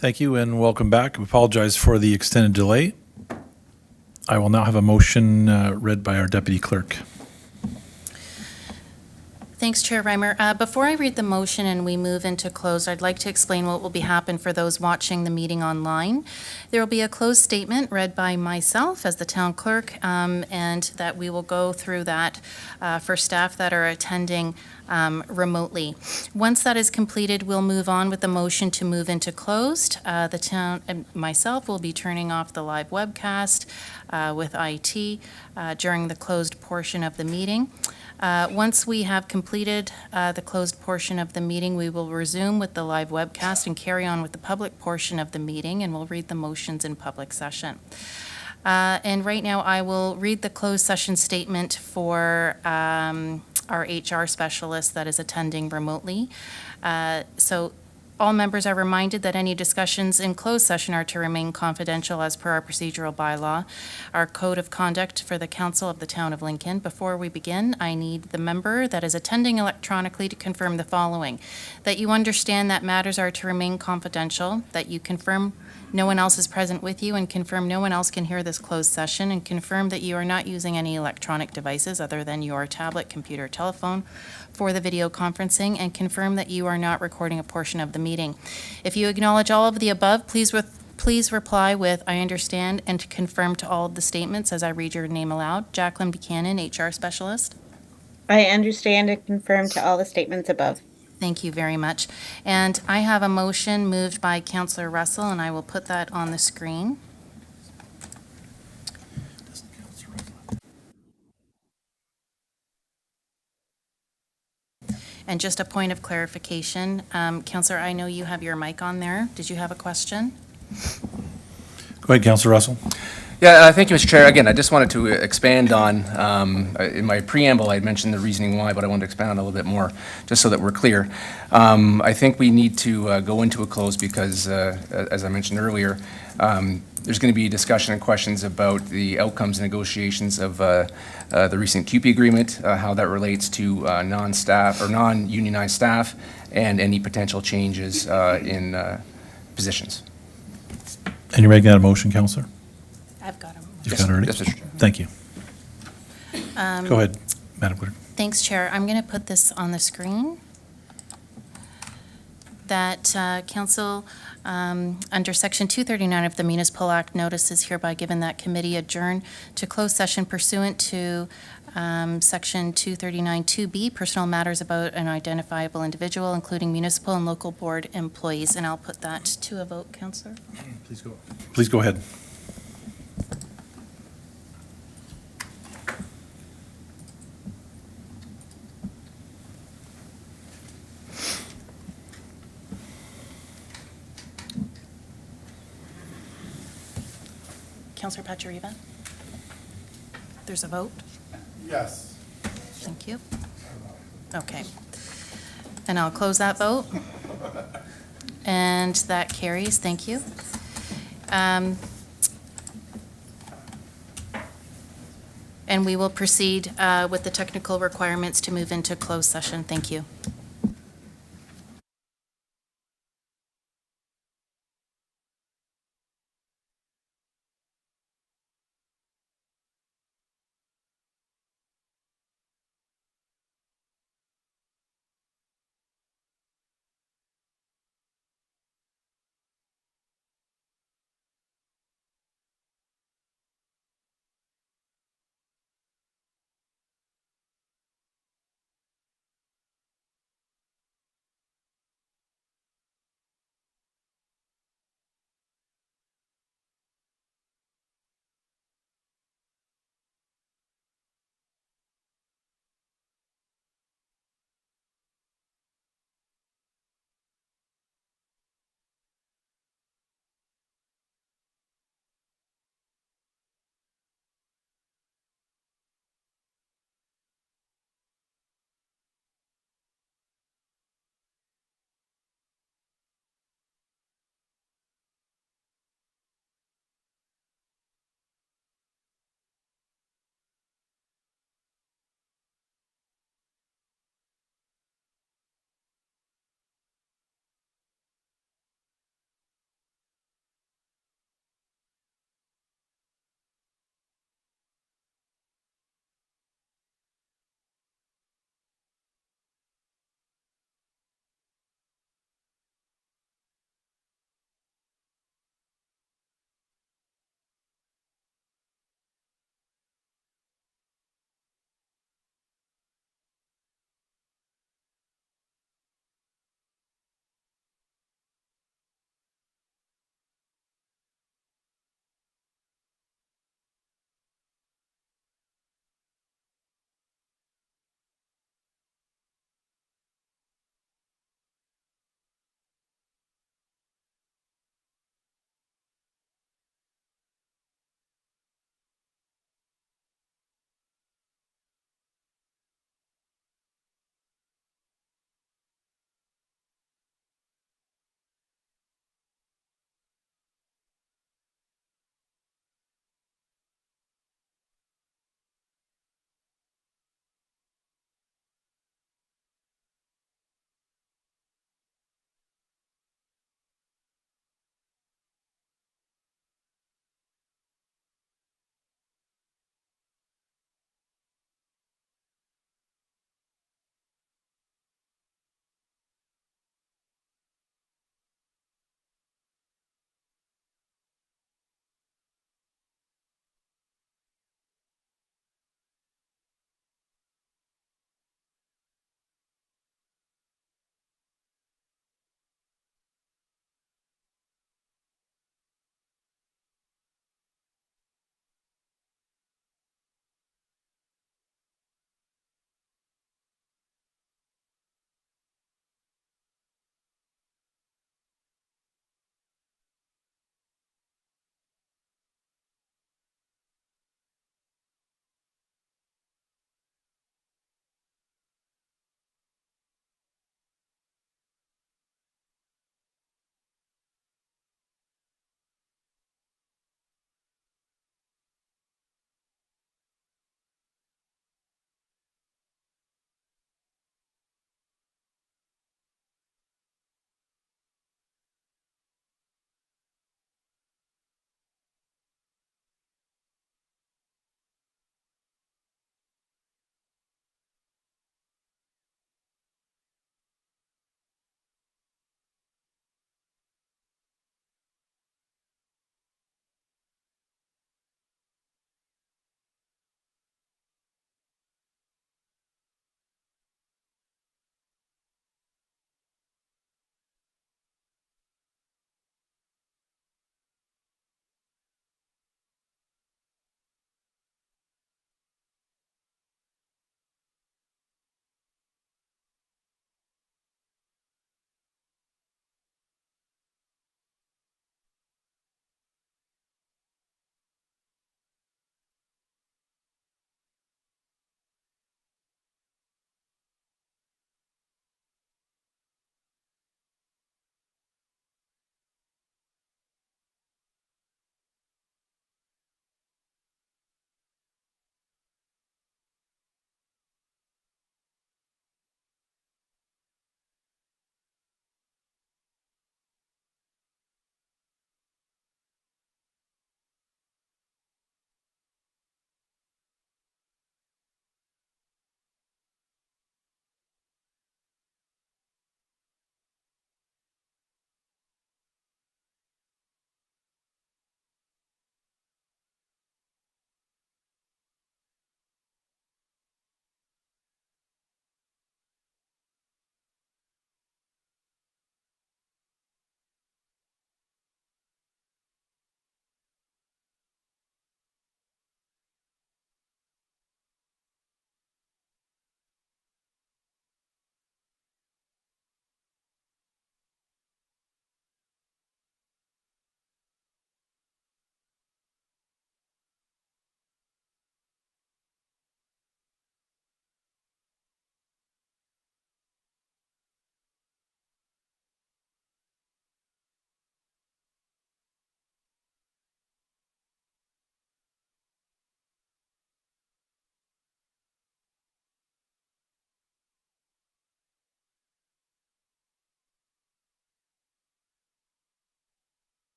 Thank you and welcome back. I apologize for the extended delay. I will now have a motion read by our deputy clerk. Thanks, Chair Reimer. Before I read the motion and we move into closed, I'd like to explain what will be happen for those watching the meeting online. There will be a closed statement read by myself as the town clerk, and that we will go through that for staff that are attending remotely. Once that is completed, we'll move on with the motion to move into closed. The town and myself will be turning off the live webcast with IT during the closed portion of the meeting. Once we have completed the closed portion of the meeting, we will resume with the live webcast and carry on with the public portion of the meeting, and we'll read the motions in public session. And right now, I will read the closed session statement for our HR specialist that is attending remotely. So all members are reminded that any discussions in closed session are to remain confidential as per our procedural bylaw, our code of conduct for the council of the town of Lincoln. Before we begin, I need the member that is attending electronically to confirm the following: that you understand that matters are to remain confidential, that you confirm no one else is present with you, and confirm no one else can hear this closed session, and confirm that you are not using any electronic devices other than your tablet, computer, telephone for the video conferencing, and confirm that you are not recording a portion of the meeting. If you acknowledge all of the above, please reply with "I understand" and confirm to all of the statements as I read your name aloud. Jacqueline Buchanan, HR Specialist. I understand and confirm to all the statements above. Thank you very much. And I have a motion moved by Councillor Russell, and I will put that on the screen. And just a point of clarification, Councillor, I know you have your mic on there. Did you have a question? Go ahead, Councillor Russell. Yeah, thank you, Mr. Chair. Again, I just wanted to expand on, in my preamble, I had mentioned the reasoning why, but I wanted to expand on it a little bit more, just so that we're clear. I think we need to go into a close because, as I mentioned earlier, there's going to be discussion and questions about the outcomes and negotiations of the recent CUPE agreement, how that relates to non-staff or non-unionized staff, and any potential changes in positions. And you're making that a motion, Councillor? I've got them. You've got it already? Yes, Mr. Chair. Thank you. Go ahead, Madam Clerk. Thanks, Chair. I'm going to put this on the screen. That Council, under Section 239 of the Municipal Act, notice is hereby given that committee adjourn to closed session pursuant to Section 239-2B, personal matters about an identifiable individual, including municipal and local board employees. And I'll put that to a vote, Councillor. Please go ahead. Councillor Pachariva? There's a vote? Yes. Thank you. Okay. And I'll close that vote. And that carries. Thank you. And we will proceed with the technical requirements to move into closed session. Thank you.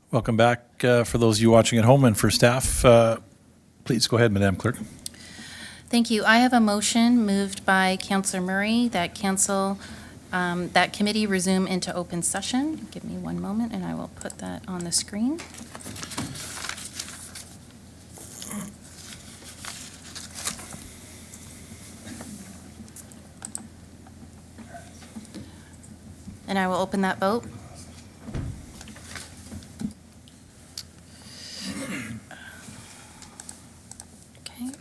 Welcome back for those of you watching at home, and for staff, please go ahead, Madam Clerk. Thank you. I have a motion moved by Councillor Murray that that committee resume into open session. Give me one moment and I will put that on the screen. And I will open that vote. Okay.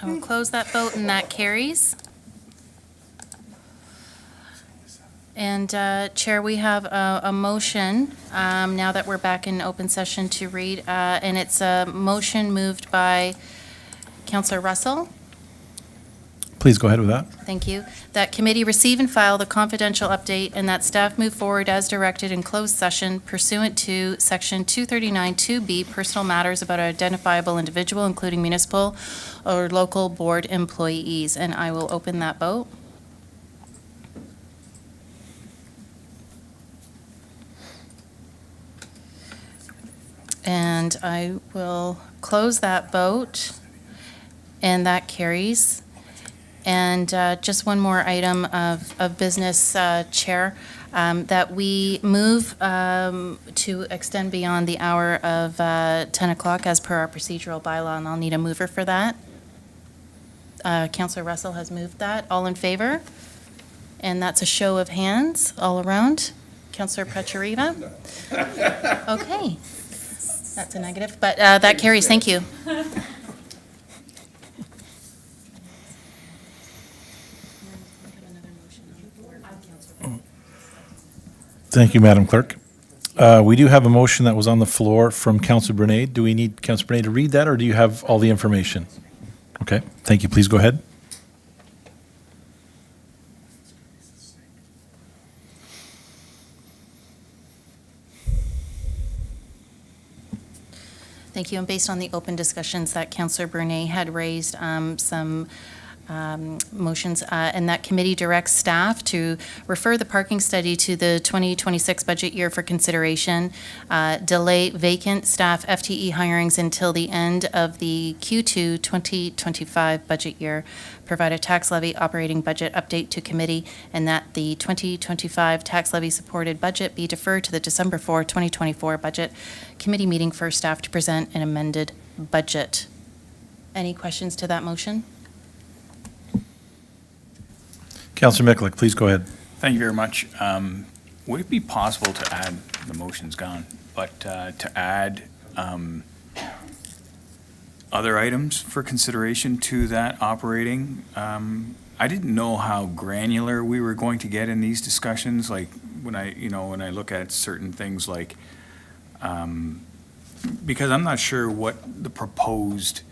I will close that vote and that carries. And Chair, we have a motion, now that we're back in open session, to read, and it's a motion moved by Councillor Russell. Please go ahead with that. Thank you. That committee receive and file the confidential update, and that staff move forward as directed in closed session pursuant to Section 239-2B, personal matters about an identifiable individual, including municipal or local board employees. And I will open that vote. And I will close that vote, and that carries. And just one more item of business, Chair, that we move to extend beyond the hour of 10 o'clock as per our procedural bylaw, and I'll need a mover for that. Councillor Russell has moved that. All in favor? And that's a show of hands all around. Councillor Pachariva? Okay. That's a negative, but that carries. Thank you. Thank you, Madam Clerk. We do have a motion that was on the floor from Councillor Brunei. Do we need Councillor Brunei to read that, or do you have all the information? Okay, thank you. Please go ahead. Thank you. And based on the open discussions that Councillor Brunei had raised, some motions, and that committee directs staff to refer the parking study to the 2026 budget year for consideration, delay vacant staff FTE hirings until the end of the Q2 2025 budget year, provide a tax levy operating budget update to committee, and that the 2025 tax levy supported budget be deferred to the December 4, 2024 budget committee meeting for staff to present an amended budget. Any questions to that motion? Councillor Mikalik, please go ahead. Thank you very much. Would it be possible to add, the motion's gone, but to add other items for consideration to that operating? I didn't know how granular we were going to get in these discussions, like when I look at certain things like, because I'm not sure what the proposed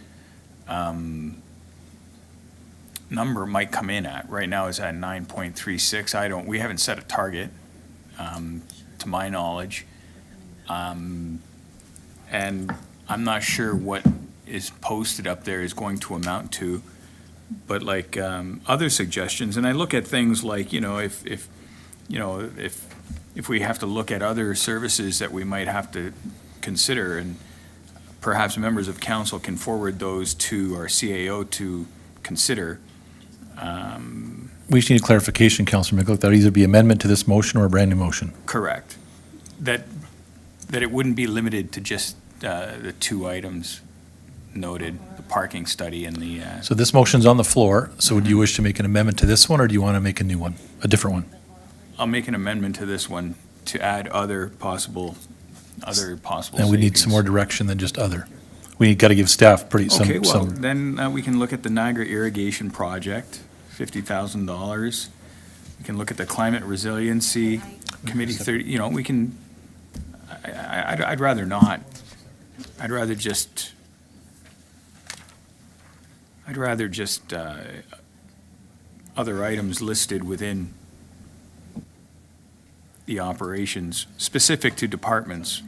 number might come in at. Right now is at 9.36. We haven't set a target, to my knowledge. And I'm not sure what is posted up there is going to amount to, but like other suggestions, and I look at things like, if we have to look at other services that we might have to consider, and perhaps members of council can forward those to our CAO to consider. We just need a clarification, Councillor Mikalik. That would either be amendment to this motion or a brand new motion. Correct. That it wouldn't be limited to just the two items noted, the parking study and the. So this motion's on the floor, so do you wish to make an amendment to this one, or do you want to make a new one, a different one? I'll make an amendment to this one to add other possible And we need some more direction than just other. We got to give staff Okay, well, then we can look at the Niagara Irrigation Project, $50,000. We can look at the Climate Resiliency Committee, we can, I'd rather not. I'd rather just other items listed within the operations, specific to departments.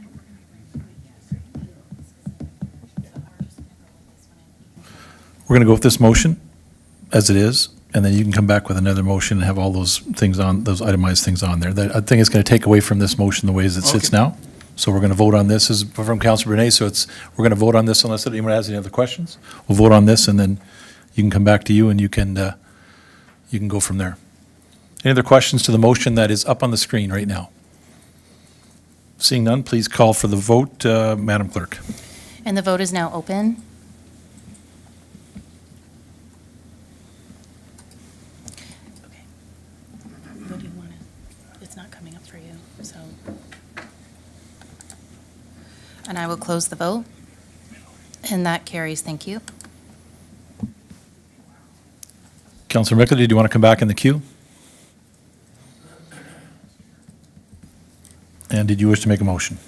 We're going to go with this motion as it is, and then you can come back with another motion and have all those things on, those itemized things on there. I think it's going to take away from this motion the way as it sits Okay. now. So we're going to vote on this as from Councilor Brunei, so we're going to vote on this unless anyone has any other questions. We'll vote on this and then you can come back to you and you can go from there. Any other questions to the motion that is up on the screen right now? Seeing none, please call for the vote, Madam Clerk. And the vote is now open. Okay. What do you want to, it's not coming up for you, so. And I will close the vote. And that carries, thank you. Councilor Mickley, do you want to come back in the queue? And did you wish to make a motion?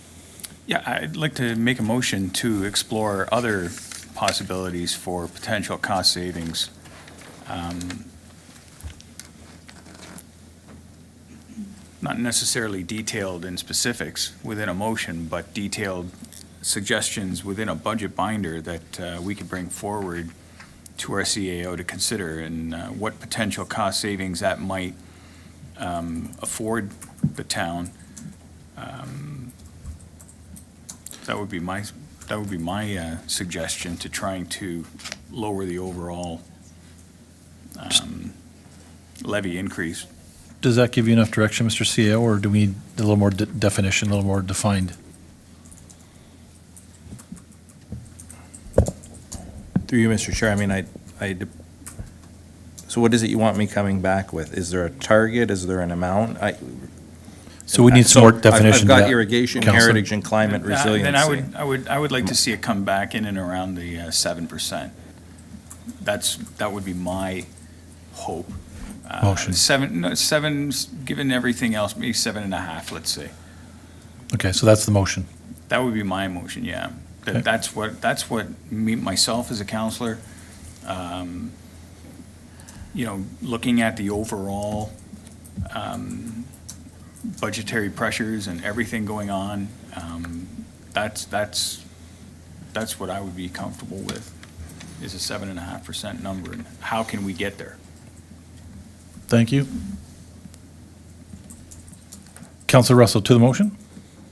Yeah, I'd like to make a motion to explore other possibilities for potential cost savings. Not necessarily detailed in specifics within a motion, but detailed suggestions within a budget binder that we could bring forward to our CAO to consider, and what potential cost savings that might afford the town. That would be my suggestion to trying to lower the overall levy increase. Does that give you enough direction, Mr. CAO, or do we need a little more definition, a little more defined? Through you, Mr. Chair, I mean, so what is it you want me coming back with? Is there a target? Is there an amount? So we need some more definition I've to got that, irrigation, Councillor. heritage, and climate resiliency. Then I would like to see it come back in and around the 7%. That would be my hope. Motion. Seven, given everything else, maybe 7.5, let's say. Okay, so that's the motion. That would be my motion, yeah. Okay. That's what me, myself as a counselor, looking at the overall budgetary pressures and everything going on, that's what I would be comfortable with, is a 7.5% number, and how can we get there? Thank you. Councilor Russell, to the motion?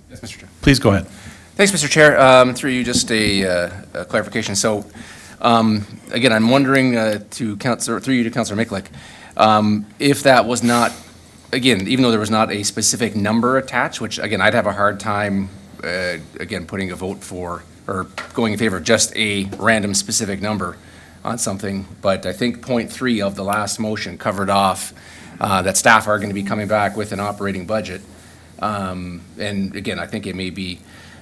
Yes, Mr. Chair. Please go ahead. Thanks, Mr. Chair. Through you, just a clarification. So, again, I'm wondering through you to Councilor Micklek, if that was not, again, even though there was not a specific number attached, which, again, I'd have a hard time, again, putting a vote for, or going in favor of just a random specific number on something, but I think point 3 of the last motion covered off that staff are going to be coming back with an operating budget. And again, I think it may be,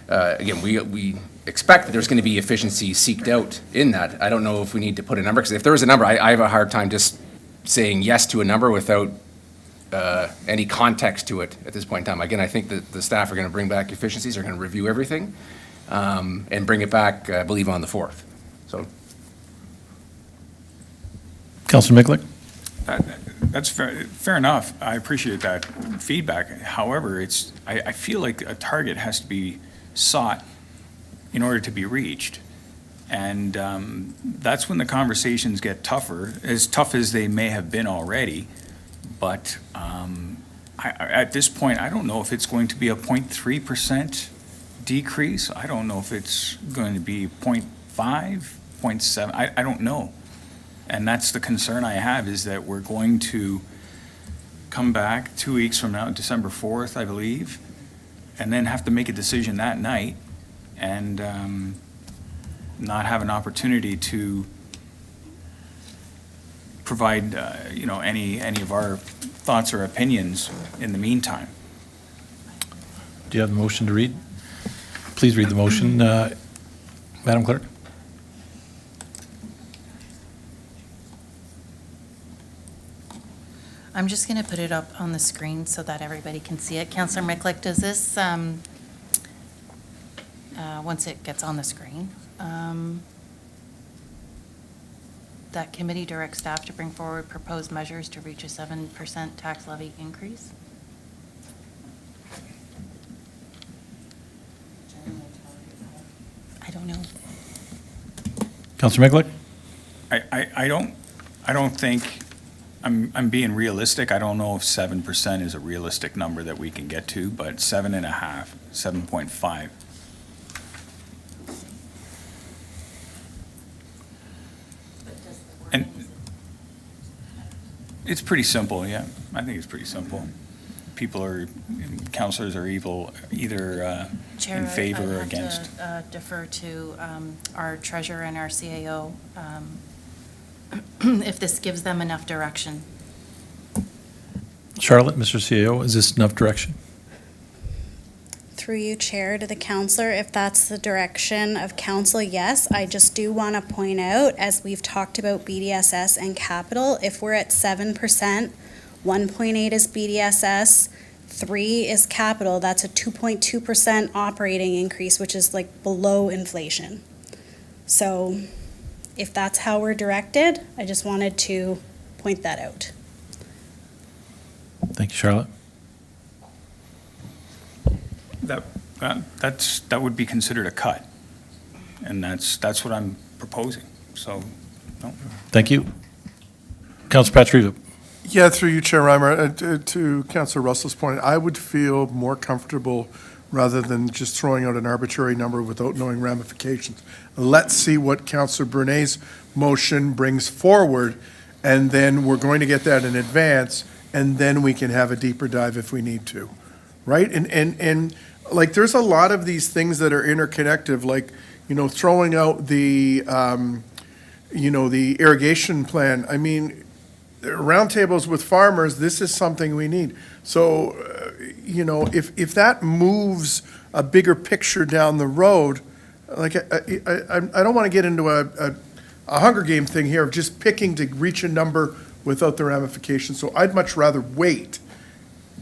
again, we expect that there's going to be efficiency seeked out in that. I don't know if we need to put a number, because if there was a number, I have a hard time just saying yes to a number without any context to it at this point in time. Again, I think that the staff are going to bring back efficiencies, are going to review everything, and bring it back, I believe, on the 4th. So. Councilor Micklek? That's fair enough. I appreciate that feedback. However, I feel like a target has to be sought in order to be reached. And that's when the conversations get tougher, as tough as they may have been already. But at this point, I don't know if it's going to be a 0.3% decrease. I don't know if it's going to be 0.5, 0.7. I don't know. And that's the concern I have, is that we're going to come back 2 weeks from now, December 4th, I believe, and then have to make a decision that night and not have an opportunity to provide, any of our thoughts or opinions in the meantime. Do you have the motion to read? Please read the motion, Madam Clerk. I'm just going to put it up on the screen so that everybody can see it. Councillor Micklek, does this, once it gets on the screen, that committee directs staff to bring forward proposed measures to reach a 7% tax levy increase? I don't know. Councilor Micklek? I don't think I'm being realistic. I don't know if 7% is a realistic number that we can get to, but 7.5, 7.5. And it's pretty simple, yeah. I think it's pretty simple. Councilors are either Chair, in favor or I have against. to defer to our treasurer and our CAO if this gives them enough direction. Charlotte, Mr. CEO, is this enough direction? Through you, Chair, to the counselor, if that's the direction of council, yes. I just do want to point out, as we've talked about BDSS and capital, if we're at 7%, 1.8 is BDSS, 3 is capital, that's a 2.2% operating increase, which is like below inflation. So if that's how we're directed, I just wanted to point that out. Thank you, Charlotte. That would be considered a cut, and that's what I'm proposing, so, no. Thank you. Councilor Patricio. Yeah, through you, Chair Reimer, to Councilor Russell's point, I would feel more comfortable rather than just throwing out an arbitrary number without knowing ramifications. Let's see what Councilor Brunet's motion brings forward, and then we're going to get that in advance, and then we can have a deeper dive if we need to, right? And like, there's a lot of these things that are interconnected, like, throwing out the, the irrigation plan. I mean, roundtables with farmers, this is something we need. So, if that moves a bigger picture down the road, like, I don't want to get into a Hunger Game thing here of just picking to reach a number without the ramifications. So I'd much rather wait,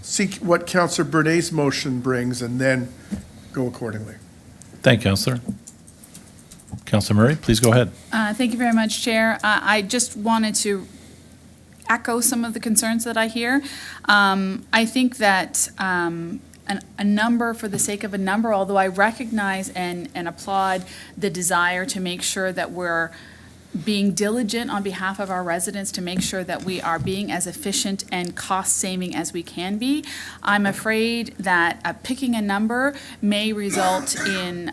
see what Councillor Brunet's motion brings, and then go accordingly. Thank you, Councillor. Councillor Murray, please go ahead. Thank you very much, Chair. I just wanted to echo some of the concerns that I hear. I think that a number for the sake of a number, although I recognize and applaud the desire to make sure that we're being diligent on behalf of our residents to make sure that we are being as efficient and cost-saving as we can be. I'm afraid that picking a number may result in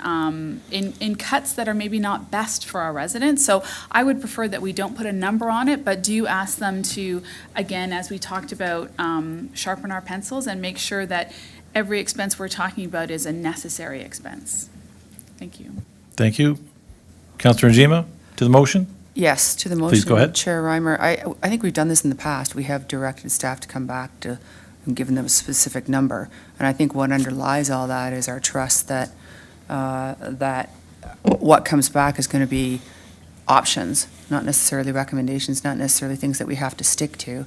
cuts that are maybe not best for our residents. So I would prefer that we don't put a number on it, but do ask them to, again, as we talked about, sharpen our pencils and make sure that every expense we're talking about is a necessary expense. Thank you. Thank you. Councillor Njima, to the motion? Yes, to the motion. Please go ahead. Chair Reimer, I think we've done this in the past. We have directed staff to come back to and given them a specific number. And I think what underlies all that is our trust that that what comes back is going to be options, not necessarily recommendations, not necessarily things that we have to stick to.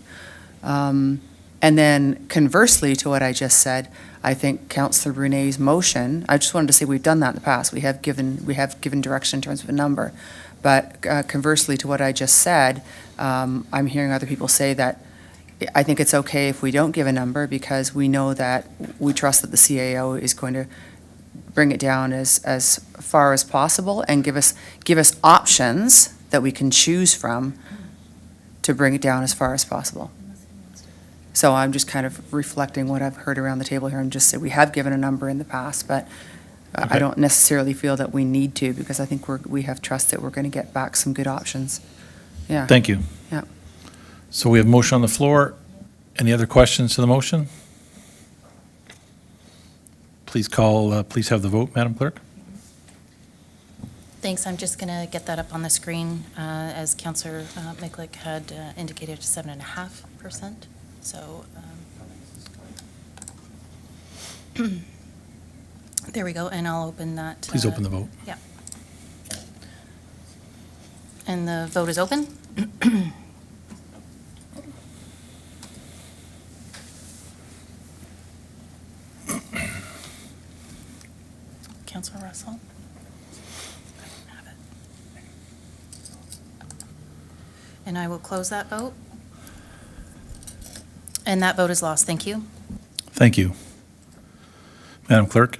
And then conversely to what I just said, I think Councillor Brunet's motion, I just wanted to say we've done that in the past. We have given direction in terms of a number. But conversely to what I just said, I'm hearing other people say that I think it's okay if we don't give a number because we know that we trust that the CAO is going to bring it down as far as possible and give us options that we can choose from to bring it down as far as possible. So I'm just kind of reflecting what I've heard around the table here and just say we have given a number in the past, but I don't necessarily feel that we need to because I think we have trust that we're going to get back some good options. Yeah. Thank you. Yeah. So we have a motion on the floor. Any other questions to the motion? Please please have the vote, Madam Clerk. Thanks. I'm just going to get that up on the screen. As Councillor Miklik had indicated, 7.5%. So there we go, and I'll open that. Please open the vote. Yeah. And the vote is open. Councillor Russell? Have it. And I will close that vote. And that vote is lost. Thank you. Thank you. Madam Clerk.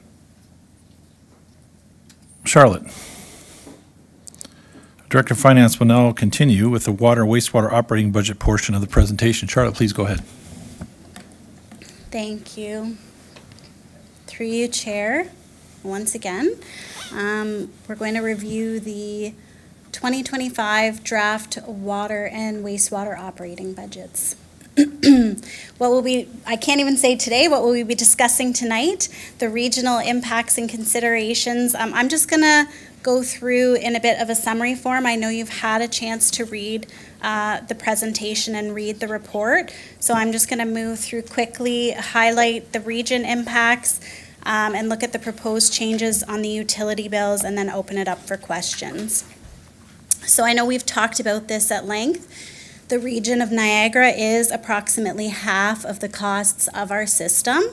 Charlotte, Director of Finance will now continue with the water and wastewater operating budget portion of the presentation. Charlotte, please go ahead. Thank you. Through you, Chair, once again, we're going to review the 2025 draft water and wastewater operating budgets. I can't even say today, what will we be discussing tonight? The regional impacts and considerations. I'm just going to go through in a bit of a summary form. I know you've had a chance to read the presentation and read the report, so I'm just going to move through quickly, highlight the region impacts, and look at the proposed changes on the utility bills, and then open it up for questions. So I know we've talked about this at length. The region of Niagara is approximately half of the costs of our system,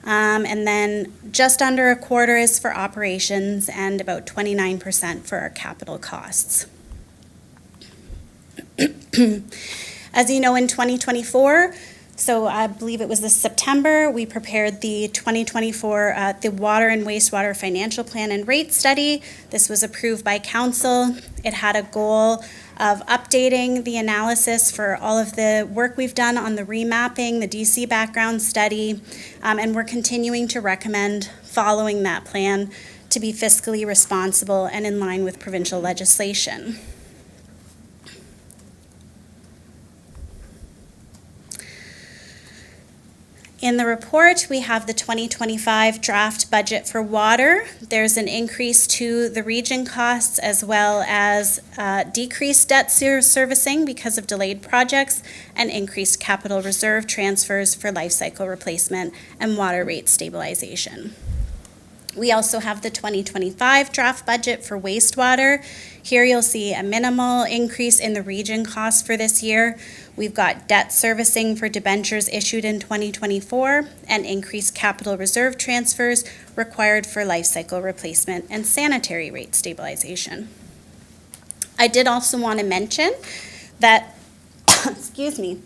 and then just under a quarter is for operations and about 29% for our capital costs. As you know, in 2024, so I believe it was this September, we prepared the 2024 the Water and Wastewater Financial Plan and Rate Study. This was approved by Council. It had a goal of updating the analysis for all of the work we've done on the remapping, the DC background study, and we're continuing to recommend following that plan to be fiscally responsible and in line with provincial legislation. In the report, we have the 2025 draft budget for water. There's an increase to the region costs as well as decreased debt servicing because of delayed projects and increased capital reserve transfers for life cycle replacement and water rate stabilization. We also have the 2025 draft budget for wastewater. Here you'll see a minimal increase in the region costs for this year. We've got debt servicing for debentures issued in 2024 and increased capital reserve transfers required for life cycle replacement and sanitary rate stabilization. I did also want to mention that, excuse me,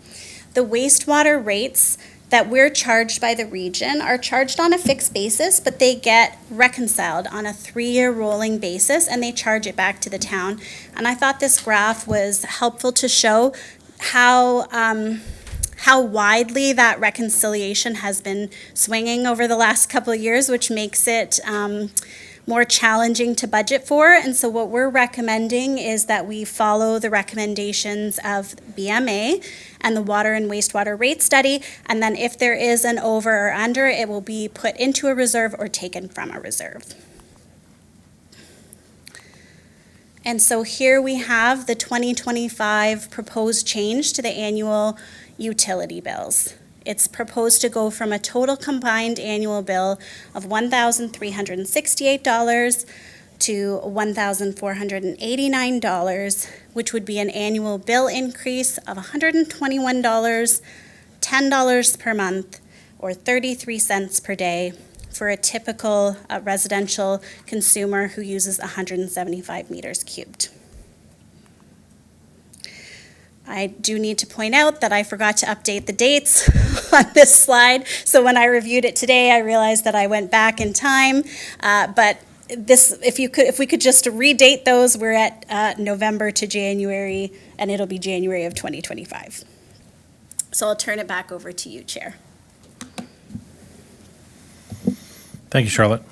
the wastewater rates that we're charged by the region are charged on a fixed basis, but they get reconciled on a 3-year rolling basis and they charge it back to the town. And I thought this graph was helpful to show how widely that reconciliation has been swinging over the last couple of years, which makes it more challenging to budget for. And so what we're recommending is that we follow the recommendations of BMA and the Water and Wastewater Rate Study. And then if there is an over or under, it will be put into a reserve or taken from a reserve. And so here we have the 2025 proposed change to the annual utility bills. It's proposed to go from a total combined annual bill of $1,368 to $1,489, which would be an annual bill increase of $121, $10 per month, or 33 cents per day for a typical residential consumer who uses 175 meters cubed. I do need to point out that I forgot to update the dates on this slide. So when I reviewed it today, I realized that I went back in time. But this, if we could just redate those, we're at November to January, and it'll be January of 2025. So I'll turn it back over to you, Chair. Thank you, Charlotte.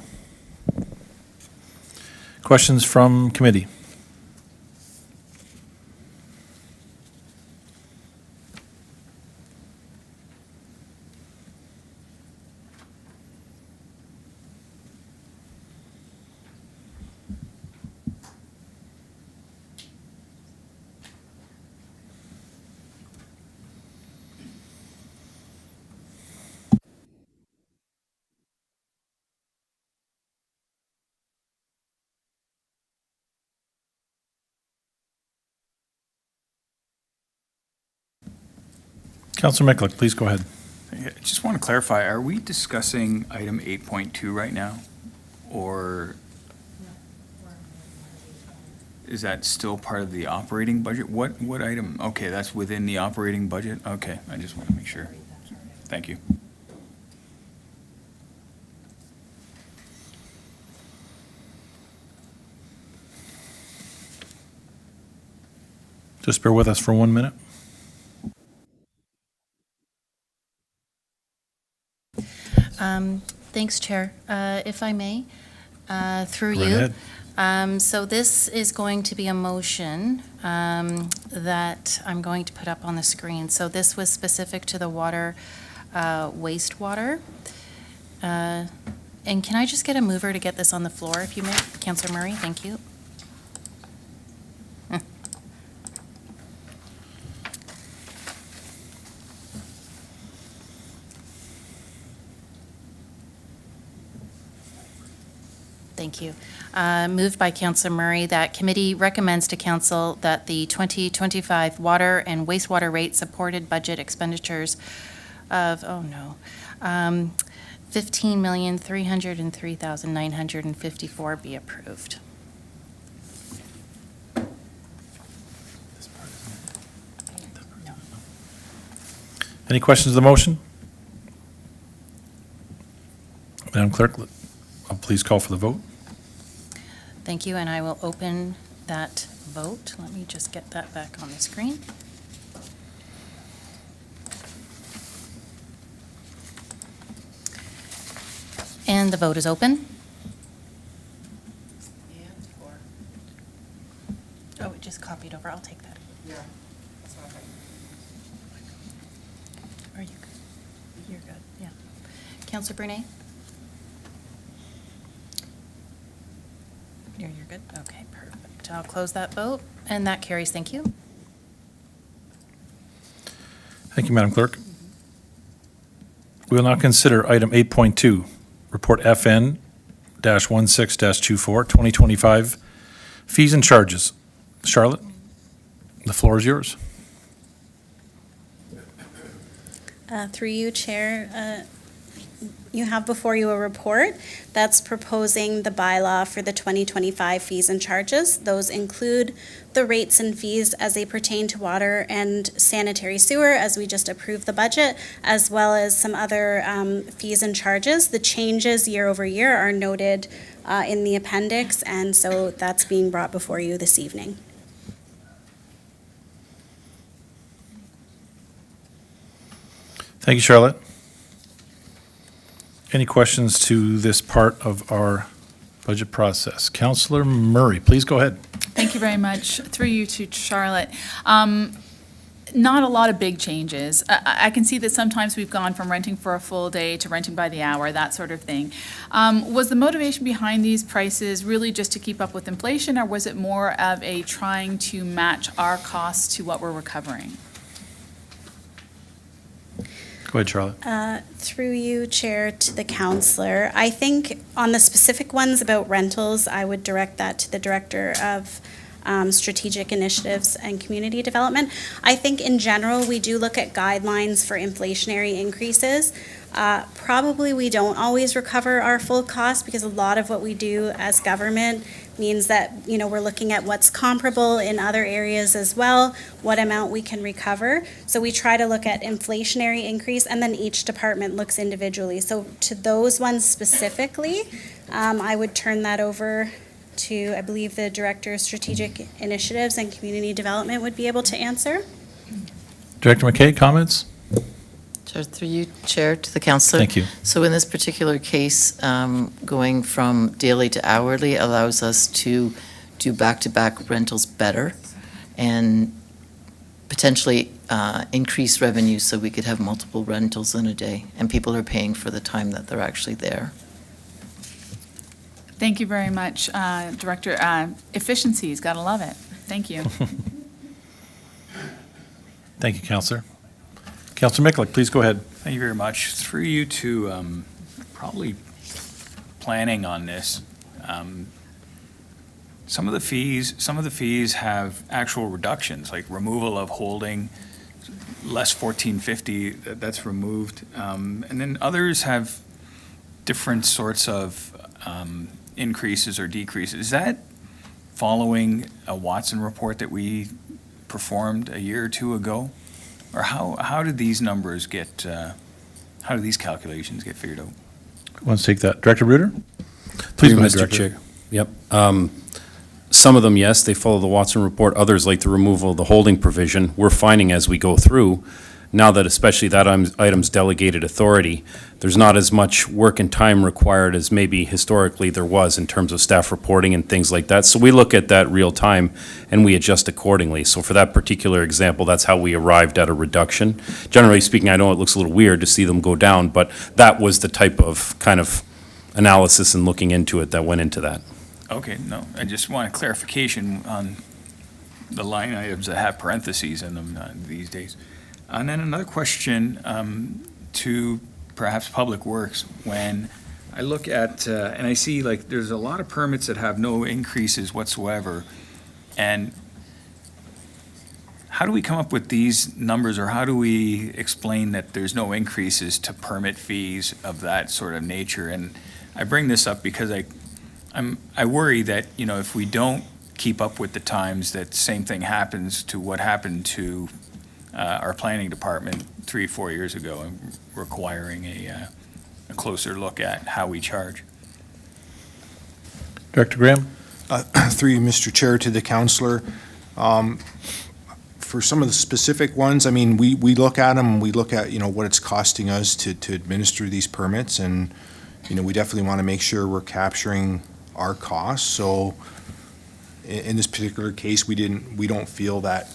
Questions from committee? Councilor Miklik, please go ahead. I just want to clarify, are we discussing item 8.2 right now? Or is that still part of the operating budget? What item? Okay, that's within the operating budget? Okay, I just want to make sure. Thank you. Just bear with us for 1 minute. Thanks, Chair. If I may, through Right you. ahead. So this is going to be a motion that I'm going to put up on the screen. So this was specific to the water, wastewater. And can I just get a mover to get this on the floor, if you may? Councillor Murray, thank you. Thank you. Moved by Councillor Murray that committee recommends to council that the 2025 water and wastewater rate supported budget expenditures of, $15,303,954 be approved. Any questions of the motion? Madam Clerk, please call for the vote. Thank you, and I will open that vote. Let me just get that back on the screen. And the vote is open. Oh, it just copied over. I'll take that. Yeah. Are you good? You're good, yeah. Councillor Brunet? You're good? Okay, perfect. I'll close that vote, and that carries. Thank you. Thank you, Madam Clerk. We will now consider item 8.2, Report FN-16-24, 2025 Fees and Charges. Charlotte, the floor is yours. Through you, Chair, you have before you a report that's proposing the bylaw for the 2025 fees and charges. Those include the rates and fees as they pertain to water and sanitary sewer, as we just approved the budget, as well as some other fees and charges. The changes year over year are noted in the appendix, and so that's being brought before you this evening. Thank you, Charlotte. Any questions to this part of our budget process? Councillor Murray, please go ahead. Thank you very much. Through you to Charlotte. Not a lot of big changes. I can see that sometimes we've gone from renting for a full day to renting by the hour, that sort of thing. Was the motivation behind these prices really just to keep up with inflation, or was it more of a trying to match our costs to what we're recovering? Go ahead, Charlotte. Through you, Chair, to the councillor. I think on the specific ones about rentals, I would direct that to the Director of Strategic Initiatives and Community Development. I think in general, we do look at guidelines for inflationary increases. Probably we don't always recover our full cost because a lot of what we do as government means that, you know, we're looking at what's comparable in other areas as well, what amount we can recover. So we try to look at inflationary increase, and then each department looks individually. So to those ones specifically, I would turn that over to, I believe, the Director of Strategic Initiatives and Community Development would be able to answer. Director McKay, comments? Chair, through you, Chair, to the councillor. Thank you. So in this particular case, going from daily to hourly allows us to do back-to-back rentals better and potentially increase revenue so we could have multiple rentals in a day, and people are paying for the time that they're actually there. Thank you very much, Director. Efficiencies, gotta love it. Thank you. Thank you, Councillor. Councillor Miklik, please go ahead. Thank you very much. Through you to probably planning on this. Some of the fees have actual reductions, like removal of holding, less $14.50, that's removed. And then others have different sorts of increases or decreases. Is that following a Watson report that we performed a year or two ago? Or how did these numbers get, how do these calculations get figured out? Who wants to take that? Director Bruder? Please go ahead, Mr. Director. Chair. Yep. Some of them, yes, they follow the Watson report. Others, like the removal of the holding provision, we're finding as we go through, now that especially that item's delegated authority, there's not as much work and time required as maybe historically there was in terms of staff reporting and things like that. So we look at that real time and we adjust accordingly. So for that particular example, that's how we arrived at a reduction. Generally speaking, I know it looks a little weird to see them go down, but that was the type of kind of analysis and looking into it that went into that. Okay, no, I just want a clarification on the line items that have parentheses in them these days. And then another question to perhaps Public Works. When I look at, and I see like there's a lot of permits that have no increases whatsoever, and how do we come up with these numbers, or how do we explain that there's no increases to permit fees of that sort of nature? And I bring this up because I worry that, you know, if we don't keep up with the times, that same thing happens to what happened to our planning department 3 or 4 years ago, and requiring a closer look at how we charge. Director Graham? Through you, Mr. Chair, to the councillor. For some of the specific ones, I mean, we look at them, we look at, you know, what it's costing us to administer these permits, and, you know, we definitely want to make sure we're capturing our costs. So in this particular case, we don't feel that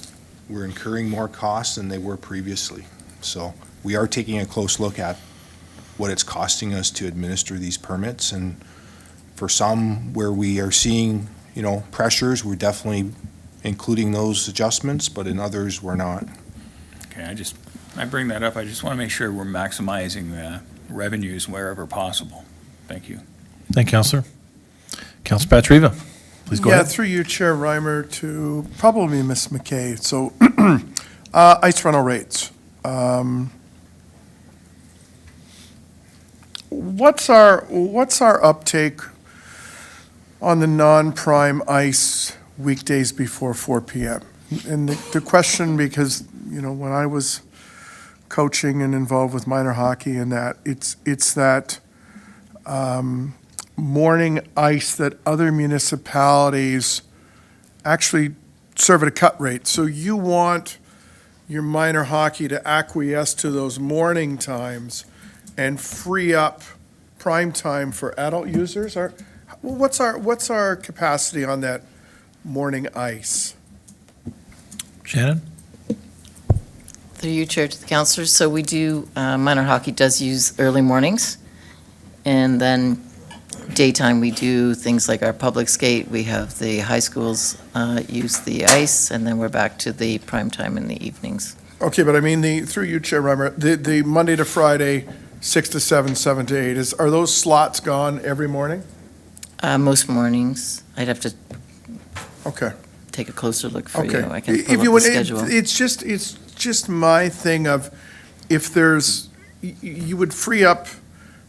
we're incurring more costs than they were previously. So we are taking a close look at what it's costing us to administer these permits, and for some where we are seeing, you know, pressures, we're definitely including those adjustments, but in others, we're not. Okay, I bring that up, I just want to make sure we're maximizing revenues wherever possible. Thank you. Thank you, Councillor. Councillor Patriva, please go Yeah, ahead. through you, Chair Reimer, to probably Ms. McKay. So ice rental rates. What's our uptake on the non-prime ice weekdays before 4 p.m.? And the question, because, you know, when I was coaching and involved with minor hockey and that, it's that morning ice that other municipalities actually serve at a cut rate. So you want your minor hockey to acquiesce to those morning times and free up prime time for adult users? What's our capacity on that morning ice? Shannon? Through you, Chair, to the councillors. So we do, minor hockey does use early mornings, and then daytime we do things like our public skate. We have the high schools use the ice, and then we're back to the prime time in the evenings. Okay, but I mean, through you, Chair Reimer, the Monday to Friday, 6 to 7, 7 to 8, are those slots gone every morning? Most mornings. I'd have to Okay. take a closer look for Okay. you. I can If pull you up the would, schedule. it's just my thing of, if there's, you would free up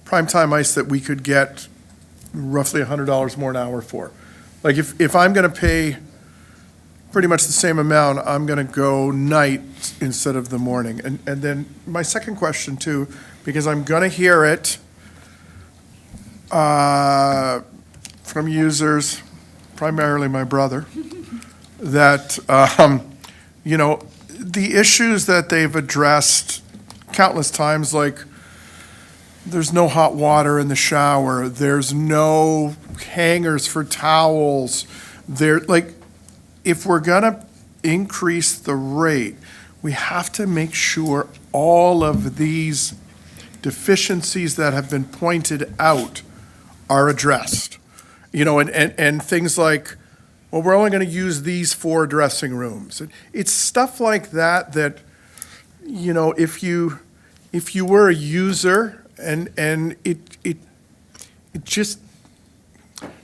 primetime ice that we could get roughly $100 more an hour for. Like, if I'm gonna pay pretty much the same amount, I'm gonna go night instead of the morning. And then my second question too, because I'm gonna hear it from users, primarily my brother, that, you know, the issues that they've addressed countless times, like there's no hot water in the shower, there's no hangers for towels, like, if we're gonna increase the rate, we have to make sure all of these deficiencies that have been pointed out are addressed. You know, and things like, well, we're only going to use these 4 dressing rooms. It's stuff like that, you know, if you were a user and it just,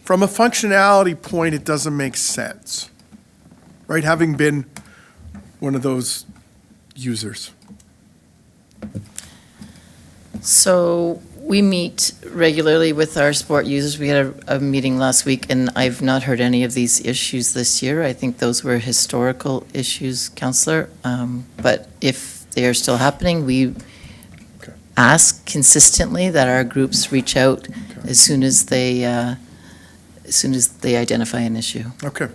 from a functionality point, it doesn't make sense, right? Having been one of those users. So we meet regularly with our sport users. We had a meeting last week, and I've not heard any of these issues this year. I think those were historical issues, Councillor. But if they are still happening, we ask consistently that our groups reach out as soon as they identify an issue. Okay.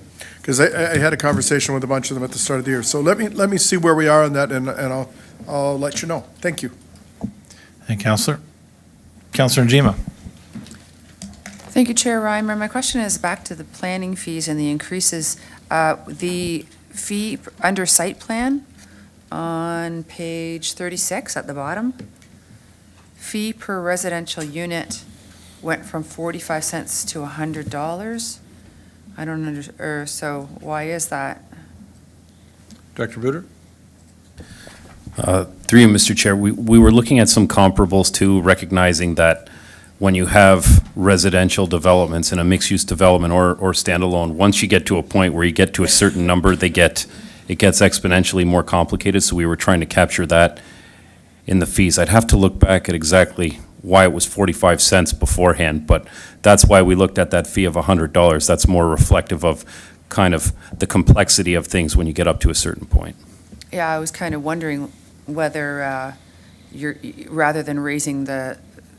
because I had a conversation with a bunch of them at the start of the year. So let me see where we are on that, and I'll let you know. Thank you. Thank you, Councillor. Councillor Njima. Thank you, Chair Reimer. My question is back to the planning fees and the increases. The fee under site plan on page 36 at the bottom, fee per residential unit went from 45 cents to $100. I don't so why is that? Director Bruder? Through you, Mr. Chair, we were looking at some comparables too, recognizing that when you have residential developments in a mixed-use development or standalone, once you get to a point where you get to a certain number, it gets exponentially more complicated, so we were trying to capture that in the fees. I'd have to look back at exactly why it was 45 cents beforehand, but that's why we looked at that fee of $100. That's more reflective of kind of the complexity of things when you get up to a certain point. Yeah, I was kind of wondering whether rather than raising the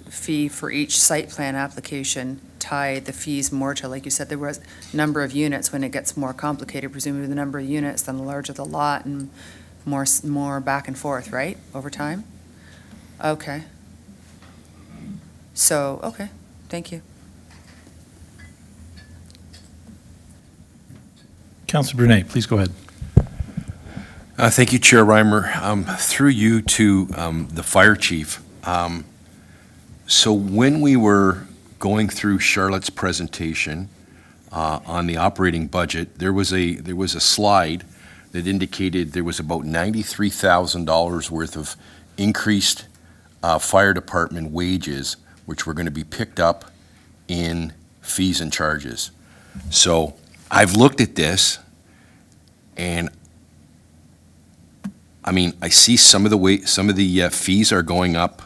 fee for each site plan application, tie the fees more to, like you said, the number of units. When it gets more complicated, presumably the number of units, then the larger the lot and more back and forth, right, over time? Okay. So, okay, thank you. Councillor Brunei, please go ahead. Thank you, Chair Reimer. Through you to the fire chief. So when we were going through Charlotte's presentation on the operating budget, there was a slide that indicated there was about $93,000 worth of increased fire department wages, which were going to be picked up in fees and charges. So I've looked at this, and I mean, I see some of the fees are going up,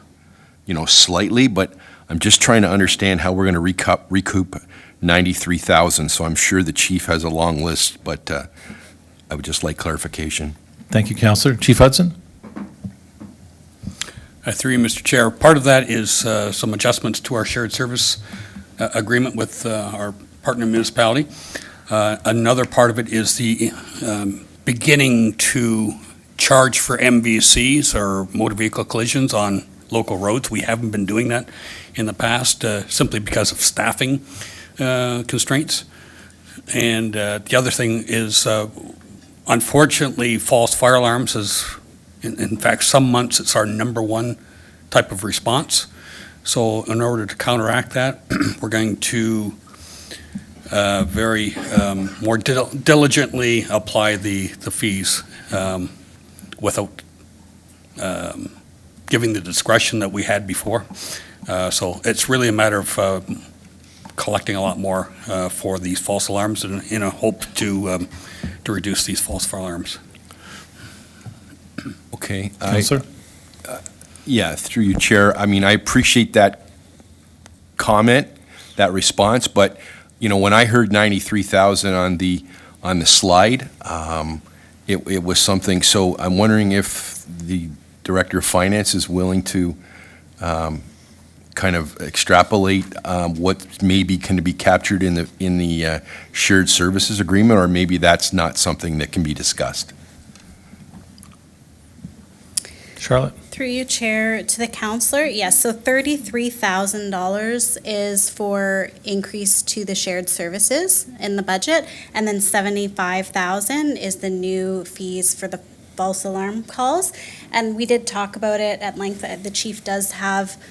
slightly, but I'm just trying to understand how we're going to recoup $93,000. So I'm sure the chief has a long list, but I would just like clarification. Thank you, Councillor. Chief Hudson? Through you, Mr. Chair, part of that is some adjustments to our shared service agreement with our partner municipality. Another part of it is the beginning to charge for MVCs, or motor vehicle collisions, on local roads. We haven't been doing that in the past simply because of staffing constraints. And the other thing is, unfortunately, false fire alarms is, in fact, some months it's our number one type of response. So in order to counteract that, we're going to very more diligently apply the fees without giving the discretion that we had before. So it's really a matter of collecting a lot more for these false alarms in a hope to reduce these false fire alarms. Okay. Councillor? Yeah, through you, Chair. I mean, I appreciate that comment, that response, but, when I heard 93,000 on the slide, it was something. So I'm wondering if the Director of Finance is willing to kind of extrapolate what maybe can be captured in the shared services agreement, or maybe that's not something that can be discussed. Charlotte? Through you, Chair, to the councillor, yes, so $33,000 is for increase to the shared services in the budget, and then $75,000 is the new fees for the false alarm calls. And we did talk about it at length. The chief does have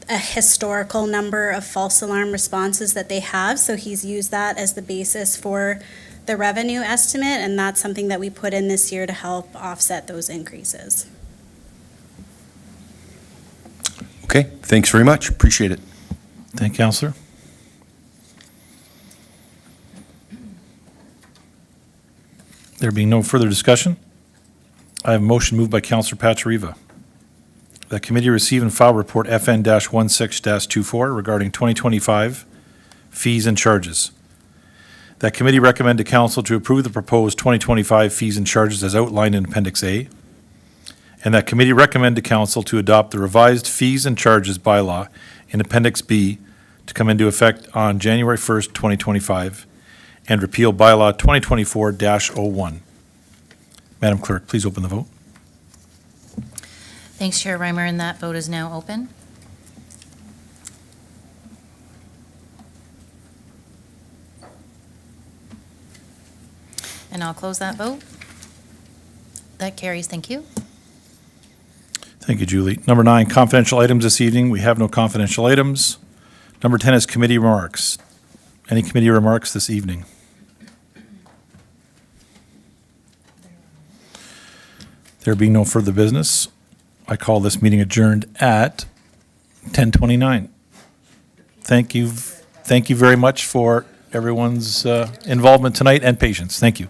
a historical number of false alarm responses that they have, so he's used that as the basis for the revenue estimate, and that's something that we put in this year to help offset those increases. Okay, thanks very much. Appreciate it. Thank you, Councillor. There being no further discussion, I have a motion moved by Councillor Pachariva. The committee receive and file report FN-16-24 regarding 2025 fees and charges. That committee recommend to council to approve the proposed 2025 fees and charges as outlined in Appendix A. And that committee recommend to council to adopt the revised fees and charges bylaw in Appendix B to come into effect on January 1st, 2025, and repeal bylaw 2024-01. Madam Clerk, please open the vote. Thanks, Chair Reimer, and that vote is now open. And I'll close that vote. That carries. Thank you. Thank you, Julie. Number 9, confidential items this evening. We have no confidential items. Number 10 is committee remarks. Any committee remarks this evening? There being no further business, I call this meeting adjourned at 10:29. Thank you very much for everyone's involvement tonight and patience. Thank you.